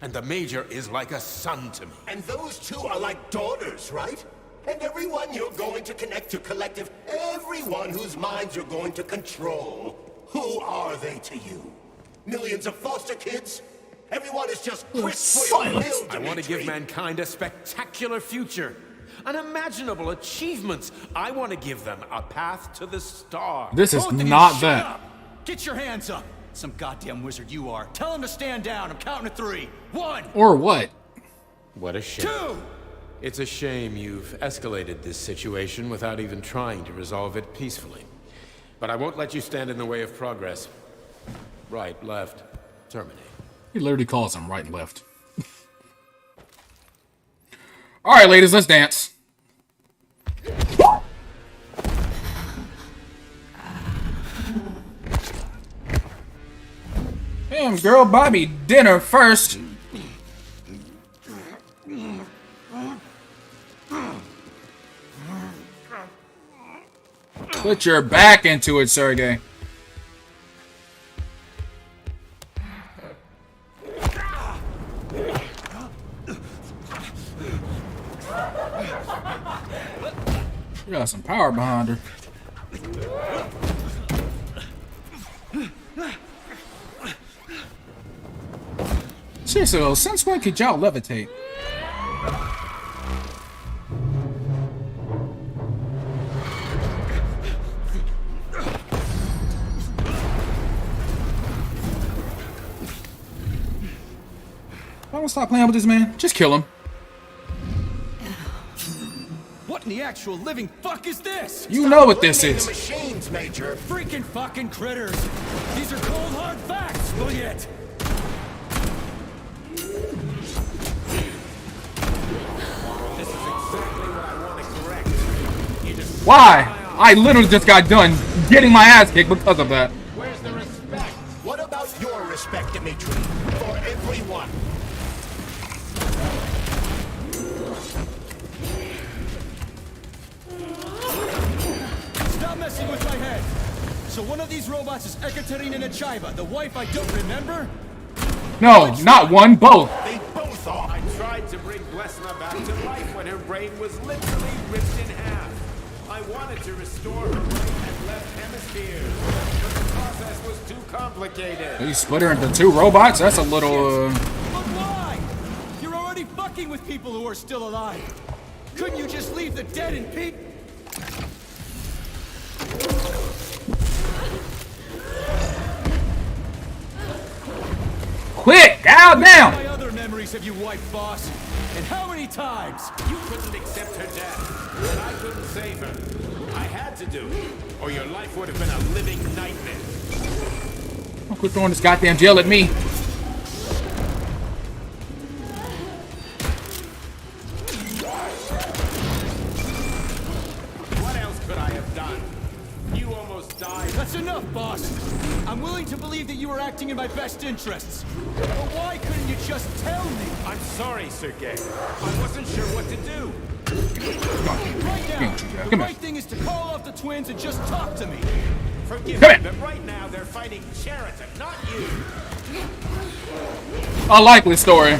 And the Major is like a son to me. And those two are like daughters, right? And everyone you're going to connect to Collective, everyone whose minds you're going to control. Who are they to you? Millions of foster kids? Everyone is just quick for your will, I want to give mankind a spectacular future. unimaginable achievements. I want to give them a path to the stars. This is Both of you not shut that. up. Get your hands up. Some goddamn wizard you are. Tell him to stand down. I'm counting to 3. 1. Or what? What a shame. 2. It's a shame you've escalated this situation without even trying to resolve it peacefully. But I won't let you stand in the way of progress. Right, left, terminate. He literally calls him right and left. All right, ladies, let's dance. Damn, girl, Bobby, dinner first. Put your back into it, Sergey. She got some power behind her. Seriously though, since when could y'all levitate? I don't stop playing with this man. Just kill him. What in the actual living fuck is this? You know what this is. Machines, Major. Freaking fucking critters. These are cold hard facts, will yet? This is exactly what I want to correct. You just Why? I literally just got done getting my ass kicked because of that. Where's the respect? What about your respect, Dimitri? For everyone. Stop messing with my head. So one of these robots is Ekaterina Nechaeva, the wife I don't remember? No, not one, both. They both are. I tried to bring Blesna back to life when her brain was literally ripped in half. I wanted to restore her right and left hemispheres, but the process was too complicated. You split her into 2 robots? That's a little, But why? You're already fucking with people who are still alive. Couldn't you just leave the dead in peace? Quick, cow down! My other memories of you, white boss. And how many times? You couldn't accept her death, and I couldn't save her. I had to do it, or your life would have been a living nightmare. Don't quit throwing this goddamn gel at me. What else could I have done? You almost died. That's enough, boss. I'm willing to believe that you were acting in my best interests. But why couldn't you just tell me? I'm sorry, Sergei. I wasn't sure what to do. Right now, the right thing is to call off the twins and just talk to me. Forgive me, but right now they're fighting Cheriton, not you. A likely story.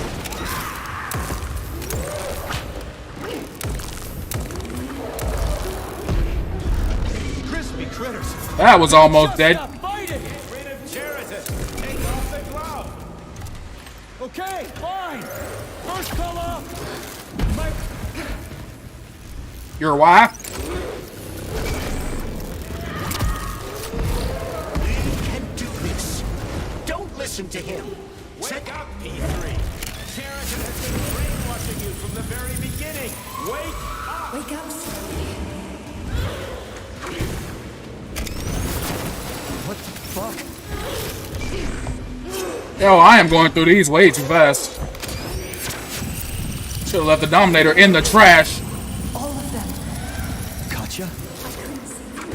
Crispy critters. That was almost dead. Stop fighting. Get rid of Cheriton. Take off the glove. Okay, fine. First call off. My... Your wife? You can do this. Don't listen to him. Wake up, P3. Cheriton has been brainwashing you from the very beginning. Wake up. Wake up, What the fuck? Yo, I am going through these way too fast. Should have left the Dominator in the trash. all of them. Katya? I couldn't see them.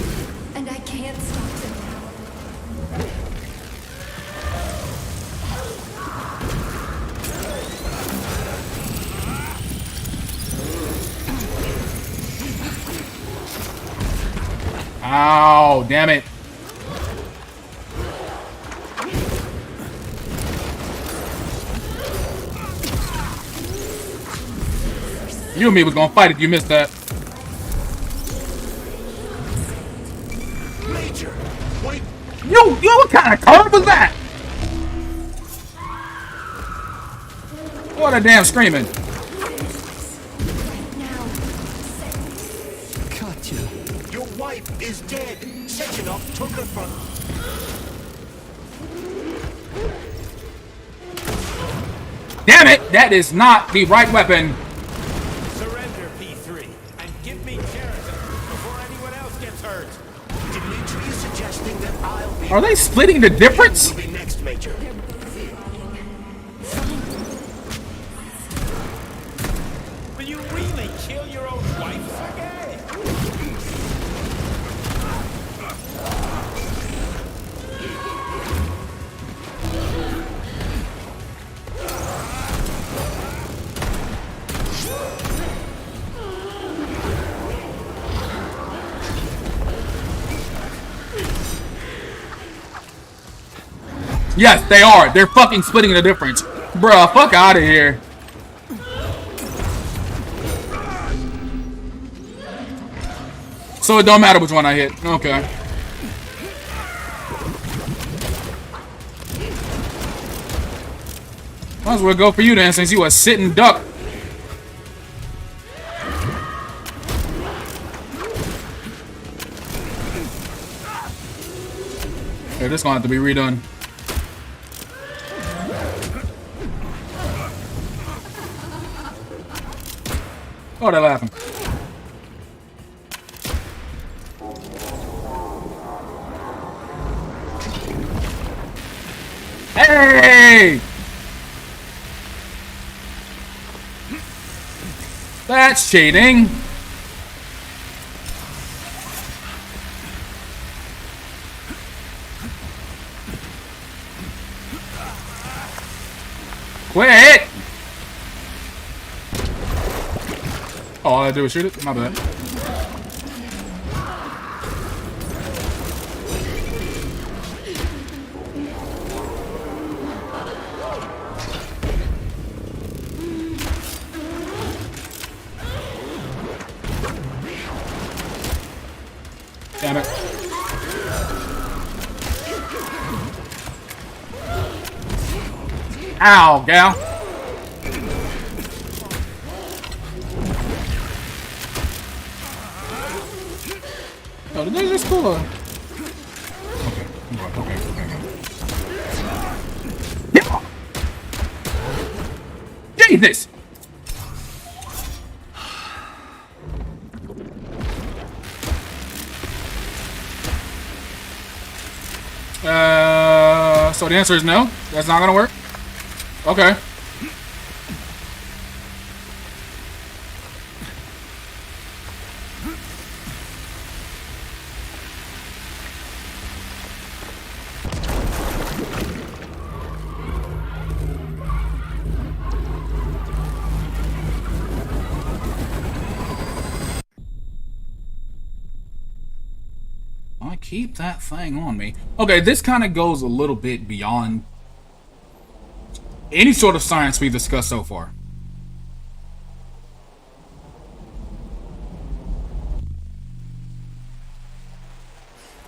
And I can't stop them now. Ow, damn it. You and me was gonna fight if you missed that. Major, wait. Yo, what kind of curve was that? What a damn screaming. took her from... Damn it! That is not the right weapon. Surrender, P3, and give me Sheraton before anyone else gets hurt. Dimitri is suggesting that I'll be... Are they splitting the difference? Will be next, Major. Will you really kill your own wife, Sergei? Yes, they are. They're fucking splitting the difference. Bruh, fuck out of here. So it don't matter which one I hit. Okay. Might as well go for you then, since you a sitting duck. Okay, this gonna have to be redone. Oh, they're laughing. Hey! That's cheating. Quit! Oh, all I do is shoot it? My bad. Damn it. Ow, gal. Oh, did they just pull a... Okay. Jesus! So the answer is no? That's not gonna work? Okay. I keep that thing on me. Okay, this kind of goes a little bit beyond any sort of science we've discussed so far.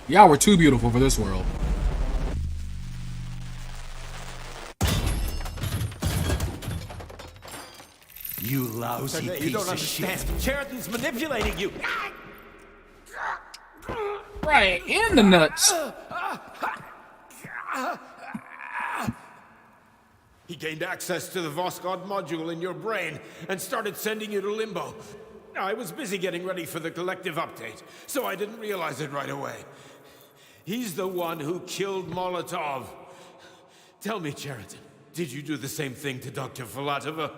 Y'all were too beautiful for this world. You lousy piece you don't of understand. shit. Sheridan's manipulating you. Right in the nuts. He gained access to the Voskhod module in your brain and started sending you to limbo. I was busy getting ready for the collective update, so I didn't realize it right away. He's the one who killed Molotov. Tell me, Sheridan, did you do the same thing to Dr. Filatova?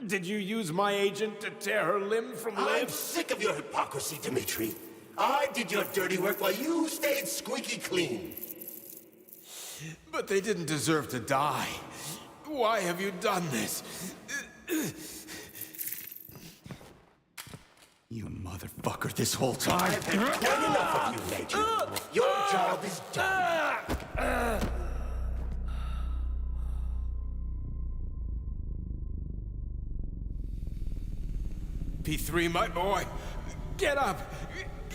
Did you use my agent to tear her limb from limb? I'm sick of your hypocrisy, Dimitri. I did your dirty work while you stayed squeaky clean. But they didn't deserve to die. Why have you done this? You motherfucker this whole time. I've had quite enough of you, Major. Your job is done. P3, my boy. Get up!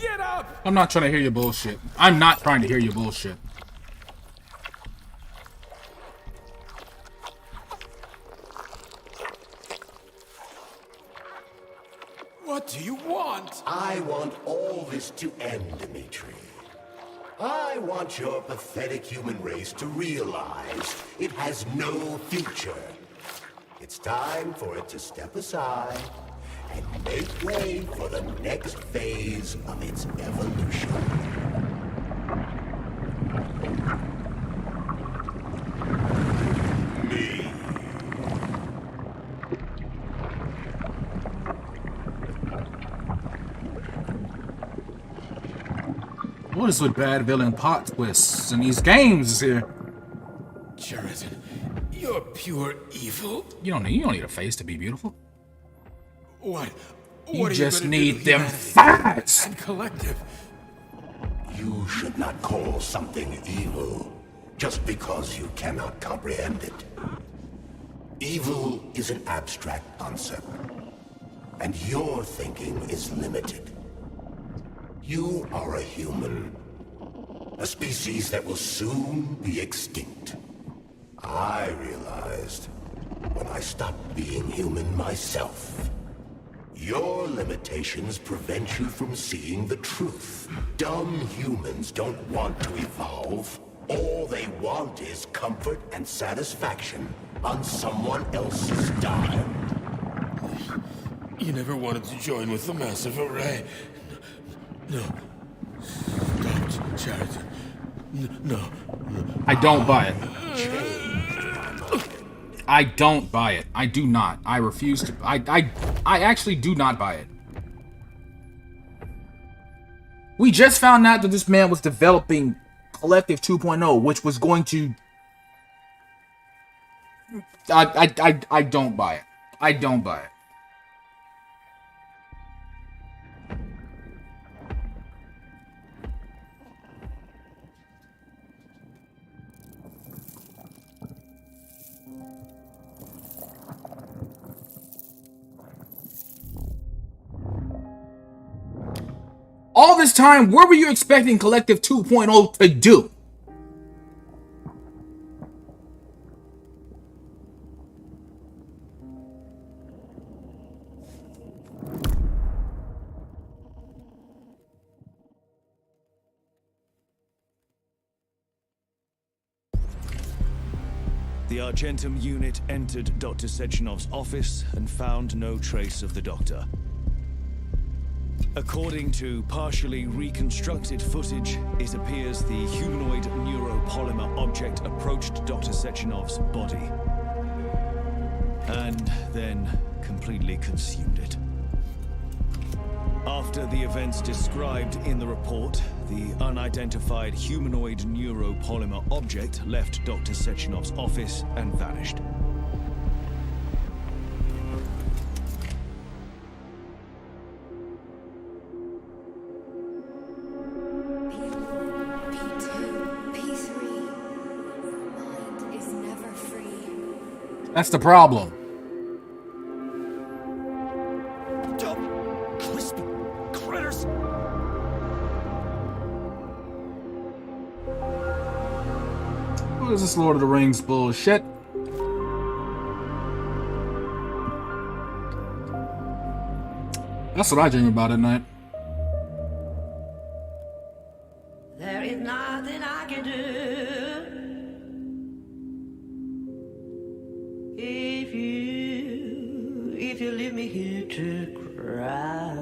Get up! I'm not trying to hear your bullshit. I'm not trying to hear your bullshit. What do you want? I want all this to end, Dimitri. I want your pathetic human race to realize it has no future. It's time for it to step aside and make way for the next phase of its evolution. Me. What is with bad villain plot twists in these games here? Sheridan, you're pure evil. You don't need a face to be beautiful. What? You What just are you gonna need do, them humanity facts. and collective. You should not call something evil just because you cannot comprehend it. Evil is an abstract concept, and your thinking is limited. You are a human, a species that will soon be extinct. I realized when I stopped being human myself. Your limitations prevent you from seeing the truth. Dumb humans don't want to evolve. All they want is comfort and satisfaction on someone else's dime. You never wanted to join with the massive array. No. Don't, Sheridan. No. I don't buy it. I don't buy it. I do not. I refuse to. I actually do not buy it. We just found out that this man was developing Collective 2.0, which was going to. I don't buy it. I don't buy it. All this time, what were you expecting Collective 2.0 to do? The Argentum unit entered Dr. Sechenov's office and found no trace of the doctor. According to partially reconstructed footage, it appears the humanoid neuropolymer object approached Dr. Sechenov's body and then completely consumed it. After the events described in the report, the unidentified humanoid neuropolymer object left Dr. Sechenov's office and vanished. That's the problem. Dumb, crispy critters. What is this Lord of the Rings bullshit? That's what I dream about at night. There is nothing I can do. If you leave me here to cry.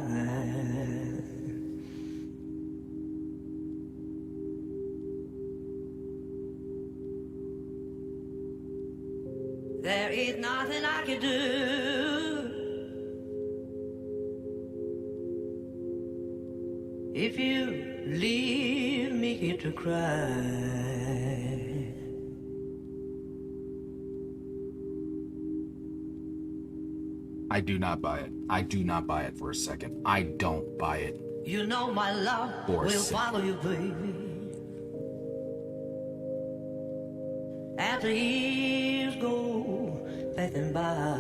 There is nothing I can do. If you leave me here to cry. I do not buy it. I do not buy it for a second. I don't buy it. You know my love will follow you, baby. As the years go passing by.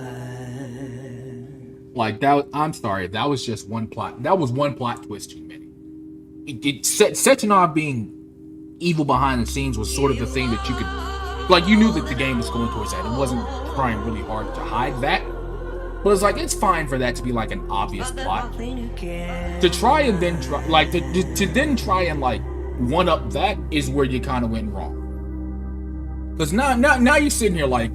Like that. I'm sorry. That was just one plot. That was one plot twist too many. Sechenov being evil behind the scenes was sort of the thing that you could, like, you knew that the game was going towards that. It wasn't trying really hard to hide that. But it's like, it's fine for that to be like an obvious plot. To try and then try, like, to then try and like one up that is where you kind of went wrong. Because now you're sitting here like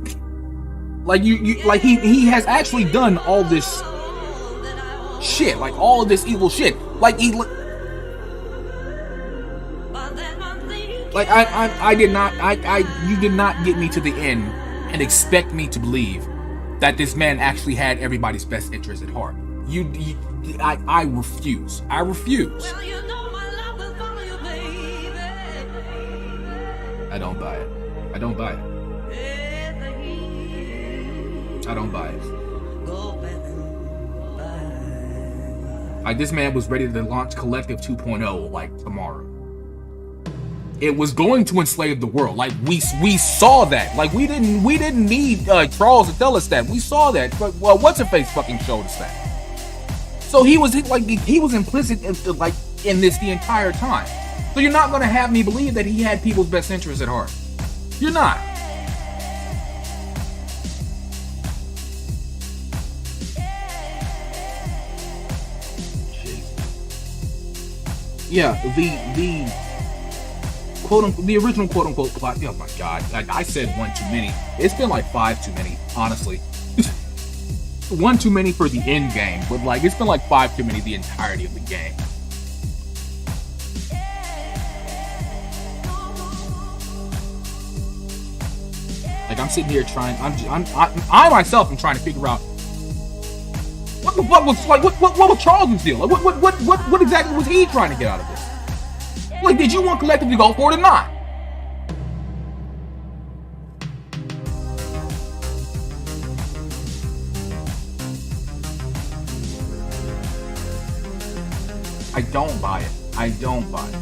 he has actually done all this shit, like all this evil shit. Like he, like I did not, you did not get me to the end and expect me to believe that this man actually had everybody's best interest at heart. I refuse. I refuse. I don't buy it. I don't buy it. I don't buy it. Like, this man was ready to launch Collective 2.0 like tomorrow. It was going to enslave the world. Like, we saw that. Like, we didn't need Charles to tell us that. We saw that. But well, what's her face fucking showed us that. So he was implicit in this the entire time. So you're not gonna have me believe that he had people's best interests at heart. You're not. Yeah, the quote unquote, the original quote unquote plot. Oh my god, I said one too many. It's been like 5 too many, honestly. One too many for the end game, but like it's been like 5 too many the entirety of the game. Like, I'm sitting here trying. I myself am trying to figure out what was Charles' deal? Like, what exactly was he trying to get out of this? Like, did you want Collective to go for it or not? I don't buy it. I don't buy it.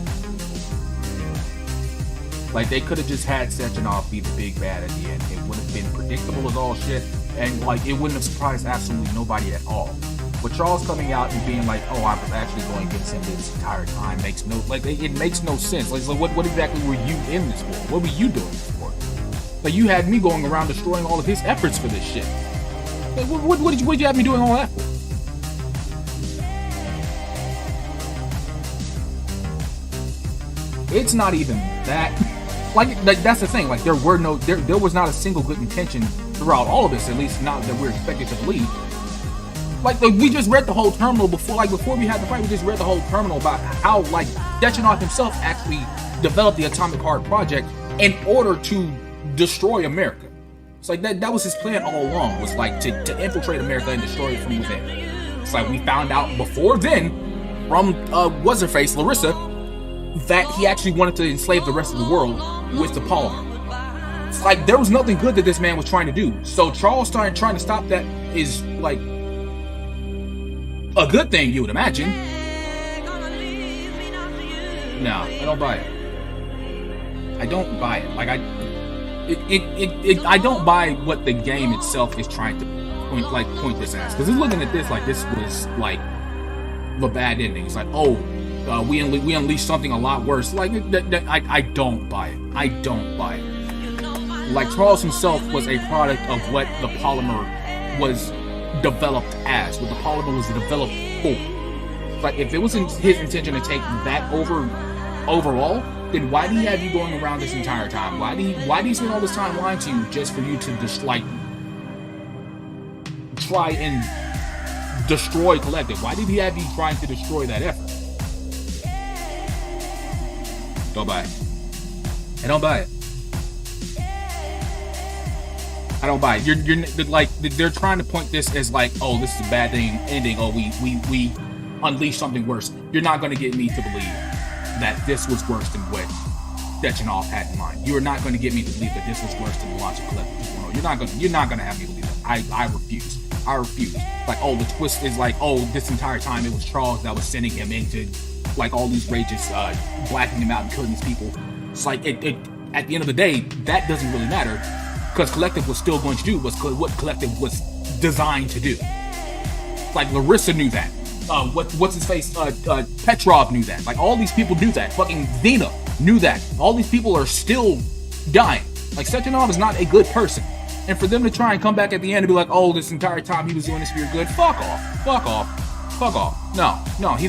Like, they could have just had Sechenov be the big bad at the end. It would have been predictable as all shit, and like it wouldn't have surprised absolutely nobody at all. But Charles coming out and being like, "Oh, I was actually going against him this entire time," makes no it makes no sense. Like, so what exactly were you in this for? What were you doing this for? Like, you had me going around destroying all of his efforts for this shit. Like, what did you have me doing all that for? It's not even that. Like that's the thing. Like, there was not a single good intention throughout all of this. At least not that we're expected to believe. Like we just read the whole terminal before we had the fight. We just read the whole terminal about how like Sechenov himself actually developed the Atomic Heart Project in order to destroy America. It's like that was his plan all along. Was like to infiltrate America and destroy it from within. It's like we found out before then from what's her face Larissa, that he actually wanted to enslave the rest of the world with the polymer. It's like there was nothing good that this man was trying to do. So Charles trying to stop that is like a good thing, you would imagine. No, I don't buy it. I don't buy it. Like I don't buy what the game itself is trying to point this as. Because it's looking at this like this was like the bad ending. It's like, oh, we unleashed something a lot worse. Like I don't buy it. I don't buy it. Like, Charles himself was a product of what the polymer was developed as, what the polymer was developed for. Like, if it was his intention to take that overall, then why did he have you going around this entire time? Why did he spend all this time lying to you just for you to just like try and destroy Collective? Why did he have you trying to destroy that effort? Don't buy it. I don't buy it. I don't buy it. You're like, they're trying to point this as like, oh, this is a bad thing ending. Oh, we unleashed something worse. You're not going to get me to believe that this was worse than what Sechenov had in mind. You are not going to get me to believe that this was worse than the launch of Collective 2.0. You're not going to have me believe that. I refuse. I refuse. Like, oh, the twist is like, oh, this entire time it was Charles that was sending him into like all these rages, blacking him out and killing these people. It's like it at the end of the day, that doesn't really matter, because Collective was still going to do what Collective was designed to do. Like, Larissa knew that. What's his face? Petrov knew that. Like, all these people knew that. Fucking Xena knew that. All these people are still dying. Like, Sechenov is not a good person. And for them to try and come back at the end and be like, oh, this entire time he was doing this for your good, fuck off. Fuck off. Fuck off. No, he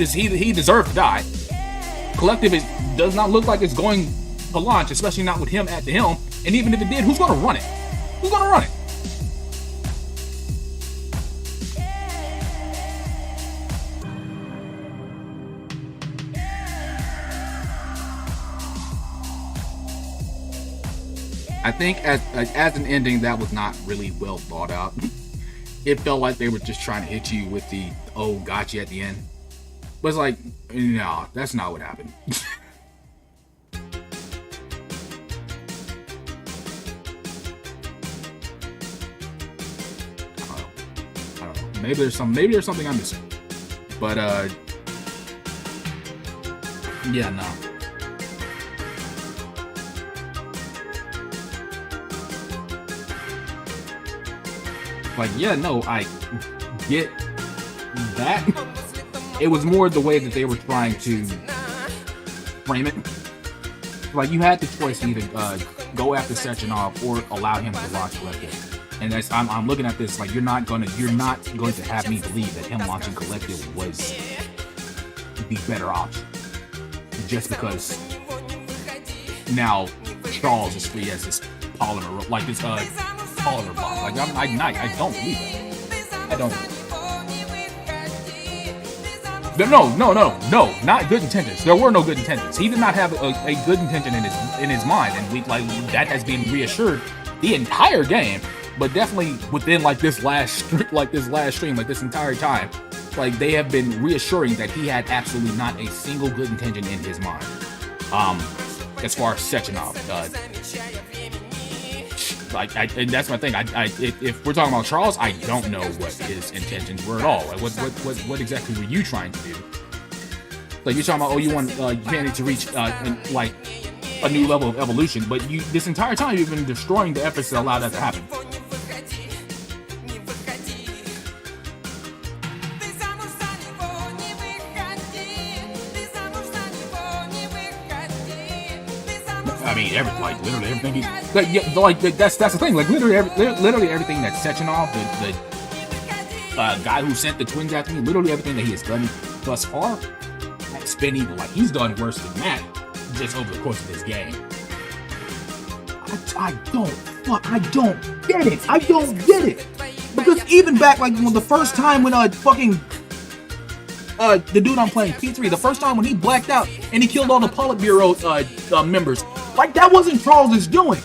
deserved to die. collective does not look like it's going to launch, especially not with him at the helm. And even if it did, who's going to run it? Who's going to run it? I think as an ending, that was not really well thought out. It felt like they were just trying to hit you with the, oh, got you at the end. But it's like, no, that's not what happened. I don't know. Maybe there's something I'm missing. But yeah, no. Like, yeah, no, I get that. It was more the way that they were trying to frame it. Like, you had the choice to either go after Sechenov or allow him to launch Collective. And that's, I'm looking at this like you're not going to have me believe that him launching Collective was the better option. Just because now Charles is free as this polymer, like this polymer bomb. Like I don't believe that. I don't believe that. No, not good intentions. There were no good intentions. He did not have a good intention in his mind, and that has been reassured the entire game. But definitely within this last stream, like this entire time, like they have been reassuring that he had absolutely not a single good intention in his mind. As far as Sechenov, and that's my thing. If we're talking about Charles, I don't know what his intentions were at all. Like, what exactly were you trying to do? Like, you're talking about, you want humanity to reach like a new level of evolution, but this entire time you've been destroying the efforts to allow that to happen. I mean, literally everything. That's the thing. Like, literally everything that Sechenov, the guy who sent the twins after me, literally everything that he has done thus far has been evil. Like, he's done worse than that just over the course of this game. I don't get it. I don't get it. Because even back, when the first time when the dude I'm playing, P3, the first time when he blacked out and he killed all the Politburo members, that wasn't Charles's doing.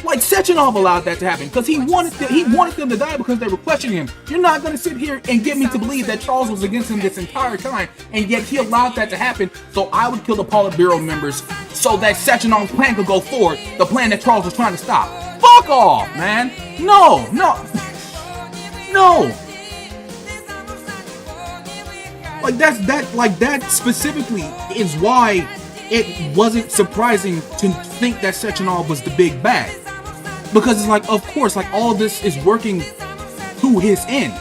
Like, Sechenov allowed that to happen because he wanted them to die because they were questioning him. You're not going to sit here and get me to believe that Charles was against him this entire time, and yet he allowed that to happen so I would kill the Politburo members so that Sechenov's plan could go forward, the plan that Charles was trying to stop. Fuck off, man. No. That specifically is why it wasn't surprising to think that Sechenov was the big bad. Because it's of course, all this is working to his end.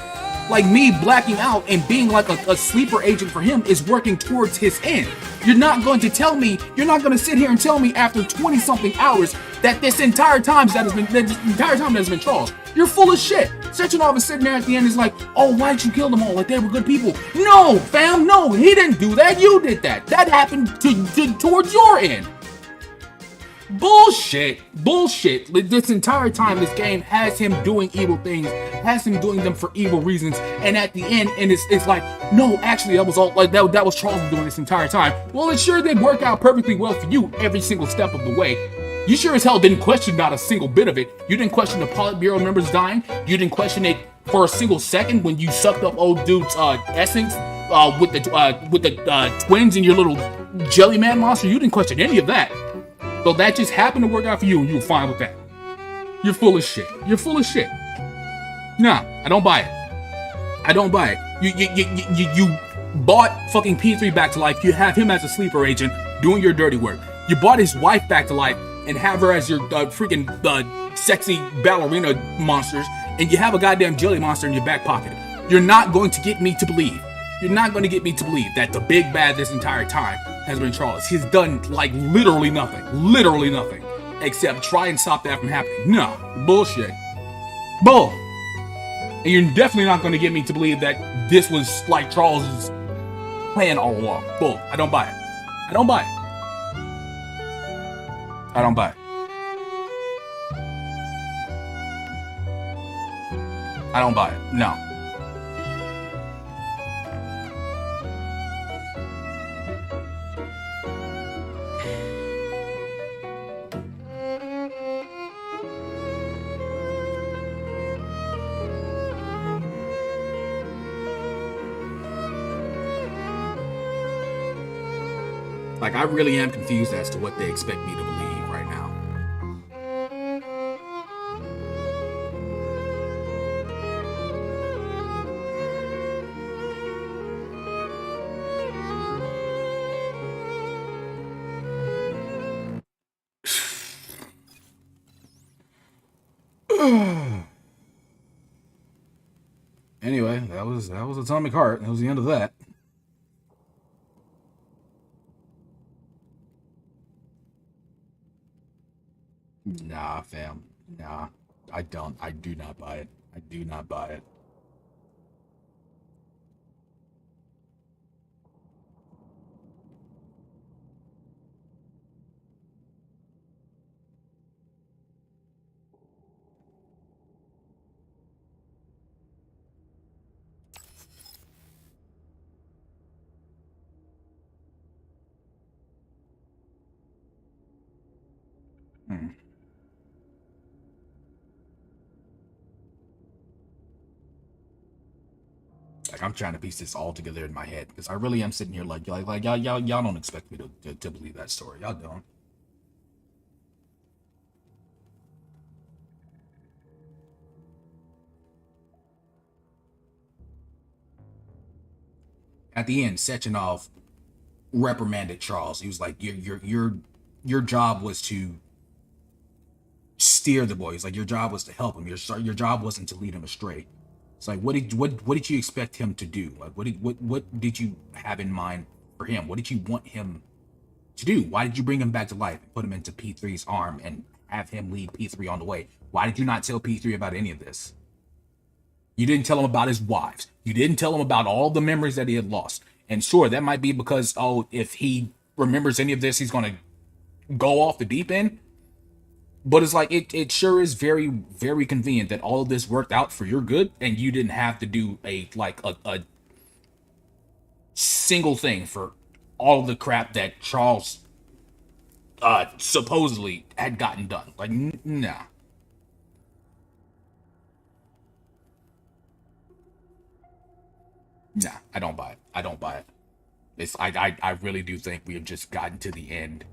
Like, me blacking out and being a sleeper agent for him is working towards his end. You're not going to sit here and tell me after 20-something hours that this entire time that has been Charles. You're full of shit. Sechenov is sitting there at the end, is like, oh, why'd you kill them all? Like, they were good people. No, fam, no, he didn't do that. You did that. That happened towards your end. Bullshit. This entire time, this game has him doing evil things, has him doing them for evil reasons, and at the end, and it's like, no, actually, that was all that was Charles doing this entire time. Well, it sure did work out perfectly well for you every single step of the way. You sure as hell didn't question not a single bit of it. You didn't question the Politburo members dying. You didn't question it for a single second when you sucked up old dude's essence with the twins and your little jelly man monster. You didn't question any of that. So that just happened to work out for you, and you were fine with that. You're full of shit. Nah, I don't buy it. You bought fucking P3 back to life. You have him as a sleeper agent doing your dirty work. You bought his wife back to life and have her as your freaking sexy ballerina monsters, and you have a goddamn jelly monster in your back pocket. You're not going to get me to believe that the big bad this entire time has been Charles. He's done literally nothing except try and stop that from happening. No, bullshit. Bull. And you're definitely not going to get me to believe that this was Charles's plan all along. Bull. I don't buy it. I don't buy it. I don't buy it. I don't buy it. No. Like, I really am confused as to what they expect me to believe right now. Anyway, that was Atomic Heart. That was the end of that. Nah, fam. Nah. I do not buy it. I do not buy it. Like, I'm trying to piece this all together in my head because I really am sitting here like y'all don't expect me to believe that story. Y'all don't. At the end, Sechenov reprimanded Charles. He was like, your job was to steer the boy. He's like, your job was to help him. Your job wasn't to lead him astray. It's like, what did you expect him to do? Like, what did you have in mind for him? What did you want him to do? Why did you bring him back to life and put him into P3's arm and have him lead P3 on the way? Why did you not tell P3 about any of this? You didn't tell him about his wives. You didn't tell him about all the memories that he had lost. And sure, that might be because, oh, if he remembers any of this, he's going to go off the deep end. But it's like, it sure is very, very convenient that all of this worked out for your good and you didn't have to do a single thing for all of the crap that Charles supposedly had gotten done. Like, nah. Nah, I don't buy it. I don't buy it. I really do think we have just gotten to the end.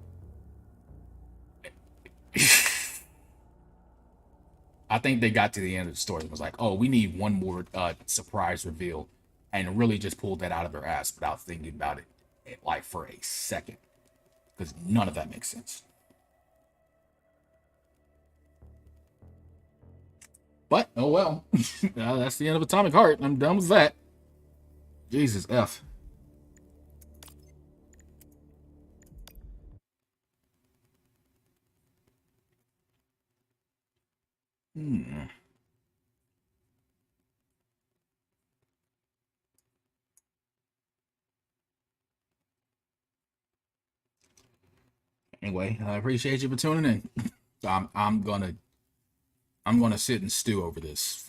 I think they got to the end of the story and was like, oh, we need one more surprise reveal, and really just pulled that out of their ass without thinking about it like for a second, because none of that makes sense. But oh well. That's the end of Atomic Heart. I'm done with that. Jesus F. Anyway, I appreciate you for tuning in. I'm gonna sit and stew over this